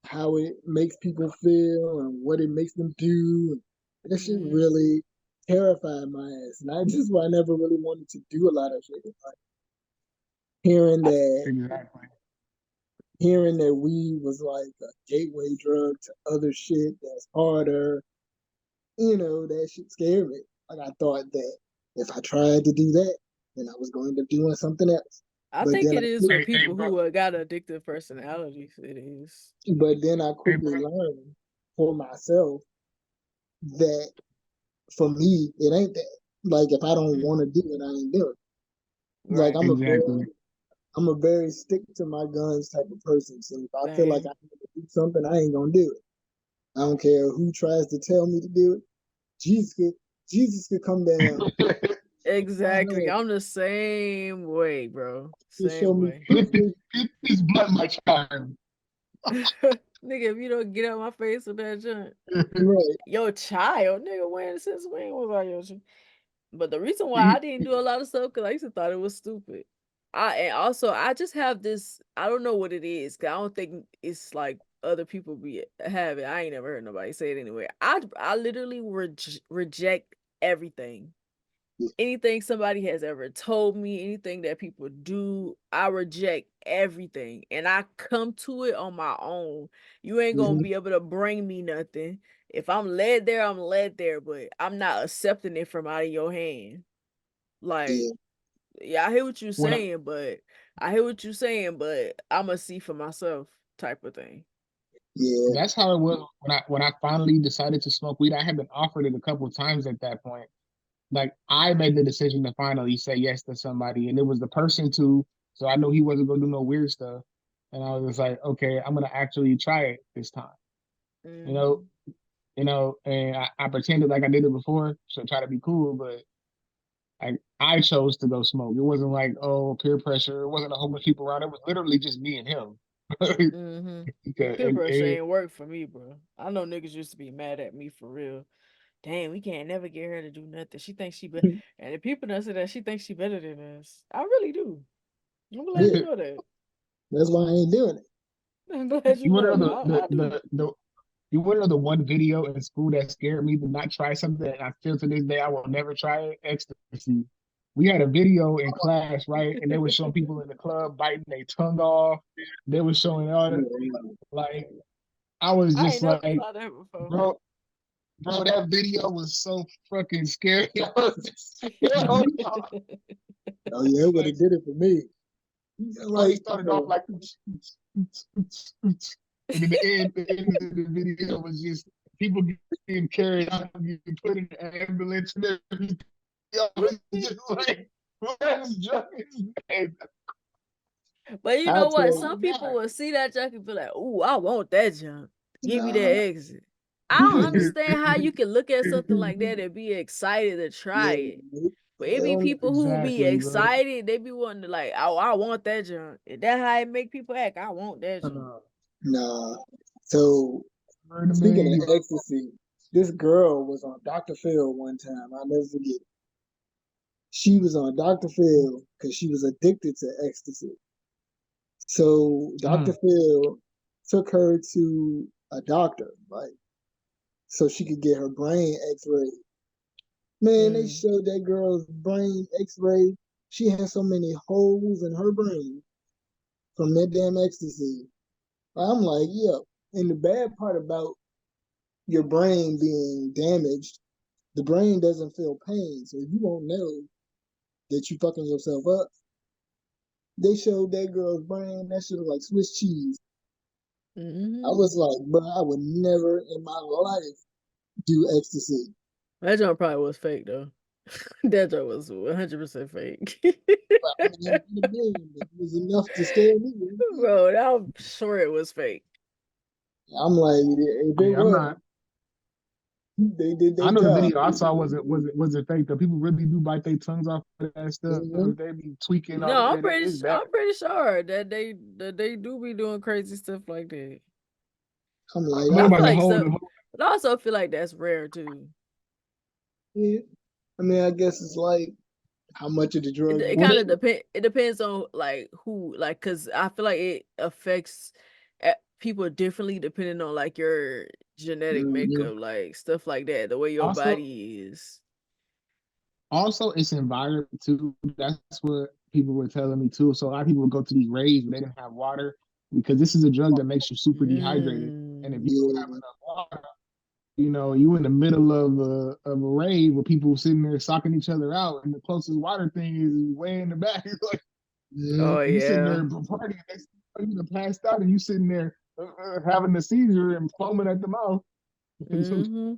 Speaker 3: how it makes people feel and what it makes them do. And that shit
Speaker 2: Mhm.
Speaker 3: really terrified my ass, and I just why I never really wanted to do a lot of shit. Like hearing
Speaker 2: I
Speaker 3: that
Speaker 1: Exactly.
Speaker 3: hearing that weed was like a gateway drug to other shit that's harder, that shit scared me. Like I thought that if I tried to do that, then I was going to be doing something else.
Speaker 2: I
Speaker 3: But
Speaker 2: think
Speaker 3: then I
Speaker 2: it is for
Speaker 1: Hey,
Speaker 2: people
Speaker 1: bro.
Speaker 2: who got addictive personalities. It is.
Speaker 3: but then I
Speaker 1: Hey,
Speaker 3: quickly
Speaker 1: bro.
Speaker 3: learned for myself that for me it ain't that. Like if I don't want
Speaker 2: Mm.
Speaker 3: to do it, I ain't doing it. Like
Speaker 2: Right.
Speaker 1: Exactly.
Speaker 3: I'm a very stick to my guns type of person. So if I feel like I
Speaker 2: Same.
Speaker 3: need to do something, I ain't gonna do it. I don't care who tries to tell me to do it. Jesus could Jesus could come down my
Speaker 2: Exactly.
Speaker 3: head
Speaker 2: I'm the same way, bro.
Speaker 3: to show
Speaker 2: Same
Speaker 3: me
Speaker 2: way.
Speaker 3: perfect.
Speaker 1: Flip this blunt, my child.
Speaker 2: Nigga, if you don't get out my face with that junk.
Speaker 3: Right.
Speaker 2: Your child, nigga, when was I your child? But the reason why I
Speaker 1: See,
Speaker 2: didn't do a lot of stuff because I used to thought it was stupid. And also I just have this. I don't know what it is. Cause I don't think it's like other people be have it. I ain't never heard nobody say it anyway. I literally reject everything. Anything somebody has ever told me, anything that people do, I reject everything, and I come to it on my own. You ain't gonna
Speaker 3: Mm-hmm.
Speaker 2: be able to bring me nothing. If I'm led there, I'm led there, but I'm not accepting it from out of your hand. Like,
Speaker 3: Yeah.
Speaker 2: yeah,
Speaker 1: when I,
Speaker 2: I hear what you're saying, but I'ma see for myself type of thing.
Speaker 3: Yeah.
Speaker 1: that's how it was when I finally decided to smoke weed. I had been offered it a couple of times at that point. Like I made the decision to finally say yes to somebody, and it was the person too. So I know he wasn't gonna do no weird stuff, and I was just like, okay, I'm gonna actually try it this time. You know,
Speaker 2: Mhm.
Speaker 1: and I pretended like I did it before, so try to be cool, but I chose to go smoke. It wasn't like, oh, peer pressure. It wasn't a whole bunch of people around. It was literally just me and him.
Speaker 2: Mhm. Peer
Speaker 1: and,
Speaker 2: pressure
Speaker 1: and
Speaker 2: ain't work for me, bro. I know niggas used to be mad at me for real. Damn, we can't never get her to do nothing. She thinks she be and the people that say that she thinks she better than us. I really do. I'm glad
Speaker 3: Yeah.
Speaker 2: you know that.
Speaker 3: That's why I ain't doing it.
Speaker 2: I'm glad you
Speaker 1: you want
Speaker 2: know
Speaker 1: to
Speaker 2: that.
Speaker 1: know
Speaker 2: I do.
Speaker 1: you want to know the one video in school that scared me to not try something that I feel to this day I will never try it? Ecstasy. We had a video in class, right? And they were showing people in the club biting their tongue off. They were showing all the, like, I was
Speaker 2: I
Speaker 1: just
Speaker 2: ain't never
Speaker 1: like,
Speaker 2: saw that before.
Speaker 1: bro, bro, that video was so fucking scary. I was just, hell no.
Speaker 3: Oh yeah, it would have did it for me.
Speaker 1: Like he started off like, and then the end of the video was just people getting carried out, getting put in the ambulance and everything. I was just like, where's Johnny?
Speaker 2: But you
Speaker 3: I
Speaker 2: know what?
Speaker 3: tell
Speaker 2: Some
Speaker 3: you,
Speaker 2: people will see that junk and be like, "Ooh, I want that junk. Give me that
Speaker 3: nah.
Speaker 2: exit." I don't understand how you can look at something like that and be excited to try
Speaker 3: Yeah,
Speaker 2: it. But
Speaker 3: they
Speaker 2: it be
Speaker 3: don't,
Speaker 2: people who be
Speaker 1: Exactly, bro.
Speaker 2: excited. They be wanting to like, "Oh, I want that junk." Is that how it make people act? I want that junk.
Speaker 3: nah. So speaking
Speaker 1: Man,
Speaker 3: of ecstasy, this girl was on Dr. Phil one time. I'll never forget. She was on Dr. Phil because she was addicted to ecstasy. So Dr.
Speaker 1: mm,
Speaker 3: Phil took her to a doctor, like so she could get her brain x-rayed. Man, they
Speaker 2: Mm.
Speaker 3: showed that girl's brain x-ray. She had so many holes in her brain from that damn ecstasy. I'm like, yeah. And the bad part about your brain being damaged, the brain doesn't feel pain, so you won't know that you fucking yourself up. They showed that girl's brain, that shit was like Swiss cheese. I
Speaker 2: Hmm.
Speaker 3: was like, bro, I would never in my life do ecstasy.
Speaker 2: That junk probably was fake though. That junk was 100% fake.
Speaker 3: But I mean, it was enough to scare me.
Speaker 2: Bro, I'm sure it was fake.
Speaker 3: I'm like, if it
Speaker 1: yeah, I'm
Speaker 3: was,
Speaker 1: not.
Speaker 3: they did
Speaker 1: I
Speaker 3: their
Speaker 1: know the
Speaker 3: job.
Speaker 1: video I saw wasn't fake though. People really do bite their tongues off of that stuff.
Speaker 3: Mm-hmm.
Speaker 1: They be tweaking
Speaker 2: No,
Speaker 1: on it. It's bad.
Speaker 2: I'm pretty sure that they do be doing crazy stuff like that.
Speaker 3: I'm
Speaker 1: I'm
Speaker 3: like,
Speaker 2: But
Speaker 1: talking
Speaker 2: I
Speaker 1: about
Speaker 2: feel
Speaker 1: the
Speaker 2: like
Speaker 1: whole,
Speaker 2: so,
Speaker 1: the whole.
Speaker 2: but I also feel like that's rare too.
Speaker 3: yeah. I mean, I guess it's like how much of the
Speaker 2: It,
Speaker 3: drug
Speaker 2: it
Speaker 3: you
Speaker 1: Well,
Speaker 2: kind
Speaker 3: take.
Speaker 2: of depend. It depends on like who, like, cause I feel like it affects people differently depending on like your genetic
Speaker 3: Mm-hmm.
Speaker 2: makeup, like stuff like that, the way your
Speaker 1: also,
Speaker 2: body is.
Speaker 1: also it's environment too. That's what people were telling me too. So a lot of people would go to these raves where they didn't have water because this is a drug that makes you super dehydrated. And if you
Speaker 2: Mm,
Speaker 1: don't have
Speaker 3: Yeah,
Speaker 1: enough water, you in the middle of a rave where people sitting there socking each other out, and the closest water thing is way in the back. Like
Speaker 3: mm-hmm.
Speaker 2: oh
Speaker 1: you sitting
Speaker 2: yeah.
Speaker 1: there partying, you passed out, and you sitting there having a seizure and foaming at the mouth.
Speaker 2: Mm-hmm.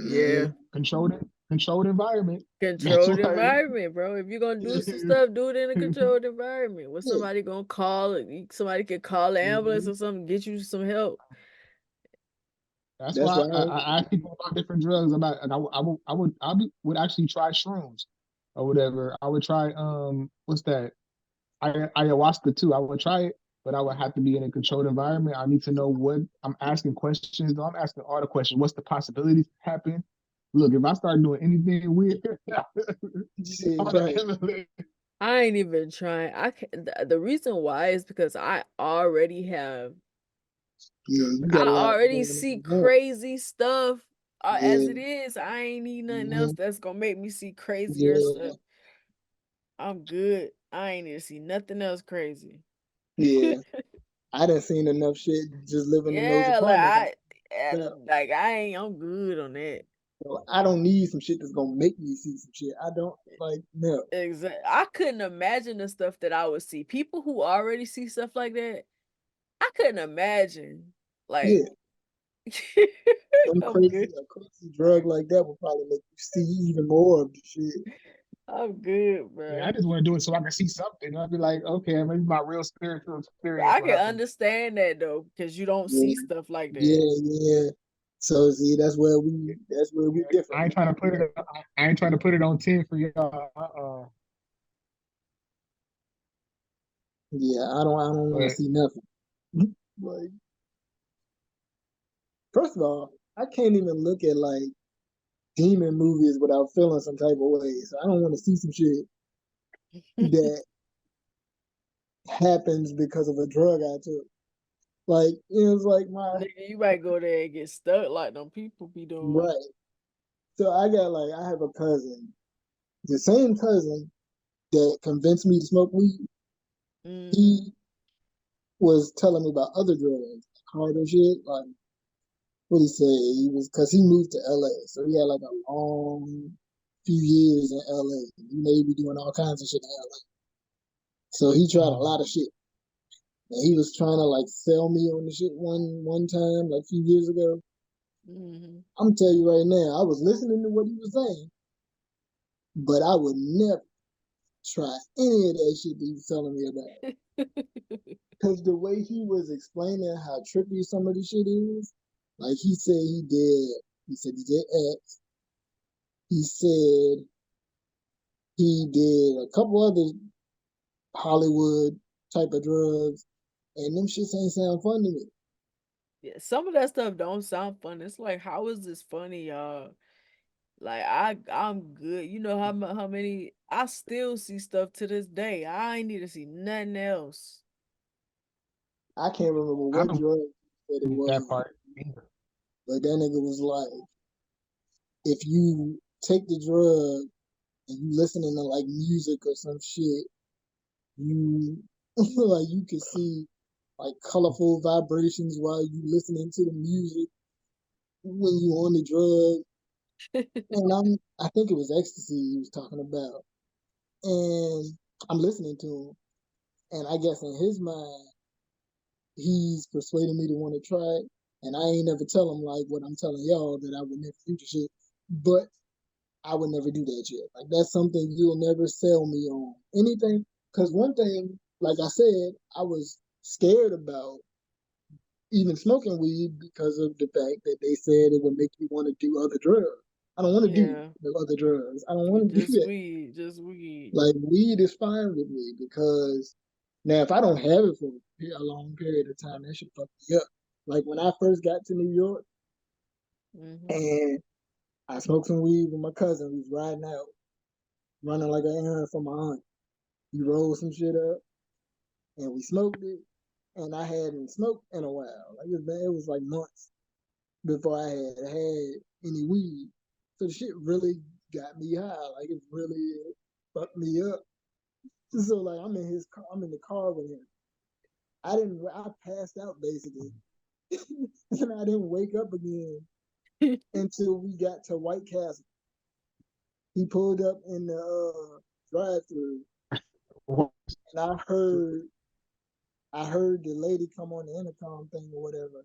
Speaker 3: Yeah.
Speaker 2: Yeah.
Speaker 1: Controlled environment. That's
Speaker 2: Controlled
Speaker 1: why.
Speaker 2: environment, bro. If you're gonna do some stuff, do it in a controlled environment where
Speaker 3: Yeah.
Speaker 2: somebody gonna call it. Somebody can call the ambulance
Speaker 3: Mm-hmm.
Speaker 2: or something, get you some help.
Speaker 1: That's
Speaker 3: That's
Speaker 1: why
Speaker 3: why
Speaker 1: I ask people about different drugs. About and would actually try shrooms or whatever. I would try what's that? Ayahuasca too. I would try it, but I would have to be in a controlled environment. I need to know what I'm asking questions. Though I'm asking all the questions. What's the possibilities happen? Look, if I start doing anything weird,
Speaker 3: shit,
Speaker 1: I'm
Speaker 3: right.
Speaker 1: gonna
Speaker 2: I ain't even trying. I can The reason why is because
Speaker 3: Yeah, you
Speaker 2: I
Speaker 3: got a lot
Speaker 2: already
Speaker 3: going
Speaker 2: see
Speaker 3: on.
Speaker 2: crazy stuff as
Speaker 3: Yeah.
Speaker 2: it is. I ain't need nothing else
Speaker 3: Mm-hmm.
Speaker 2: that's gonna make me see crazier
Speaker 3: Yeah.
Speaker 2: stuff. I'm good. I ain't need to see nothing else crazy.
Speaker 3: Yeah. I done seen enough shit just living in those
Speaker 2: Yeah,
Speaker 3: apartments.
Speaker 2: I'm good on that.
Speaker 3: So I don't need some shit that's gonna make me see some shit. I don't like no.
Speaker 2: Exactly. I couldn't imagine the stuff that I would see. People who already see stuff like that, I couldn't imagine. Like,
Speaker 3: Yeah. Some
Speaker 2: I'm
Speaker 3: crazy
Speaker 2: good.
Speaker 3: a crazy drug like that will probably make you see even more of the shit.
Speaker 2: I'm good,
Speaker 1: yeah,
Speaker 2: bro.
Speaker 1: I just want to do it so I can see something. I'll be like, okay, maybe my real spiritual experience
Speaker 2: I
Speaker 1: will
Speaker 2: can
Speaker 1: happen.
Speaker 2: understand that though, because you don't see
Speaker 3: Yeah.
Speaker 2: stuff like that.
Speaker 3: Yeah. So see, that's where we differ.
Speaker 1: I ain't trying to put it. I ain't trying to put it on 10 for y'all.
Speaker 3: Yeah, I don't want to
Speaker 1: But
Speaker 3: see nothing. Like, first of all, I can't even look at like demon movies without feeling some type of way. So I don't want to see some shit that happens because of a drug I took. Like, it's like my
Speaker 2: Nigga, you might go there and get stuck like them people be doing.
Speaker 3: right. So I have a cousin, the same cousin that convinced me to smoke weed.
Speaker 2: Mm-hmm.
Speaker 3: He was telling me about other drugs, harder shit. Like, what he say? He was because he moved to LA, so he had like a long. few years in LA. He may be doing all kinds of shit in LA. So he tried a lot of shit. And he was trying to like sell me on the shit one time, like a few years ago.
Speaker 2: Mm-hmm.
Speaker 3: I'm telling you right now, I was listening to what he was saying, but I would never try any of that shit that he was telling me about. Because the way he was explaining how trippy some of the shit is, like he said he did X. He said he did a couple other Hollywood type of drugs, and them shits ain't sound fun to me.
Speaker 2: Yeah, some of that stuff don't sound fun. It's like, how is this funny, y'all? Like I'm good. You know how many I still see stuff to this day. I ain't need to see nothing else.
Speaker 3: I can't remember
Speaker 1: I
Speaker 3: what
Speaker 1: don't
Speaker 3: drug that it
Speaker 1: get that
Speaker 3: was,
Speaker 1: part either.
Speaker 3: but that nigga was like, if you take the drug and you listening to like music or some shit, you like you can see like colorful vibrations while you listening to the music when you on the drug. And I think it was ecstasy he was talking about. And I'm listening to him. And I guess in his mind, he's persuading me to want to try it. And I ain't never tell him like what I'm telling y'all that I would never do the shit. But I would never do that shit. Like that's something you'll never sell me on. Anything. Cause one thing, like I said, I was scared about even smoking weed because of the fact that they said it would make you want to do other drugs. I don't want to do
Speaker 2: Yeah,
Speaker 3: the other drugs. I don't want to do
Speaker 2: just
Speaker 3: that.
Speaker 2: weed, just weed.
Speaker 3: Like weed is fine with me because now if I don't have it for a long period of time, that should fuck me up. Like when I first got to New York
Speaker 2: Mm-hmm.
Speaker 3: and I smoked some weed with my cousin, we was riding out, running like an errand for my aunt. He rolled some shit up and we smoked it. And I hadn't smoked in a while. Like it was like months before I had any weed. So the shit really got me high. Like it really fucked me up. So like I'm in the car with him. I passed out basically. And I didn't wake up again until we got to White Castle. He pulled up in the drive through and I heard the lady come on the intercom thing or whatever.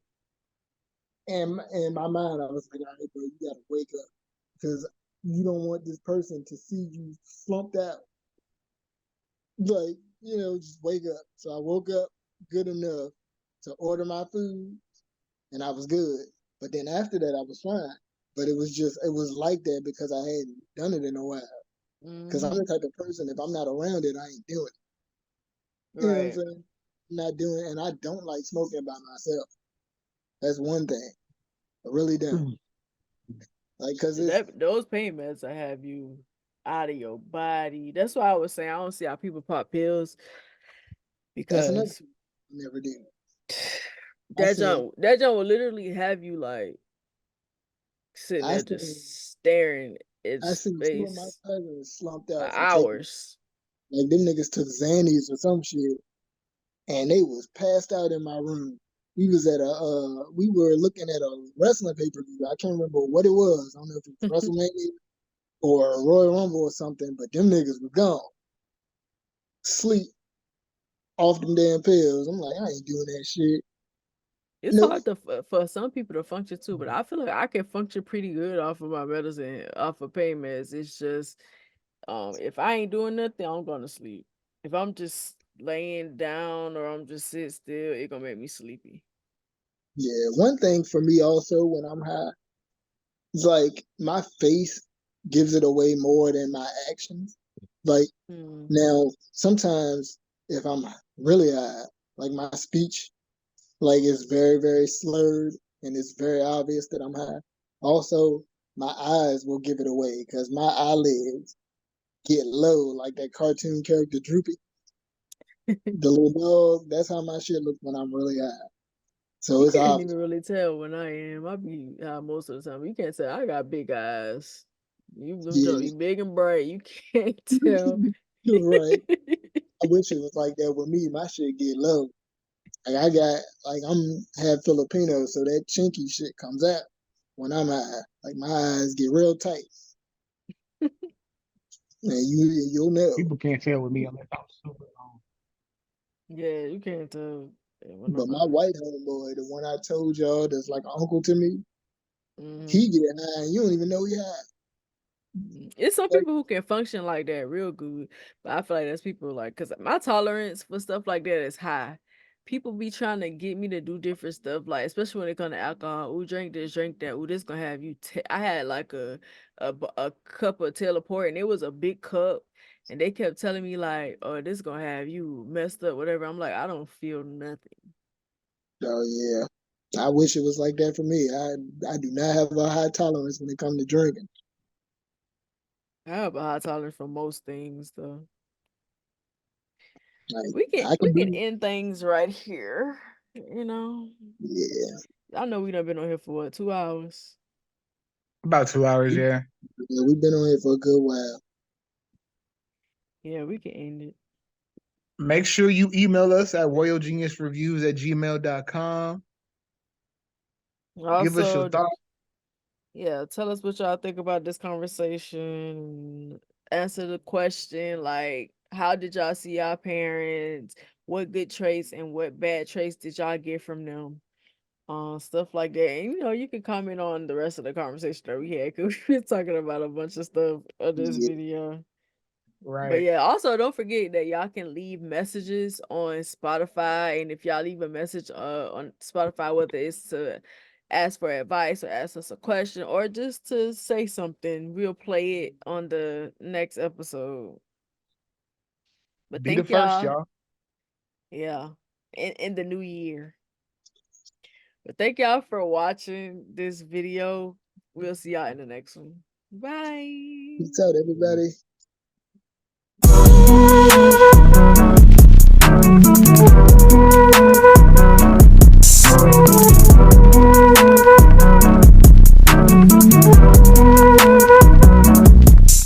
Speaker 3: And in my mind I was like, all right, bro, you gotta wake up. Because you don't want this person to see you slumped out. Like, just wake up. So I woke up good enough to order my food and I was good. But then after that, I was fine. But it was like that because I hadn't done it in a while. Because I'm
Speaker 2: Mm-hmm.
Speaker 3: the type of person, if I'm not around it, I ain't doing it. You know what I'm
Speaker 2: Right.
Speaker 3: saying? I'm not doing it. And I don't like smoking by myself. That's one thing. I really don't. Like, because it's,
Speaker 2: Those pain meds I have you out of your body. That's why I was saying I don't see how people pop pills
Speaker 3: that's another
Speaker 2: because
Speaker 3: thing I never do. I
Speaker 2: that
Speaker 3: seen,
Speaker 2: junk will literally have you like sitting
Speaker 3: I
Speaker 2: there
Speaker 3: seen,
Speaker 2: just staring at
Speaker 3: I seen two of my
Speaker 2: space
Speaker 3: cousins slumped
Speaker 2: for
Speaker 3: out from taking,
Speaker 2: hours.
Speaker 3: like, them niggas took Xannies or some shit and they was passed out in my room. We were looking at a wrestling pay per view. I can't remember what it was. I don't know if it was WrestleMania or Royal Rumble or something, but them niggas were gone, sleep off them damn pills. I'm like, I ain't doing that shit.
Speaker 2: It's
Speaker 3: Nope.
Speaker 2: hard to for some people to function too, but I feel like I can function pretty good off of my medicine, off of pain meds. It's just if I ain't doing nothing, I'm gonna sleep. If I'm just laying down or I'm just sit still, it gonna make me sleepy.
Speaker 3: Yeah, one thing for me also when I'm high is like my face gives it away more than my actions. Like
Speaker 2: Hmm.
Speaker 3: now, sometimes if I'm really high, like my speech like it's very, very slurred and it's very obvious that I'm high. Also, my eyes will give it away because my eyelids get low, like that cartoon character Droopy, the little dog. That's how my shit looks when I'm really high. So
Speaker 2: You
Speaker 3: it's
Speaker 2: can't
Speaker 3: obvious.
Speaker 2: even really tell when I am. I be high most of the time. You can't tell. I got big eyes. You them junk
Speaker 3: Yeah,
Speaker 2: be big and bright. You can't tell.
Speaker 3: you're right. I wish it was like that with me. My shit get low. Like I got, like I'm half Filipino, so that chinky shit comes out when I'm high. Like my eyes get real tight. And you'll know.
Speaker 1: People can't tell with me unless I'm super long.
Speaker 2: Yeah, you can't tell with
Speaker 3: But my
Speaker 2: nobody.
Speaker 3: white homeboy, the one I told y'all that's like an uncle to me,
Speaker 2: Hmm.
Speaker 3: he get high and you don't even know he high.
Speaker 2: It's some
Speaker 3: Like,
Speaker 2: people who can function like that real good, but I feel like that's people like because my tolerance for stuff like that is high. People be trying to get me to do different stuff, like especially when it comes to alcohol. Ooh, drink this, drink that. Ooh, this gonna have you. I had like a cup of teleport, and it was a big cup, and they kept telling me like, "Oh, this gonna have you messed up, whatever." I'm like, I don't feel nothing.
Speaker 3: oh yeah. I wish it was like that for me. I do not have a high tolerance when it comes to drinking.
Speaker 2: I have a high tolerance for most things, though.
Speaker 3: Like
Speaker 2: We can
Speaker 3: I
Speaker 2: we
Speaker 3: can
Speaker 2: can
Speaker 3: do
Speaker 2: end things right here. You know,
Speaker 3: yeah.
Speaker 2: I know we done been on here for what, 2 hours.
Speaker 1: About 2 hours, yeah.
Speaker 3: Yeah, we've been on here for a good while.
Speaker 2: Yeah, we can end it.
Speaker 1: Make sure you email us at royalgeniusreviews@gmail.com. Give us your
Speaker 2: Also,
Speaker 1: thoughts.
Speaker 2: yeah, tell us what y'all think about this conversation. Answer the question like, how did y'all see y'all parents? What good traits and what bad traits did y'all get from them? Stuff like that. And you can comment on the rest of the conversation that we had because we're talking about a bunch of stuff on this
Speaker 3: Yeah,
Speaker 2: video. But
Speaker 1: Right.
Speaker 2: yeah, also don't forget that y'all can leave messages on Spotify, and if y'all leave a message on Spotify, whether it's to ask for advice or ask us a question or just to say something, we'll play it on the next episode. But
Speaker 1: Be the
Speaker 2: thank
Speaker 1: first,
Speaker 2: y'all.
Speaker 1: y'all.
Speaker 2: Yeah. In the new year. But thank y'all for watching this video. We'll see y'all in the next one. Bye.
Speaker 3: peace out, everybody.